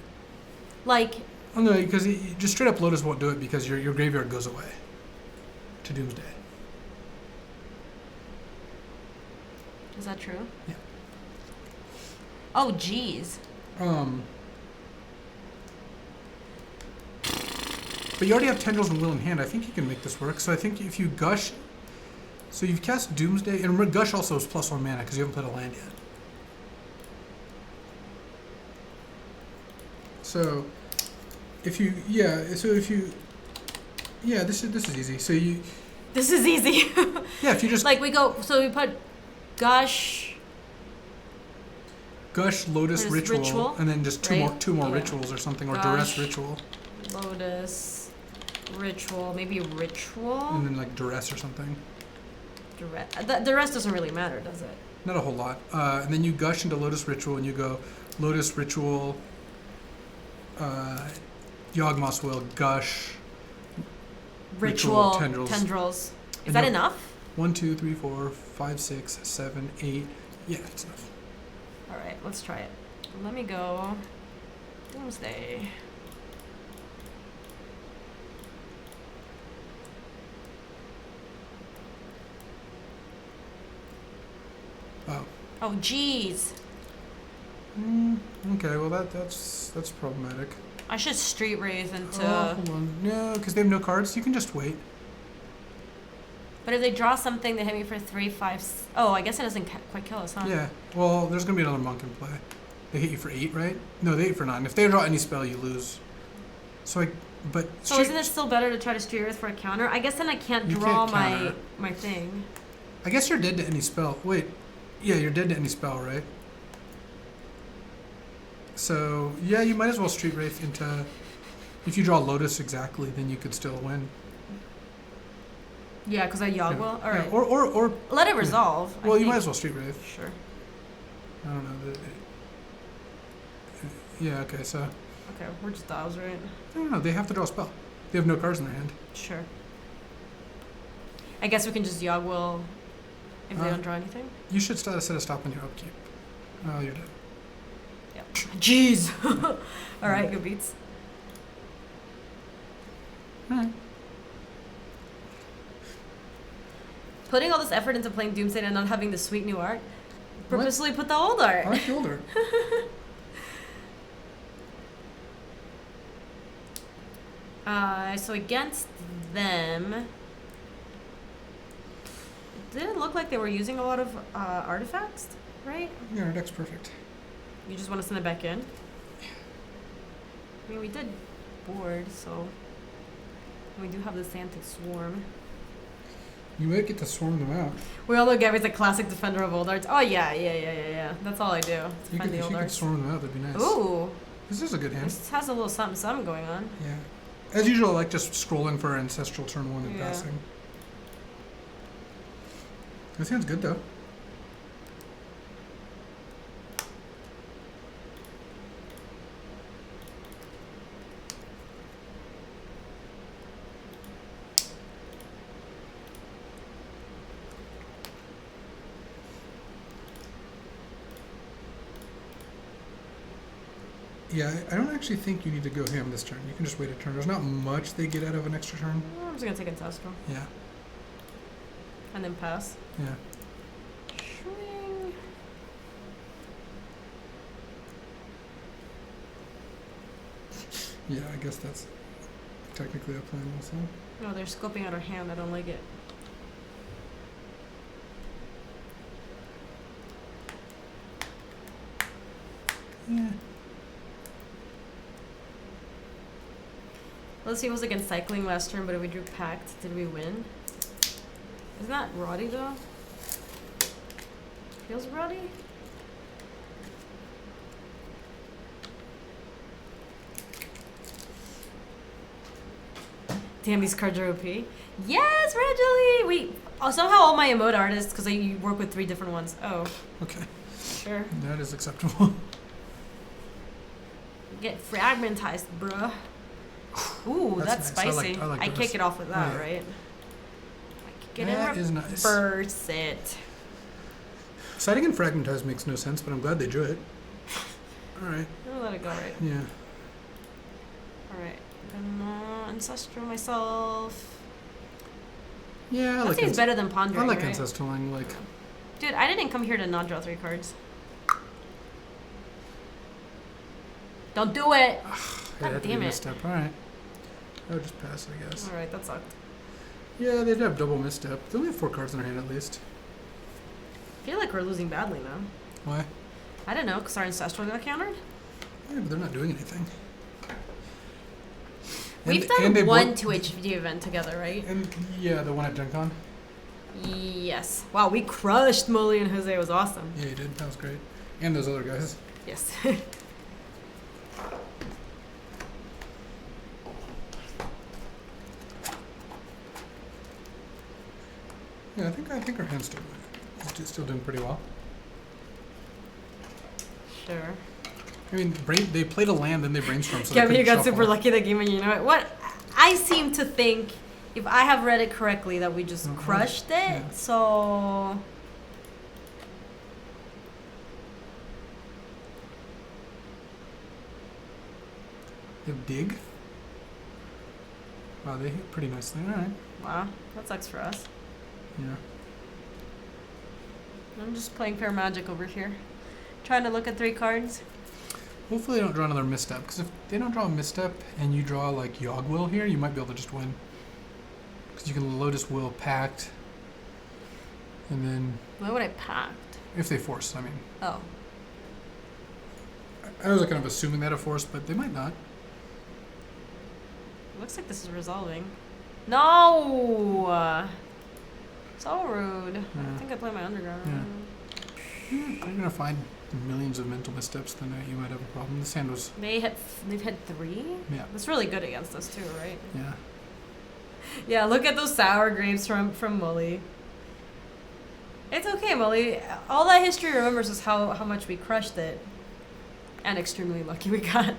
Like, oh no, because just straight up Lotus won't do it because your graveyard goes away to Doomsday. is that true? Yeah. Oh, jeez. But you already have Tendrils and Will in hand. I think you can make this work. So I think if you Gush... So you've cast Doomsday, and Gush also is +1 mana because you haven't played a land yet. So if you... Yeah, so if you... Yeah, this is easy. So you... This is easy. Yeah, if you just... Like, we go... So we put Gush... Gush, Lotus, There's Ritual, Ritual, and then just two right? more Yeah. rituals or something, or Gush. Duress Ritual, Lotus... Ritual... Maybe Ritual? and then like Duress or something. The rest doesn't really matter, does it? Not a whole lot. And then you Gush into Lotus Ritual, and you go Lotus Ritual, Yawgmoth's Will, Gush, Ritual, Tendrils. Is And that you'll- enough? 1, 2, 3, 4, 5, 6, 7, 8. Yeah, it's enough. Alright, let's try it. Let me go... Doomsday. Oh. Oh, jeez. Okay, well that's problematic. I should Street Wraith into... Oh, hold on. No, because they have no cards. You can just wait. But if they draw something, they hit me for 3, 5. Oh, I guess it doesn't quite kill us, huh? Yeah. Well, there's gonna be another monk in play. They hit you for 8, right? No, they hit for 9. If they draw any spell, you lose. So So isn't it still better to try to Street Wraith for a counter? I guess then I can't draw my thing. I guess you're dead to any spell. Wait. Yeah, you're dead to any spell, right? So, yeah, you might as well Street Wraith into... If you draw Lotus exactly, then you could still win. Yeah, because I Yogg will? Yeah. Alright. Or let it resolve. Well, you might as well Street Wraith. Sure. I don't know. Yeah, okay, so... Okay, we're just dials, right? No, they have to draw a spell. They have no cards in their hand. Sure. I guess we can just Yogg will if they don't draw anything. You should set a stop on your upkeep. Oh, you're dead. Yep. Jeez! Alright, good beats. Alright. Putting all this effort into playing Doomsday and not having the sweet new art. Purposely put the old art. I like the old art. So against them, did it look like they were using a lot of artifacts, right? Yeah, our deck's perfect. You just want to send it back in? I mean, we did board, so we do have the Santa Swarm. You might get to swarm them out. We all know Gaby's a classic defender of old arts. Oh yeah. That's all I do. Defend the If old you could arts. swarm them out, that'd be nice. Ooh, This is a good hand. this has a little something going on. Yeah. As usual, I like just scrolling for Ancestral turn 1 and Yeah. passing. This hand's good, though. Yeah, I don't actually think you need to go ham this turn. You can just wait a turn. There's not much they get out of an extra turn. I'm just gonna take Ancestral Yeah, and then pass. yeah. Swing. Yeah, I guess that's technically a plan also. No, they're scoping out our hand. I don't like it. Yeah. Let's see, it was against Cycling last turn, but if we drew Pact, did we win? Isn't that Roddy though? Feels Roddy? Damn, these cards are OP. Yes, Reggie! Wait, somehow all my emote artists, because I work with 3 different ones. Oh, Okay. sure. That is acceptable. Get fragmentized, bruh. Ooh, that's That's nice. spicy. I like I those. kick it off with that, Yeah. right? I kick it That in is nice. reverse it. Siding and Fragmentize makes no sense, but I'm glad they drew it. Alright. I'm gonna let it go, right? Yeah. Alright. Gonna Ancestral myself. Yeah, I That like seems better than Pondering, I like right? Ancestraling, like... Dude, I didn't come here to not draw 3 cards. Don't do it! God damn it. Misstep. Alright. I would just pass, I guess. Alright, that sucked. Yeah, they'd have double misstep. They only have 4 cards in their hand at least. I feel like we're losing badly now. Why? I don't know, because our Ancestral got countered? Yeah, but they're not doing anything. We've and they done one both- 2HVD event together, right? And yeah, the one at Gen Con. Yes. Wow, we crushed Molly and Jose. It was awesome. Yeah, you did. That was great. And those other guys. Yes. Yeah, I think our hand's still doing pretty well. Sure. I mean, they played a land, then they brainstormed. So Gaby, they you got couldn't super shuffle. lucky that game, and you know what? I seem to think, if I have read it correctly, that we just crushed it. Yeah. So They have dig. Wow, they hit pretty nicely. All right. wow, that sucks for us. Yeah. I'm just playing fair magic over here, trying to look at 3 cards. Hopefully they don't draw another misstep, because if they don't draw a misstep and you draw like Yogg Will here, you might be able to just win. Because you can Lotus Will Pact, And then Why would I pact? if they force, I mean. Oh. I was kind of assuming that a force, but they might not. Looks like this is resolving. No! So rude. I think I play my underground. I'm gonna find millions of mental missteps, then you might have a problem. This hand was. They've had 3? Yeah. That's really good against us too, right? Yeah. Yeah, look at those sour grapes from Mully. It's okay, Mully. All that history remembers is how much we crushed it. And extremely lucky we got.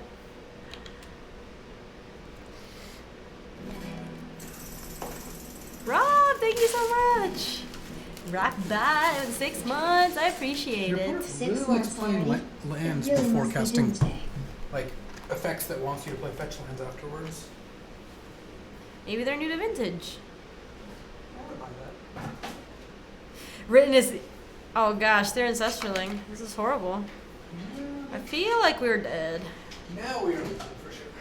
Rob, thank you so much. Rock by in 6 months. I appreciate Your it. opponent 6 really likes months playing already. lands It really before must be casting Doomsday. like effects that wants you to play fetch lands afterwards. Maybe they're new to vintage. I would buy that. Written is... Oh gosh, they're Ancestraling. This is horrible. I feel like we're dead. Now we are losing for sure.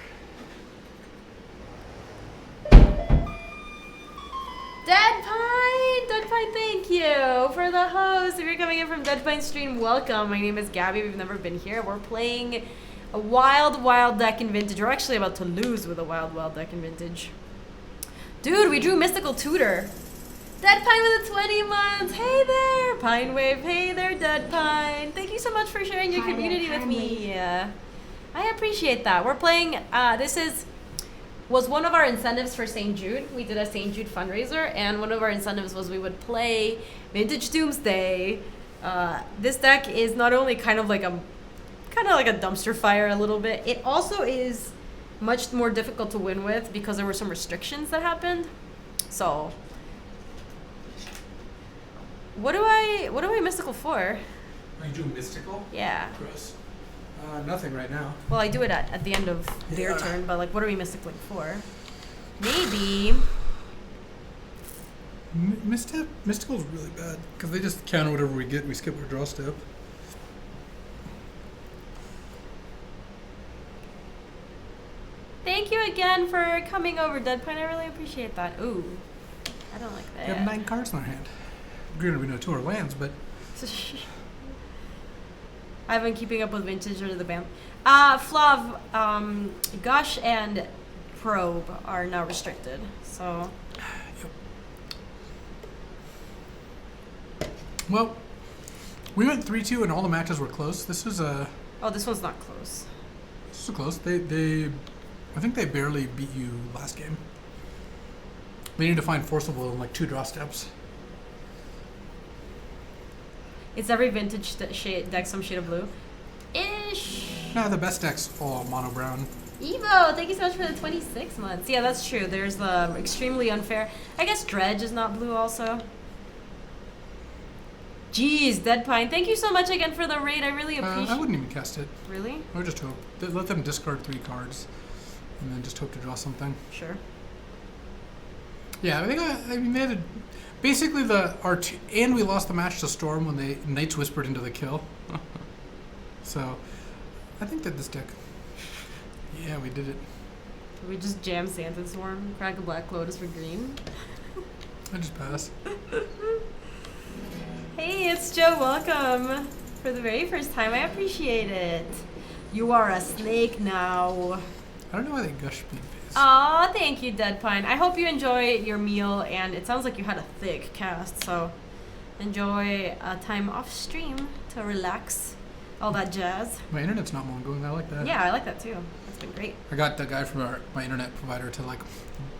Dead Pine, thank you for the host. If you're coming in from Dead Pine stream, welcome. My name is Gaby. We've never been here. We're playing a wild deck in vintage. We're actually about to lose with a wild deck in vintage. Dude, we drew Mystical Tutor. Dead Pine with a 20 months. Hey there, Pine Wave. Hey there, Dead Pine. Thank you so much for sharing your Hi there, community with Pine me. I appreciate that. We're playing. Was one of our incentives for St. Jude. We did a St. Jude fundraiser, and one of our incentives was we would play Vintage Doomsday. This deck is not only kind of like a dumpster fire a little bit. It also is much more difficult to win with because there were some restrictions that happened. So, what do I mystical for? Are you doing mystical? Yeah. Gross. Nothing right now. Well, I do it at the end of their Yeah. turn, but like, what are we mysticaling for? Maybe. Mystical is really bad because they just counter whatever we get. We skip our draw step. Thank you again for coming over, Deadpine. I really appreciate that. Ooh, I don't like that. We have 9 cards in our hand. Granted, we know 2 are lands, but I've been keeping up with vintage or the band. Flav, Gush and Probe are now restricted, so. Yep. Well, we went 3-2 and all the matches were close. This was a. Oh, this one's not close. This was close. I think they barely beat you last game. We need to find forcible in like 2 draw steps. It's every vintage deck some shade of blue. Ish. No, the best deck's all mono brown. Evo, thank you so much for the 26 months. Yeah, that's true. There's the extremely unfair. I guess Dredge is not blue also. Jeez, Deadpine, thank you so much again for the raid. I really appreciate it. I wouldn't even cast it. Really? I would just hope. Let them discard 3 cards and then just hope to draw something. Sure. Yeah, I mean, they had basically and we lost the match to Storm when they Knights Whispered into the kill. So, I think that this deck, yeah, we did it. We just jam Santa Swarm, crack a Black Lotus for green. I just passed. Hey, it's Joe. Welcome for the very first time. I appreciate it. You are a snake now. I don't know why they gush me in the face. Aw, thank you, Deadpine. I hope you enjoy your meal, and it sounds like you had a thick cast, so enjoy a time off stream to relax, all that jazz. My internet's not going. I like that. Yeah, I like that too. That's been great. I got the guy from my internet provider to like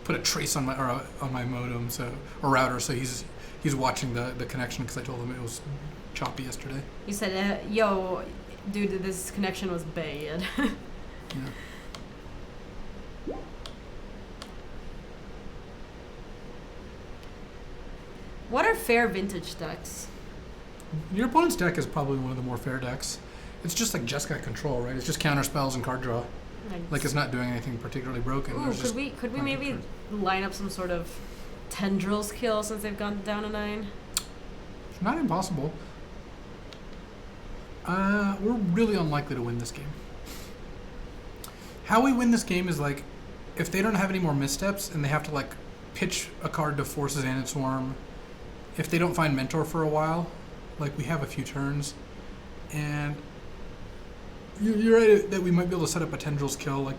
put a trace on my modem, or router, so he's watching the connection because I told him it was choppy yesterday. You said, yo, dude, this connection was bad. Yeah. What are fair vintage decks? Your opponent's deck is probably one of the more fair decks. It's just like Jeskai Control, right? It's just counter spells and card draw. Like it's not doing anything particularly broken. Ooh, could we maybe line up some sort of Tendrils kill since they've gone down to 9? It's not impossible. We're really unlikely to win this game. How we win this game is like if they don't have any more missteps and they have to like pitch a card to Forces and Swarm if they don't find mentor for a while, like we have a few turns, and you're right that we might be able to set up a tendrils kill. Like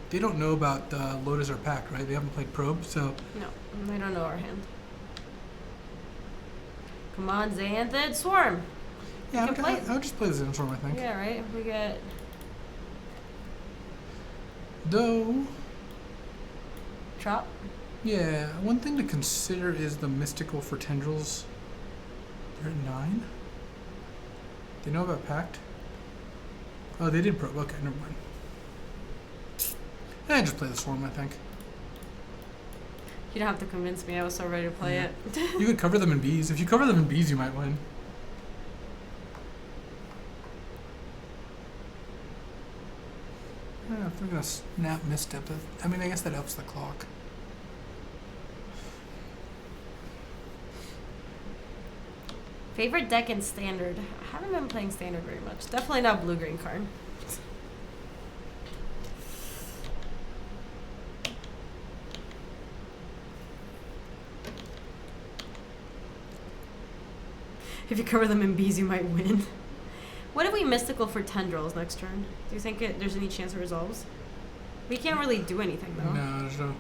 they don't know about Lotus or Pact, right? They haven't played probe, so No, they don't know our hand. Come on, Xanthid Swarm. yeah, can play it. I would just play the Xenostorm, I think. Yeah, right. We get Though, Chop. yeah, one thing to consider is the mystical for tendrils. They're at 9. They know about Pact. Oh, they did probe. Okay, never mind. I just play the Swarm, I think. You don't have to convince me. I was so ready to play Yeah. it. You could cover them in bees. If you cover them in bees, you might win. Yeah, if they're gonna snap misstep, I mean, I guess that helps the clock. Favorite deck in Standard? I haven't been playing Standard very much. Definitely not blue-green card. If you cover them in bees, you might win. What if we mystical for tendrils next turn? Do you think there's any chance it resolves? We can't really do anything though. No, there's no.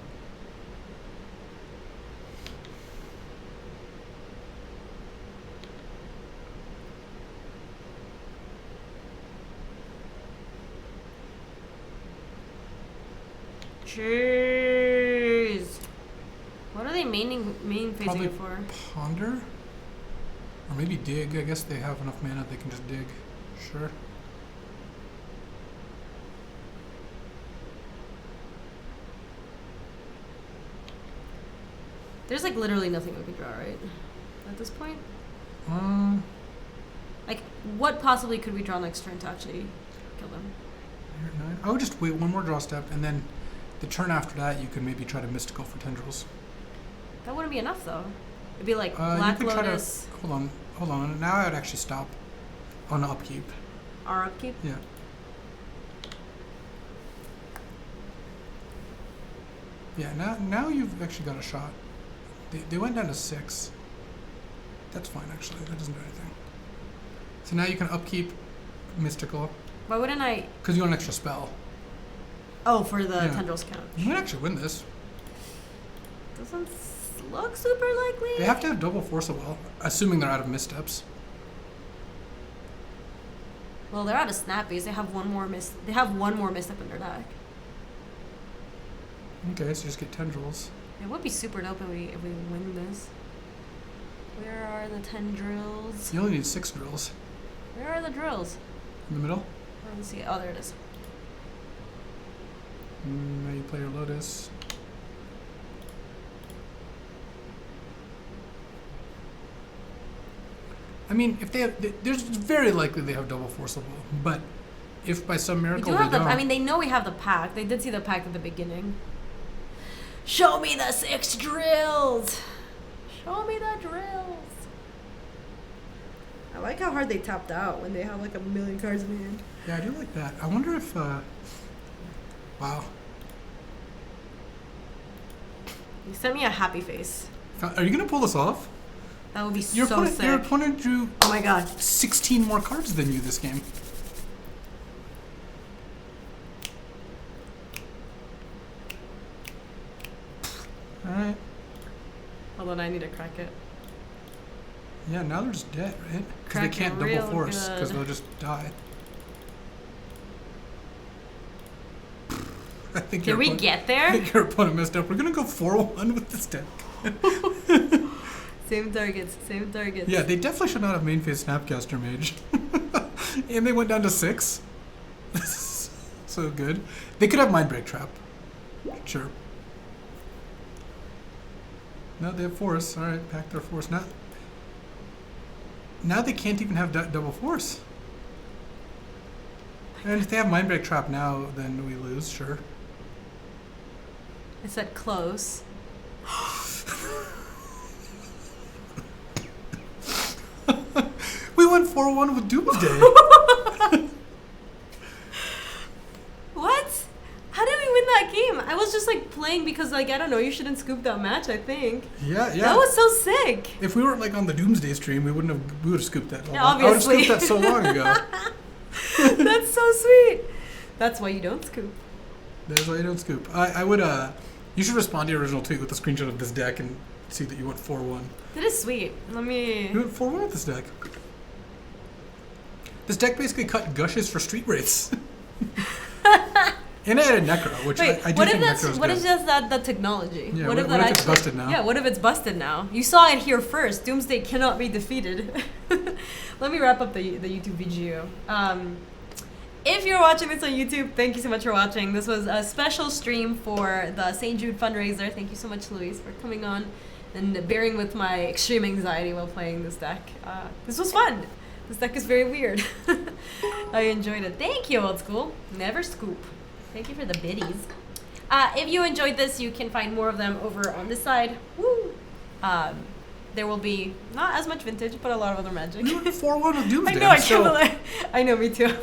Jeez. What are they main phasing Probably it for? Ponder? Or maybe dig. I guess they have enough mana they can just dig. Sure. There's like literally nothing we could draw, right? At this point? Like, what possibly could we draw next turn to actually kill them? I would just wait one more draw step, and then the turn after that, you could maybe try to mystical for tendrils. That wouldn't be enough, though. It'd be like You Black could Lotus, try to. Hold on. Now I would actually stop on upkeep. our upkeep. Yeah. Yeah. Now you've actually got a shot. They went down to 6. That's fine, actually. That doesn't do anything. So now you can upkeep mystical Why wouldn't I? because you want an extra spell. Oh, for the Yeah. tendrils count. You might actually win this. Doesn't look super likely. They have to have double forcible, assuming they're out of missteps. Well, they're out of snappies. They have one more They have one more misstep in their deck. Okay, so just get tendrils. It would be super dope if we win this. Where are the tendrils? You only need 6 drills. Where are the drills? In the middle. Let's see. Oh, there it is. Now you play your Lotus. I mean, if they have, there's very likely they have double forcible. But if by some We miracle do have they the. don't, I mean, they know we have the pack. They did see the pack at the beginning. Show me the 6 drills. Show me the drills. I like how hard they tapped out when they have like a million cards in hand. yeah, I do like that. I wonder if, wow, You sent me a happy face. are you gonna pull this off? That would be Your so opponent, sick. your opponent drew Oh my god. 16 more cards than you this game. All right. Hold on, I need to crack it. Yeah, now they're just dead, right? Because they Cracking can't double real force because good. they'll just die. I think Did your we opponent- get I there? think your opponent messed up. We're gonna go 4-1 with this deck. Same targets, same targets. Yeah, they definitely should not have main phase Snapcaster Mage. And they went down to 6. This is so good. They could have Mind Break Trap. Sure. No, they have Force. Alright, pack their Force. Now they can't even have double Force. And if they have Mind Break Trap now, then we lose, sure. I said close. We went 4-1 with Doomsday. What? How did we win that game? I was just like playing because like I don't know, you shouldn't scoop that match. I think. Yeah. That was so sick. If we weren't like on the Doomsday stream, we would have scooped that. Yeah, obviously. I would have scooped that so long ago. That's so sweet. That's why you don't scoop. That's why you don't scoop. I would. You should respond to your original tweet with a screenshot of this deck and see that you went 4-1. That is sweet. Let me. You went 4-1 with this deck. This deck basically cut Gushes for Street Wraiths. And I added Necro, which Wait, I do what think if Necro's that's what good. is just that technology? Yeah, what if what if it's busted now? Yeah, what if it's busted now? You saw it here first. Doomsday cannot be defeated. Let me wrap up the YouTube video. If you're watching this on YouTube, thank you so much for watching. This was a special stream for the St. Jude fundraiser. Thank you so much, Luis, for coming on and bearing with my extreme anxiety while playing this deck. This was fun. This deck is very weird. I enjoyed it. Thank you, Old School. Never scoop. Thank you for the biddies. If you enjoyed this, you can find more of them over on this side. Woo! There will be not as much vintage, but a lot of other Magic. You went 4-1 with Doomsday. I know, I can't believe. I know, me too.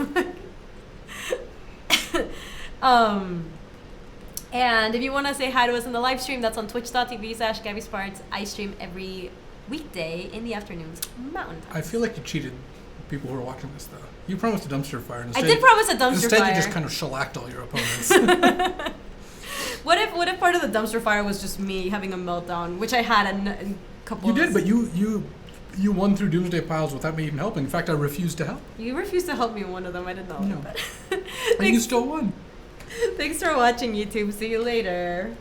And if you want to say hi to us in the live stream, that's on twitch.tv/Gaby Spartz. I stream every weekday in the afternoons, Mountain Time. I feel like you cheated people who are watching this, though. You promised a dumpster fire. And I did promise a dumpster instead fire. you just kind of shellacked all your opponents. What if part of the dumpster fire was just me having a meltdown, which I had a couple. You did, but you won through Doomsday piles without me even helping. In fact, I refused to help. You refused to help me in one of them. I didn't know. No. But And you still won. Thanks for watching, YouTube. See you later.